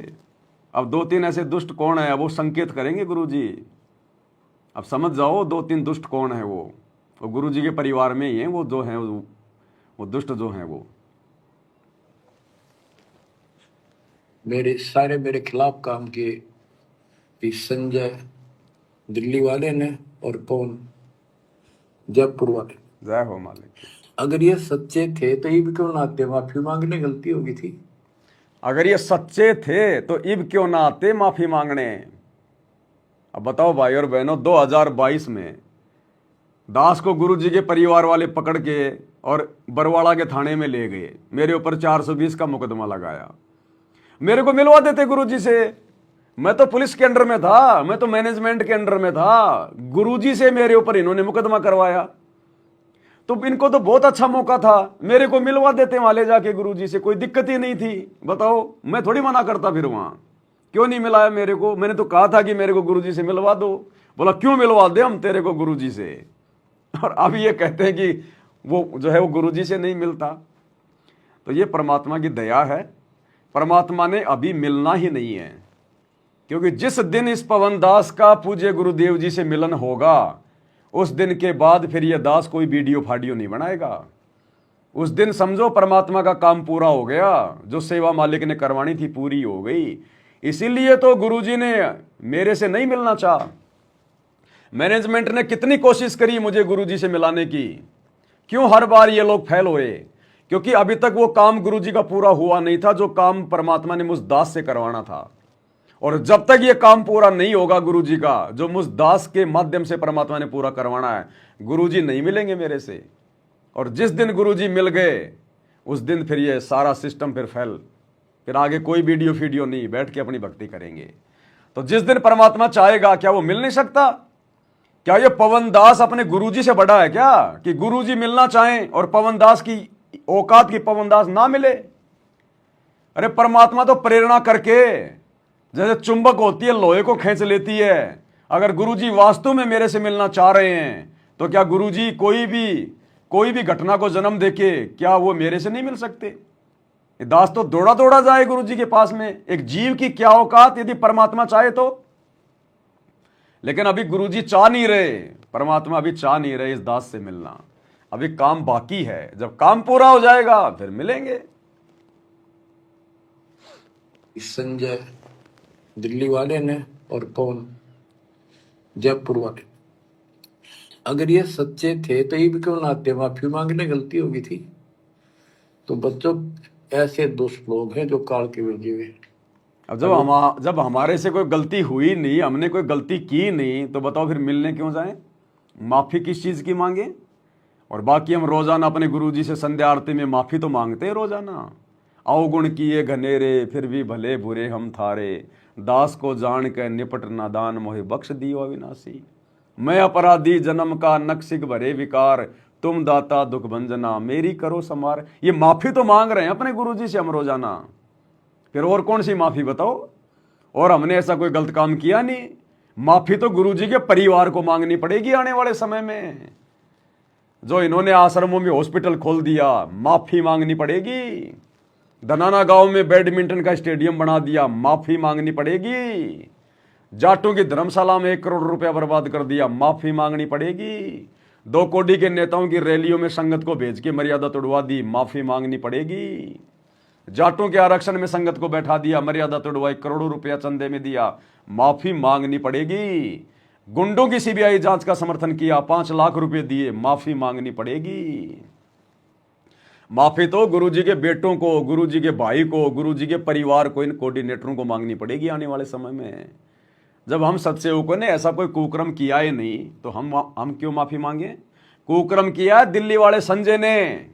अब 2-3 ऐसे दुष्ट कौन है, वो संकेत करेंगे गुरुजी। अब समझ जाओ 2-3 दुष्ट कौन है वो गुरुजी के परिवार में ही हैं। वो जो हैं वो दुष्ट जो हैं वो। मेरे खिलाफ काम किए इस संजय दिल्ली वाले ने और कौन जयपुर वाले। जय हो मालिक। अगर ये सच्चे थे तो ये भी क्यों ना आते, माफी मांगने गलती होगी थी। अगर ये सच्चे थे तो इब क्यों ना आते माफी मांगने। अब बताओ भाई और बहनों, 2022 में दास को गुरुजी के परिवार वाले पकड़ के और बरवाड़ा के थाने में ले गए, मेरे ऊपर 420 का मुकदमा लगाया। मेरे को मिलवा देते गुरुजी से, मैं तो पुलिस के अंडर में था, मैं तो मैनेजमेंट के अंडर में था, गुरुजी से मेरे ऊपर इन्होंने मुकदमा करवाया। तो इनको तो बहुत अच्छा मौका था, मेरे को मिलवा देते वहां ले जाके गुरुजी से, कोई दिक्कत ही नहीं थी। बताओ, मैं थोड़ी मना करता फिर वहां, क्यों नहीं मिलाया मेरे को। मैंने तो कहा था कि मेरे को गुरुजी से मिलवा दो। बोला क्यों मिलवा दे हम तेरे को गुरुजी से। और अब ये कहते हैं कि वो जो है वो गुरुजी से नहीं मिलता। तो ये परमात्मा की दया है, परमात्मा ने अभी मिलना ही नहीं है, क्योंकि जिस दिन इस पवन दास का पूज्य गुरुदेव जी से मिलन होगा, उस दिन के बाद फिर ये दास कोई वीडियो फाडियो नहीं बनाएगा। उस दिन समझो परमात्मा का काम पूरा हो गया, जो सेवा मालिक ने करवानी थी पूरी हो गई। इसीलिए तो गुरुजी ने मेरे से नहीं मिलना चाहा। मैनेजमेंट ने कितनी कोशिश करी मुझे गुरुजी से मिलाने की, क्यों हर बार ये लोग फेल हुए, क्योंकि अभी तक वो काम गुरुजी का पूरा हुआ नहीं था, जो काम परमात्मा ने मुझ दास से करवाना था। और जब तक ये काम पूरा नहीं होगा गुरुजी का, जो मुझ दास के माध्यम से परमात्मा ने पूरा करवाना है, गुरुजी नहीं मिलेंगे मेरे से। और जिस दिन गुरुजी मिल गए, उस दिन फिर ये सारा सिस्टम फिर फेल, फिर आगे कोई वीडियो नहीं, बैठ के अपनी भक्ति करेंगे। तो जिस दिन परमात्मा चाहेगा, क्या वो मिल नहीं सकता? क्या ये पवन दास अपने गुरुजी से बड़ा है क्या, कि गुरुजी मिलना चाहें और पवन दास की औकात की पवन दास ना मिले? अरे परमात्मा तो प्रेरणा करके, जैसे चुंबक होती है लोहे को खींच लेती है। अगर गुरुजी वास्तव में मेरे से मिलना चाह रहे हैं, तो क्या गुरुजी कोई भी घटना को जन्म देके क्या वो मेरे से नहीं मिल सकते? दास तो दौड़ा दौड़ा जाए गुरुजी के पास में। एक जीव की क्या औकात यदि परमात्मा चाहे तो। लेकिन अभी गुरुजी चाह नहीं रहे, परमात्मा अभी चाह नहीं रहे इस दास से मिलना। अभी काम बाकी है, जब काम पूरा हो जाएगा फिर मिलेंगे। इस संजय दिल्ली वाले ने और कौन जयपुर वाले। अगर ये सच्चे थे तो ये भी क्यों ना आते, माफी मांगने गलती होगी थी। तो बच्चों, ऐसे दुष्ट लोग हैं जो काल के भेजे हुए। अब जब हमारे से कोई गलती हुई नहीं, हमने कोई गलती की नहीं, तो बताओ फिर मिलने क्यों जाए? माफी किस चीज की मांगे? और बाकी हम रोजाना अपने गुरुजी से संध्या आरती में माफी तो मांगते हैं रोजाना। अवगुण किए घनेरे, फिर भी भले बुरे हम थारे, दास को जान के निपट नादान, मोहि बख्श दियो अविनाशी। मैं अपराधी जन्म का, नक्सिक भरे विकार, तुम दाता दुख भंजना, मेरी करो समार। ये माफी तो मांग रहे हैं अपने गुरुजी से हम रोजाना, फिर और कौन सी माफी बताओ? और हमने ऐसा कोई गलत काम किया नहीं। माफी तो गुरुजी के परिवार को मांगनी पड़ेगी आने वाले समय में। जो इन्होंने आश्रमों में हॉस्पिटल खोल दिया, माफी मांगनी पड़ेगी। धनाना गांव में बैडमिंटन का स्टेडियम बना दिया, माफी मांगनी पड़ेगी। जाटों की धर्मशाला में 1 करोड़ रुपया बर्बाद कर दिया, माफी मांगनी पड़ेगी। 2 कोड़ी के नेताओं की रैलियों में संगत को भेज के मर्यादा तोड़वा दी, माफी मांगनी पड़ेगी। जाटों के आरक्षण में संगत को बैठा दिया, मर्यादा तोड़वाई, करोड़ों रुपया चंदे में दिया, माफी मांगनी पड़ेगी। गुंडों की सीबीआई जांच का समर्थन किया, 5 लाख रुपए दिए, माफी मांगनी पड़ेगी। माफी तो गुरुजी के बेटों को, गुरुजी के भाई को, गुरुजी के परिवार को, इन कोऑर्डिनेटरों को मांगनी पड़ेगी आने वाले समय में। जब हम सत्सेवकों ने ऐसा कोई कुक्रम किया ही नहीं, तो हम क्यों माफी मांगे? कुक्रम किया दिल्ली वाले संजय ने,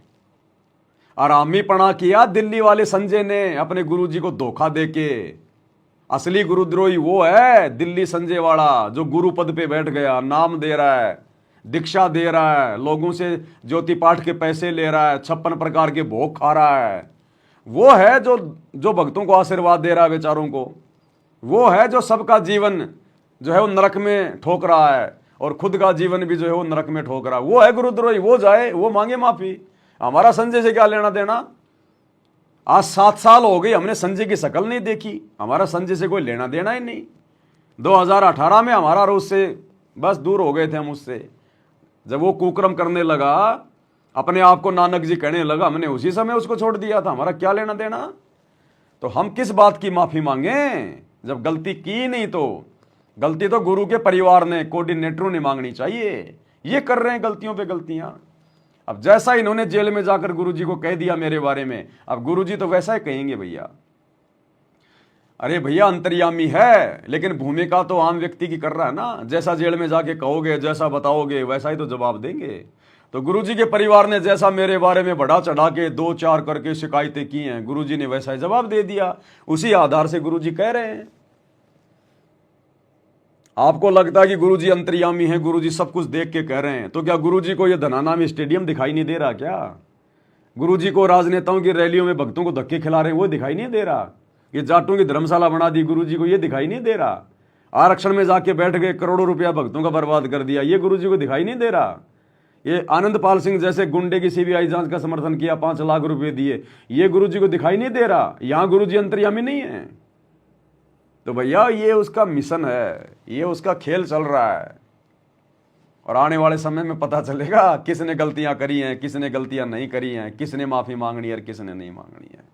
आरामीपना किया दिल्ली वाले संजय ने, अपने गुरुजी को धोखा देके। असली गुरुद्रोही वो है दिल्ली संजय वाला, जो गुरु पद पे बैठ गया, नाम दे रहा है, दीक्षा दे रहा है, लोगों से ज्योति पाठ के पैसे ले रहा है, 56 प्रकार के भोग खा रहा है। वो है जो भक्तों को आशीर्वाद दे रहा है, बेचारों को। वो है जो सबका जीवन जो है वो नरक में ठोक रहा है, और खुद का जीवन भी जो है वो नरक में ठोक रहा है। वो है गुरुद्रोही, वो जाए, वो मांगे माफी। हमारा संजय से क्या लेना देना? आज 7 साल हो गई, हमने संजय की शक्ल नहीं देखी। हमारा संजय से कोई लेना देना ही नहीं। 2018 में हमारा उससे बस दूर हो गए थे हम उससे। जब वो कुक्रम करने लगा अपने आप को नानक जी कहने लगा, हमने उसी समय उसको छोड़ दिया था, हमारा क्या लेना देना। तो हम किस बात की माफी मांगे जब गलती की नहीं? तो गलती तो गुरु के परिवार ने, कोऑर्डिनेटरों ने मांगनी चाहिए। ये कर रहे हैं गलतियों पे गलतियां। अब जैसा इन्होंने जेल में जाकर गुरुजी को कह दिया मेरे बारे में, अब गुरुजी तो वैसा ही कहेंगे भैया। अरे भैया अंतर्यामी है, लेकिन भूमिका तो आम व्यक्ति की कर रहा है ना। जैसा जेल में जाके कहोगे, जैसा बताओगे, वैसा ही तो जवाब देंगे। तो गुरुजी के परिवार ने जैसा मेरे बारे में बढ़ा चढ़ा के 2-4 करके शिकायतें की हैं, गुरुजी ने वैसा ही जवाब दे दिया। उसी आधार से गुरुजी कह रहे हैं। आपको लगता है कि गुरुजी अंतर्यामी हैं, गुरुजी सब कुछ देख के कह रहे हैं, तो क्या गुरुजी को यह धनाना में स्टेडियम दिखाई नहीं दे रहा क्या? गुरुजी को राजनेताओं की रैलियों में भक्तों को धक्के खिला रहे हैं, वो दिखाई नहीं दे रहा? ये जाटों की धर्मशाला बना दी गुरुजी को, ये दिखाई नहीं दे रहा? आरक्षण में जाके बैठ गए, करोड़ों रुपया भक्तों का बर्बाद कर दिया, ये गुरुजी को दिखाई नहीं दे रहा? ये आनंदपाल सिंह जैसे गुंडे की सीबीआई जांच का समर्थन किया, 5 लाख रुपए दिए, ये गुरुजी को दिखाई नहीं दे रहा? यहां गुरुजी अंतर्यामी नहीं है? तो भैया ये उसका मिशन है, ये उसका खेल चल रहा है। और आने वाले समय में पता चलेगा किसने गलतियां करी हैं, किसने गलतियां नहीं करी हैं, किसने माफी मांगनी है और किसने नहीं मांगनी है।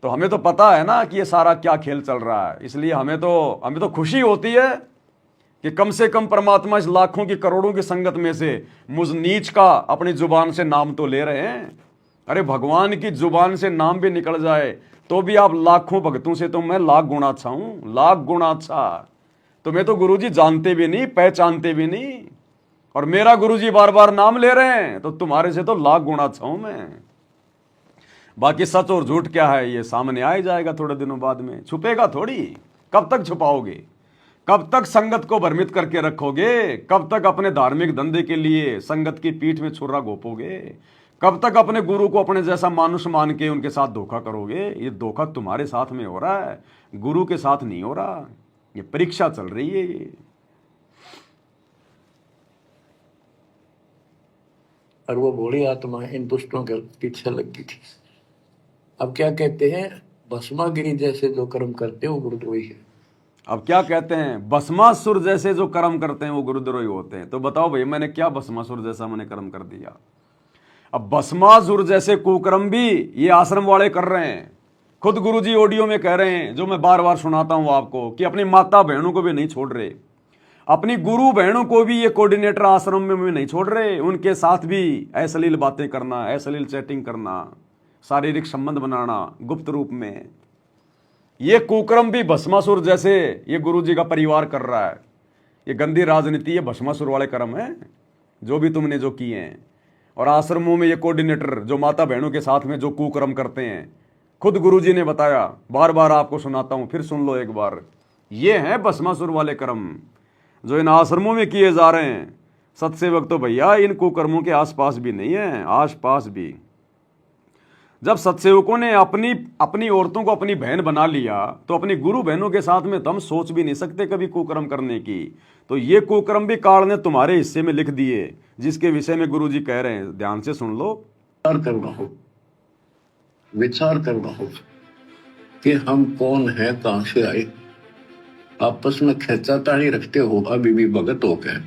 तो हमें तो पता है ना कि ये सारा क्या खेल चल रहा है। इसलिए हमें तो खुशी होती है कि कम से कम परमात्मा इस लाखों की करोड़ों की संगत में से मुझ नीच का अपनी जुबान से नाम तो ले रहे हैं। अरे भगवान की जुबान से नाम भी निकल जाए तो भी आप लाखों भक्तों से तो मैं लाख गुना अच्छा हूं, लाख गुना अच्छा। तुम्हें तो गुरुजी जानते भी नहीं, पहचानते भी नहीं, और मेरा गुरुजी बार बार नाम ले रहे हैं, तो तुम्हारे से तो लाख गुना अच्छा हूं मैं। बाकी सच और झूठ क्या है ये सामने आ ही जाएगा थोड़े दिनों बाद में, छुपेगा थोड़ी। कब तक छुपाओगे? कब तक संगत को भ्रमित करके रखोगे? कब तक अपने धार्मिक धंधे के लिए संगत की पीठ में छुरा घोपोगे? कब तक अपने गुरु को अपने जैसा मानुष मान के उनके साथ धोखा करोगे? ये धोखा तुम्हारे साथ में हो रहा है, गुरु के साथ नहीं हो रहा। ये परीक्षा चल रही है ये। और वो भोली आत्मा इन दुष्टों के पीछे लगी थी। अब क्या कहते हैं, भस्मागिरी जैसे जो कर्म करते हैं वो गुरुद्रोही है। अब क्या कहते हैं, भस्मासुर जैसे जो कर्म करते हैं वो गुरुद्रोही होते हैं। तो बताओ भाई मैंने क्या भस्मासुर जैसा मैंने कर्म कर दिया? अब भस्मासुर जैसे कुकर्म भी ये आश्रम वाले कर रहे हैं। खुद गुरुजी ऑडियो में कह रहे हैं, जो मैं बार बार सुनाता हूं आपको, कि अपनी माता बहनों को भी नहीं छोड़ रहे, अपनी गुरु बहनों को भी ये कोऑर्डिनेटर आश्रम में नहीं छोड़ रहे। उनके साथ भी अश्लील बातें करना, अश्लील चैटिंग करना, शारीरिक संबंध बनाना गुप्त रूप में, ये कुकर्म भी भस्मासुर जैसे ये गुरुजी का परिवार कर रहा है। ये गंदी राजनीति, ये भस्मासुर वाले कर्म है जो भी तुमने जो किए हैं। और आश्रमों में ये कोऑर्डिनेटर जो माता बहनों के साथ में जो कुकर्म करते हैं, खुद गुरुजी ने बताया, बार बार आपको सुनाता हूं, फिर सुन लो एक बार। ये हैं भस्मासुर वाले कर्म जो इन आश्रमों में किए जा रहे हैं। सत्सेवक तो भैया इन कुकर्मों के आसपास भी नहीं है, आसपास भी। जब सत्सेवकों ने अपनी औरतों को अपनी बहन बना लिया, तो अपनी गुरु बहनों के साथ में तो हम सोच भी नहीं सकते कभी कुकर्म करने की। तो ये कुकर्म भी काल ने तुम्हारे हिस्से में लिख दिए, जिसके विषय में गुरुजी कह रहे हैं, ध्यान से सुन लो। विचार करना हो कि हम कौन है, कहां से आए। आपस में खेचातानी रखते हो अभी भी भगत हो गए।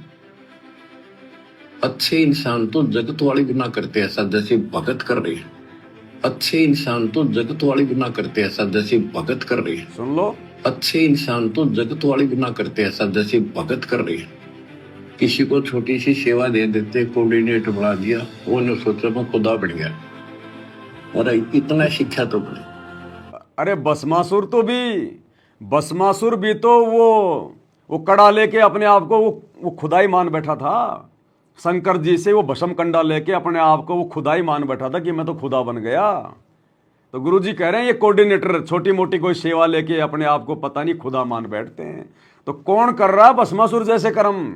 अच्छे इंसान तो जगत वाली गुना करते ऐसा जैसे भगत कर रहे हैं। अच्छे इंसान तो जगत वाली गुना करते ऐसा जैसे भगत कर रहे हैं। सुन लो, अच्छे इंसान तो जगत वाली गुना करते ऐसा जैसे भगत कर रहे हैं। किसी को छोटी सी सेवा दे देते, कोऑर्डिनेटर बना दिया, वो ने सोचा मैं खुदा बन गया। और इतना शिक्षा तो बने। अरे भस्मासुर भी तो वो कड़ा लेके अपने आप को वो खुदाई मान बैठा था। शंकर जी से वो भस्म कंडा लेके अपने आप को वो खुदाई मान बैठा था कि मैं तो खुदा बन गया। तो गुरुजी कह रहे हैं ये कोऑर्डिनेटर छोटी मोटी कोई सेवा लेके अपने आप को पता नहीं खुदा मान बैठते हैं। तो कौन कर रहा है भस्मासुर जैसे कर्म?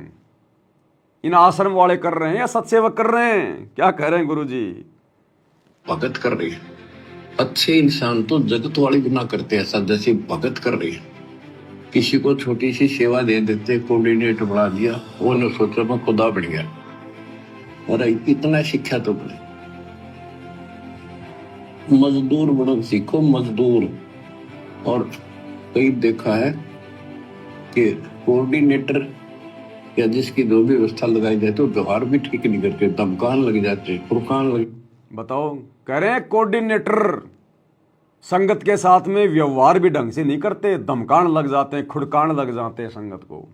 इन आश्रम वाले कर रहे हैं या सत्सेवक कर रहे हैं? क्या कह रहे हैं गुरुजी? भगत कर रहे हैं। अच्छे इंसान तो जगत वाली गुना करते ऐसा जैसे भगत कर रहे हैं। किसी को छोटी सी सेवा दे देते, कोऑर्डिनेटर बना दिया, वो ने सोचा मैं खुदा बन गया। और इतना शिक्षा तो बने। मजदूर बनो सीखो, मजदूर। और कई देखा है कि कोऑर्डिनेटर या जिसकी जो भी व्यवस्था लगाई जाए तो व्यवहार भी ठीक नहीं करते, धमकान लग जाते, फुरकान लग। बताओ, कह रहे हैं कोऑर्डिनेटर संगत के साथ में व्यवहार भी ढंग से नहीं करते, धमकान लग जाते हैं, खुड़कान लग जाते हैं संगत को।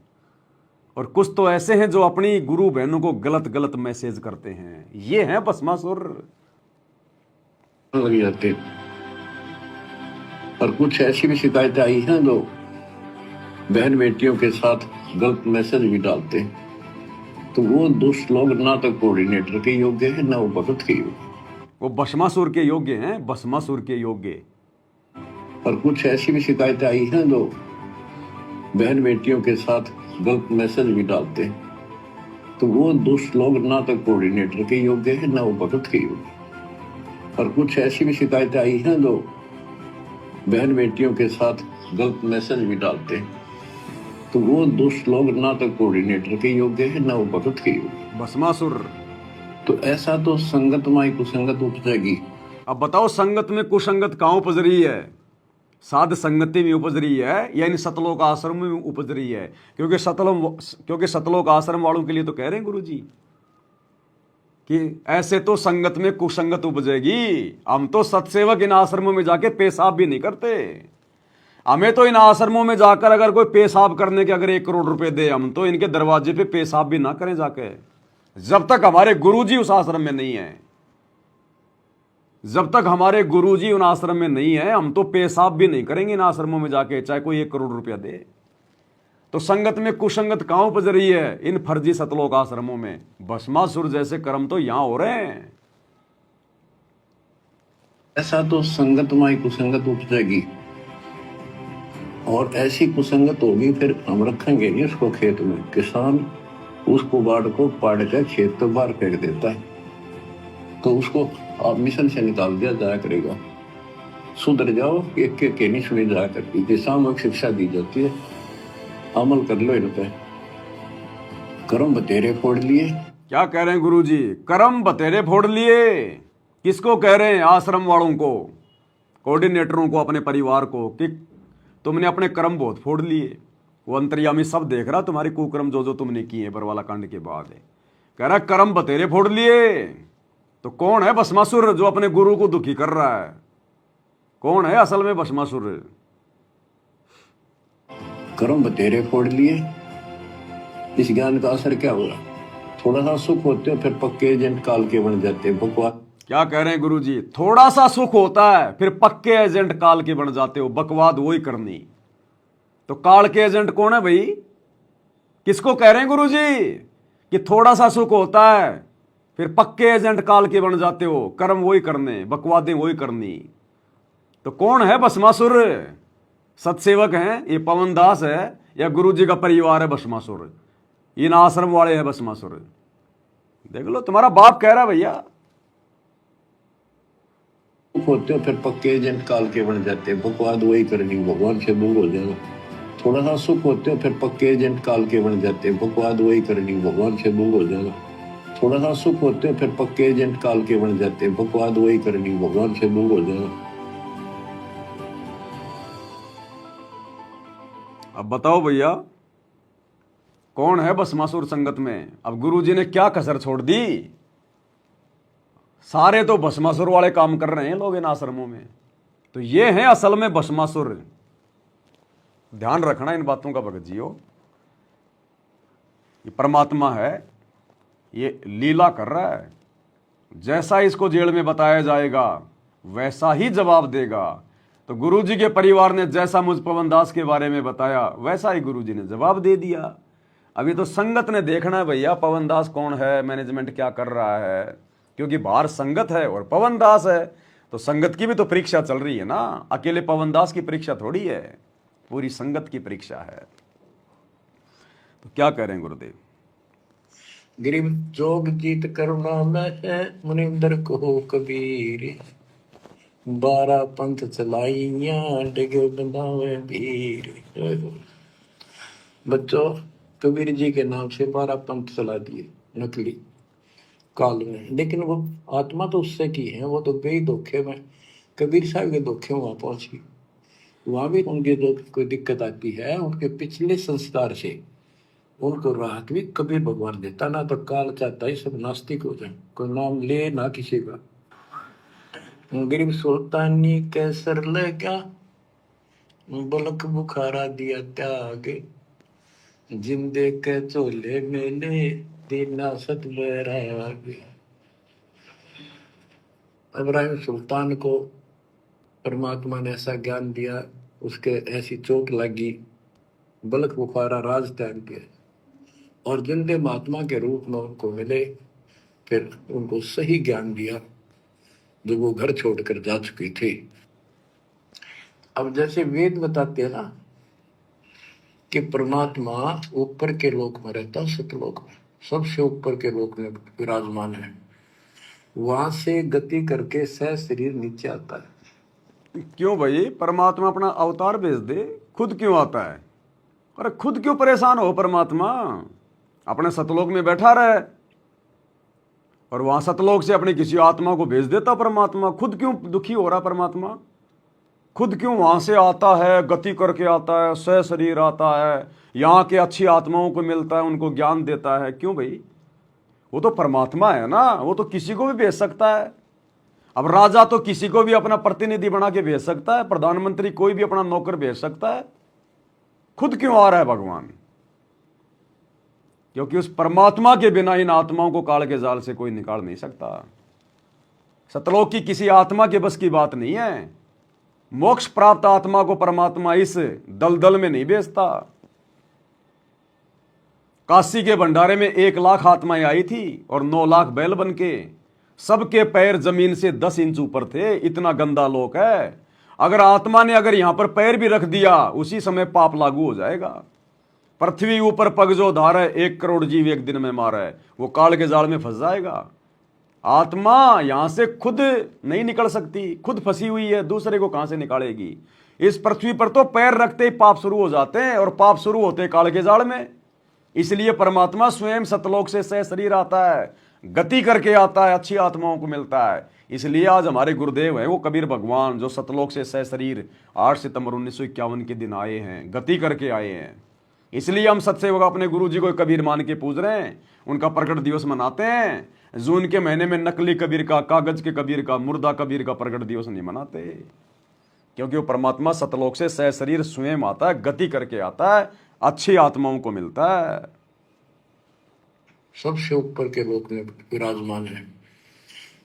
और कुछ तो ऐसे हैं जो अपनी गुरु बहनों को गलत गलत मैसेज करते हैं। ये हैं भस्मासुर। लग जाते। और कुछ ऐसी भी शिकायतें आई हैं जो बहन बेटियों के साथ गलत मैसेज भी डालते हैं, तो वो दुष्ट लोग ना तो कोऑर्डिनेटर के योग्य है ना वो भगत के योग्य, वो भस्मासुर के योग्य हैं, भस्मासुर के योग्य। और कुछ ऐसी भी शिकायतें आई हैं जो बहन बेटियों के साथ गलत मैसेज भी डालते हैं, तो वो दुष्ट लोग ना तो कोऑर्डिनेटर के योग्य है ना वो भगत के योग्य। और कुछ ऐसी भी शिकायतें आई हैं जो बहन बेटियों के साथ गलत मैसेज भी डालते हैं, तो वो दुष्ट लोग ना तो कोऑर्डिनेटर के योग्य है ना वो भगत के योग्य। भस्मासुर। तो ऐसा तो संगत माई कुसंगत उपजेगी। अब बताओ, संगत में कुसंगत कहाँ उपज रही है? साध संगति में उपज रही है या इन सतलोक आश्रम में उपज रही है? क्योंकि सतलोक आश्रम वालों के लिए तो कह रहे हैं गुरु जी कि ऐसे तो संगत में कुसंगत उपजेगी। हम तो सत्सेवक इन आश्रमों में जाके पेशाब भी नहीं करते। हमें तो इन आश्रमों में जाकर अगर कोई पेशाब करने के अगर 1 करोड़ रुपए दे, हम तो इनके दरवाजे पे पेशाब भी ना करें जाके, जब तक हमारे गुरुजी उस आश्रम में नहीं है। जब तक हमारे गुरुजी उन आश्रम में नहीं है, हम तो पेशाब भी नहीं करेंगे इन आश्रमों में जाके, चाहे कोई 1 करोड़ रुपया दे। तो संगत में कुसंगत कहां उपज रही है? इन फर्जी सतलोक आश्रमों में। भस्मासुर जैसे कर्म तो यहां हो रहे हैं। ऐसा तो संगत माई कुसंगत उपजेगी, और ऐसी कुसंगत होगी फिर हम रखेंगे नहीं उसको खेत में। किसान उसको बाढ़ को पाड़ के खेत तो बाहर फेंक देता है, तो उसको आप मिशन से निकाल दिया जाया करेगा। सुधर जाओ, एक के नहीं सुनी जाया करती, कि सामूहिक शिक्षा दी जाती है, अमल कर लो इन पे। कर्म बतेरे फोड़ लिए। क्या कह रहे हैं गुरु जी? कर्म बतेरे फोड़ लिए। किसको कह रहे हैं? आश्रम वालों को, कोऑर्डिनेटरों को, अपने परिवार को, कि तुमने अपने कर्म बहुत फोड़ लिए। वो अंतर्यामी सब देख रहा, तुम्हारी कुकर्म जो जो तुमने किए बरवाला कांड के बाद है। कह रहा कर्म बतेरे फोड़ लिए। तो कौन है भस्मासुर जो अपने गुरु को दुखी कर रहा है? कौन है असल में भस्मासुर? कर्म बतेरे फोड़ लिए। इस ज्ञान का असर क्या हुआ? थोड़ा सा सुख होते हो फिर पक्के एजेंट काल के बन जाते। बकवाद। क्या कह रहे हैं गुरु जी? थोड़ा सा सुख होता है फिर पक्के एजेंट काल के बन जाते हो। बकवाद वही करनी। तो काल के एजेंट कौन है भाई? किसको कह रहे हैं गुरु जी कि थोड़ा सा सुख होता है फिर पक्के एजेंट काल के बन जाते हो? कर्म वही करने, बकवादें वही करनी। तो कौन है भस्मासुर? सत्सेवक हैं ये पवन दास है या गुरु जी का परिवार है भस्मासुर? इन आश्रम वाले हैं भस्मासुर। देख लो, तुम्हारा बाप कह रहा है भैया। होते हो फिर पक्के एजेंट काल के बन जाते। बकवाद वही करनी, भगवान से दूर हो जाना। थोड़ा सा सुख होते हो फिर पक्के एजेंट काल के बन जाते। बकवाद वही करनी, भगवान से दूर हो जाना। थोड़ा सा सुख होते हो फिर पक्के एजेंट काल के बन जाते। बकवाद वही करनी, भगवान से दूर हो जाना। अब बताओ भैया, कौन है भस्मासुर संगत में? अब गुरुजी ने क्या कसर छोड़ दी? सारे तो भस्मासुर वाले काम कर रहे हैं लोग इन आश्रमों में। तो ये हैं असल में भस्मासुर। ध्यान रखना इन बातों का भगत जियो। ये परमात्मा है, ये लीला कर रहा है। जैसा इसको जेल में बताया जाएगा वैसा ही जवाब देगा। तो गुरुजी के परिवार ने जैसा मुझ पवन दास के बारे में बताया वैसा ही गुरुजी ने जवाब दे दिया। अभी तो संगत ने देखना है भैया पवन दास कौन है, मैनेजमेंट क्या कर रहा है, क्योंकि बाहर संगत है और पवन दास है। तो संगत की भी तो परीक्षा चल रही है ना। अकेले पवन दास की परीक्षा थोड़ी है, पूरी संगत की परीक्षा है। तो क्या कह रहे हैं गुरुदेव? गिरिव जोग जीत करुणा में है मुनिंदर को कबीर। 12 पंथ चलाइया डगे बंधावे भीर। बच्चों, कबीर जी के नाम से 12 पंथ चला दिए नकली काल में, लेकिन वो आत्मा तो उससे की है। वो तो गई धोखे में, कबीर साहब के धोखे वहां पहुंची। वहां भी उनके जो कोई दिक्कत आती है उनके पिछले संस्कार से। उनको राहत भी कबीर भगवान देता, ना तो काल चाहता ही सब नास्तिक हो जाए, कोई नाम ले ना किसी का। गरीब सुल्तानी कैसर लगा, बलक बुखारा दिया त्याग, जिंदे के चोले मेले दीना सत बैराग। इब्राहिम सुल्तान को परमात्मा ने ऐसा ज्ञान दिया, उसके ऐसी चोट लगी, बलक बुखारा राज त्याग दिया, और जिंदे महात्मा के रूप में उनको मिले, फिर उनको सही ज्ञान दिया जो वो घर छोड़कर जा चुकी थी। अब जैसे वेद बताते हैं ना कि परमात्मा ऊपर के लोक में रहता, सतलोक में, सबसे ऊपर के लोक में विराजमान है, वहां से गति करके सह शरीर नीचे आता है। क्यों भाई, परमात्मा अपना अवतार भेज दे, खुद क्यों आता है? अरे खुद क्यों परेशान हो? परमात्मा अपने सतलोक में बैठा रहे और वहां सतलोक से अपनी किसी आत्मा को भेज देता परमात्मा। खुद क्यों दुखी हो रहा परमात्मा? खुद क्यों वहां से आता है, गति करके आता है, सह शरीर आता है, यहाँ के अच्छी आत्माओं को मिलता है, उनको ज्ञान देता है? क्यों भाई? वो तो परमात्मा है ना, वो तो किसी को भी भेज सकता है। अब राजा तो किसी को भी अपना प्रतिनिधि बना के भेज सकता है, प्रधानमंत्री कोई भी अपना नौकर भेज सकता है। खुद क्यों आ रहा है भगवान? क्योंकि उस परमात्मा के बिना इन आत्माओं को काल के जाल से कोई निकाल नहीं सकता। सतलोक की किसी आत्मा के बस की बात नहीं है। मोक्ष प्राप्त आत्मा को परमात्मा इस दलदल में नहीं भेजता। काशी के भंडारे में 1 लाख आत्माएं आई थी और 9 लाख बैल बन के, सबके पैर जमीन से 10 इंच ऊपर थे। इतना गंदा लोक है। अगर आत्मा ने अगर यहां पर पैर भी रख दिया, उसी समय पाप लागू हो जाएगा। पृथ्वी ऊपर पग जो धारे, 1 करोड़ जीव एक दिन में मारे, वो काल के जाल में फंस जाएगा। आत्मा यहां से खुद नहीं निकल सकती, खुद फंसी हुई है, दूसरे को कहां से निकालेगी? इस पृथ्वी पर तो पैर रखते ही पाप शुरू हो जाते हैं, और पाप शुरू होते हैं काल के जाल में। इसलिए परमात्मा स्वयं सतलोक से सह शरीर आता है, गति करके आता है, अच्छी आत्माओं को मिलता है। इसलिए आज हमारे गुरुदेव हैं वो कबीर भगवान, जो सतलोक से सह शरीर 8 सितंबर 1951 के दिन आए हैं, गति करके आए हैं। इसलिए हम सत्सेवक अपने गुरु जी को कबीर मान के पूज रहे हैं, उनका प्रकट दिवस मनाते हैं। जून के महीने में नकली कबीर का, कागज के कबीर का, मुर्दा कबीर का प्रकट दिवस नहीं मनाते, क्योंकि वो परमात्मा सतलोक से सह शरीर स्वयं आता है, गति करके आता है, अच्छी आत्माओं को मिलता है। सबसे ऊपर के लोक में विराजमान है,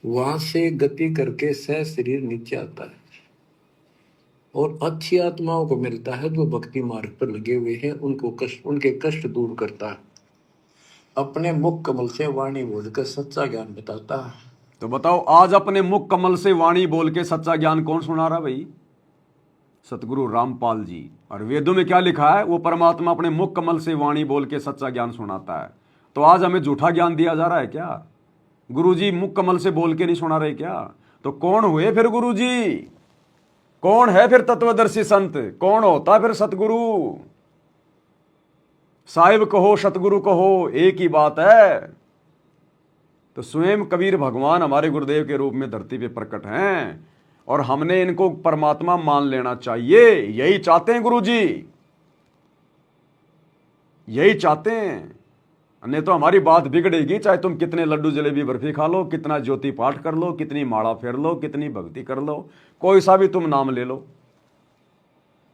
वहां से गति करके सह शरीर नीचे आता है, और अच्छी आत्माओं को मिलता है जो भक्ति मार्ग पर लगे हुए हैं, उनको कष्ट, उनके कष्ट दूर करता है। अपने मुख कमल से वाणी बोलकर सच्चा ज्ञान बताता है। तो बताओ, आज अपने मुख कमल से वाणी बोल के सच्चा ज्ञान कौन सुना रहा भाई? सतगुरु रामपाल जी। और वेदों में क्या लिखा है? वो परमात्मा अपने मुख कमल से वाणी बोल के सच्चा ज्ञान सुनाता है। तो आज हमें झूठा ज्ञान दिया जा रहा है क्या? गुरुजी मुख कमल से बोल के नहीं सुना रहे क्या? तो कौन हुए फिर गुरुजी? कौन है फिर तत्वदर्शी संत? कौन होता फिर सतगुरु? साहिब कहो सतगुरु कहो, एक ही बात है। तो स्वयं कबीर भगवान हमारे गुरुदेव के रूप में धरती पे प्रकट हैं, और हमने इनको परमात्मा मान लेना चाहिए। यही चाहते हैं गुरुजी, यही चाहते हैं। नहीं तो हमारी बात बिगड़ेगी, चाहे तुम कितने लड्डू जलेबी बर्फी खा लो, कितना ज्योति पाठ कर लो, कितनी माला फेर लो, कितनी भक्ति कर लो, कोई सा भी तुम नाम ले लो।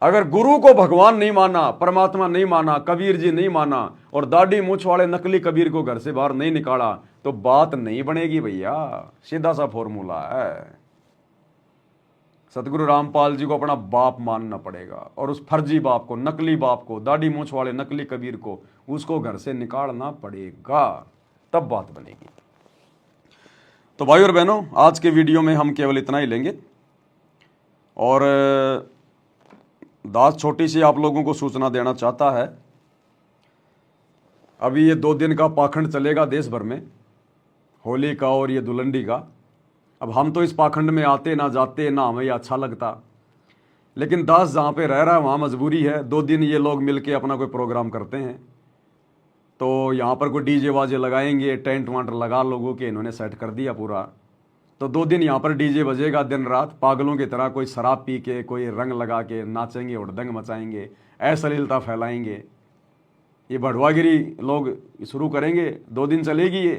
अगर गुरु को भगवान नहीं माना, परमात्मा नहीं माना, कबीर जी नहीं माना, और दाढ़ी मूछ वाले नकली कबीर को घर से बाहर नहीं निकाला, तो बात नहीं बनेगी भैया। सीधा सा फॉर्मूला है। सतगुरु रामपाल जी को अपना बाप मानना पड़ेगा, और उस फर्जी बाप को, नकली बाप को, दाढ़ी मूछ वाले नकली कबीर को, उसको घर से निकालना पड़ेगा, तब बात बनेगी। तो भाई और बहनों, आज के वीडियो में हम केवल इतना ही लेंगे। और दास छोटी सी आप लोगों को सूचना देना चाहता है। अभी ये 2 दिन का पाखंड चलेगा देश भर में, होली का और ये दुलंडी का। अब हम तो इस पाखंड में आते ना जाते, ना हमें ये अच्छा लगता, लेकिन दास जहाँ पे रह रहा है वहाँ मजबूरी है। 2 दिन ये लोग मिलके अपना कोई प्रोग्राम करते हैं, तो यहाँ पर कोई डीजे वाजे लगाएंगे, टेंट वांट लगा लोगों के इन्होंने सेट कर दिया पूरा। तो 2 दिन यहाँ पर डीजे बजेगा दिन रात, पागलों की तरह। कोई शराब पी के, कोई रंग लगा के नाचेंगे, उड़दंग मचाएंगे, अश्लीलता फैलाएंगे। ये बढ़वागिरी लोग शुरू करेंगे, 2 दिन चलेगी ये।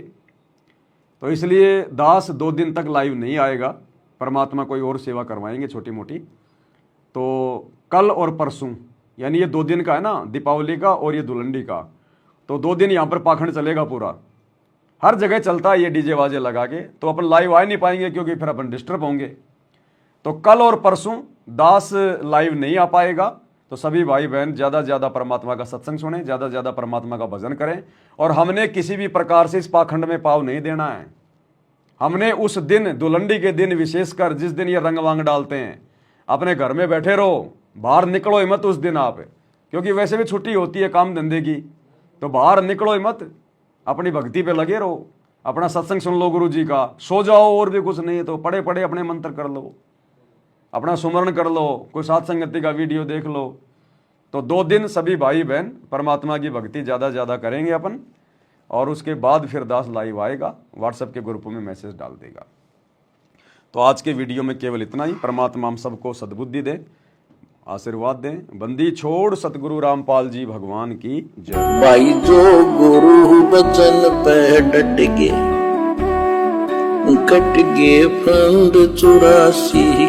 तो इसलिए दास 2 दिन तक लाइव नहीं आएगा, परमात्मा कोई और सेवा करवाएंगे छोटी मोटी। तो कल और परसों यानी ये 2 दिन का है ना, दीपावली का और ये धुलंडी का, तो 2 दिन यहाँ पर पाखंड चलेगा पूरा, हर जगह चलता है ये डीजे वाजे लगा के। तो अपन लाइव आ नहीं पाएंगे क्योंकि फिर अपन डिस्टर्ब होंगे। तो कल और परसों दास लाइव नहीं आ पाएगा। तो सभी भाई बहन ज़्यादा से ज़्यादा परमात्मा का सत्संग सुने, ज़्यादा से ज़्यादा परमात्मा का भजन करें। और हमने किसी भी प्रकार से इस पाखंड में पाव नहीं देना है। हमने उस दिन, दुलंडी के दिन विशेषकर, जिस दिन ये रंग वांग डालते हैं, अपने घर में बैठे रहो, बाहर निकलो ही मत उस दिन आप, क्योंकि वैसे भी छुट्टी होती है काम धंधे की। तो बाहर निकलो ही मत, अपनी भक्ति पे लगे रहो, अपना सत्संग सुन लो गुरु जी का, सो जाओ, और भी कुछ नहीं है तो पढ़े पढ़े अपने मंत्र कर लो, अपना सुमरण कर लो, कोई साथ संगति का वीडियो देख लो। तो 2 दिन सभी भाई बहन परमात्मा की भक्ति ज़्यादा से ज़्यादा करेंगे अपन। और उसके बाद फिर दास लाइव आएगा, व्हाट्सएप के ग्रुप में मैसेज डाल देगा। तो आज के वीडियो में केवल इतना ही। परमात्मा हम सबको सद्बुद्धि दे, आशीर्वाद दें। बंदी छोड़ सतगुरु रामपाल जी भगवान की जय। भाई जो गुरु बचन पे डट गए, कट गए फंद 84।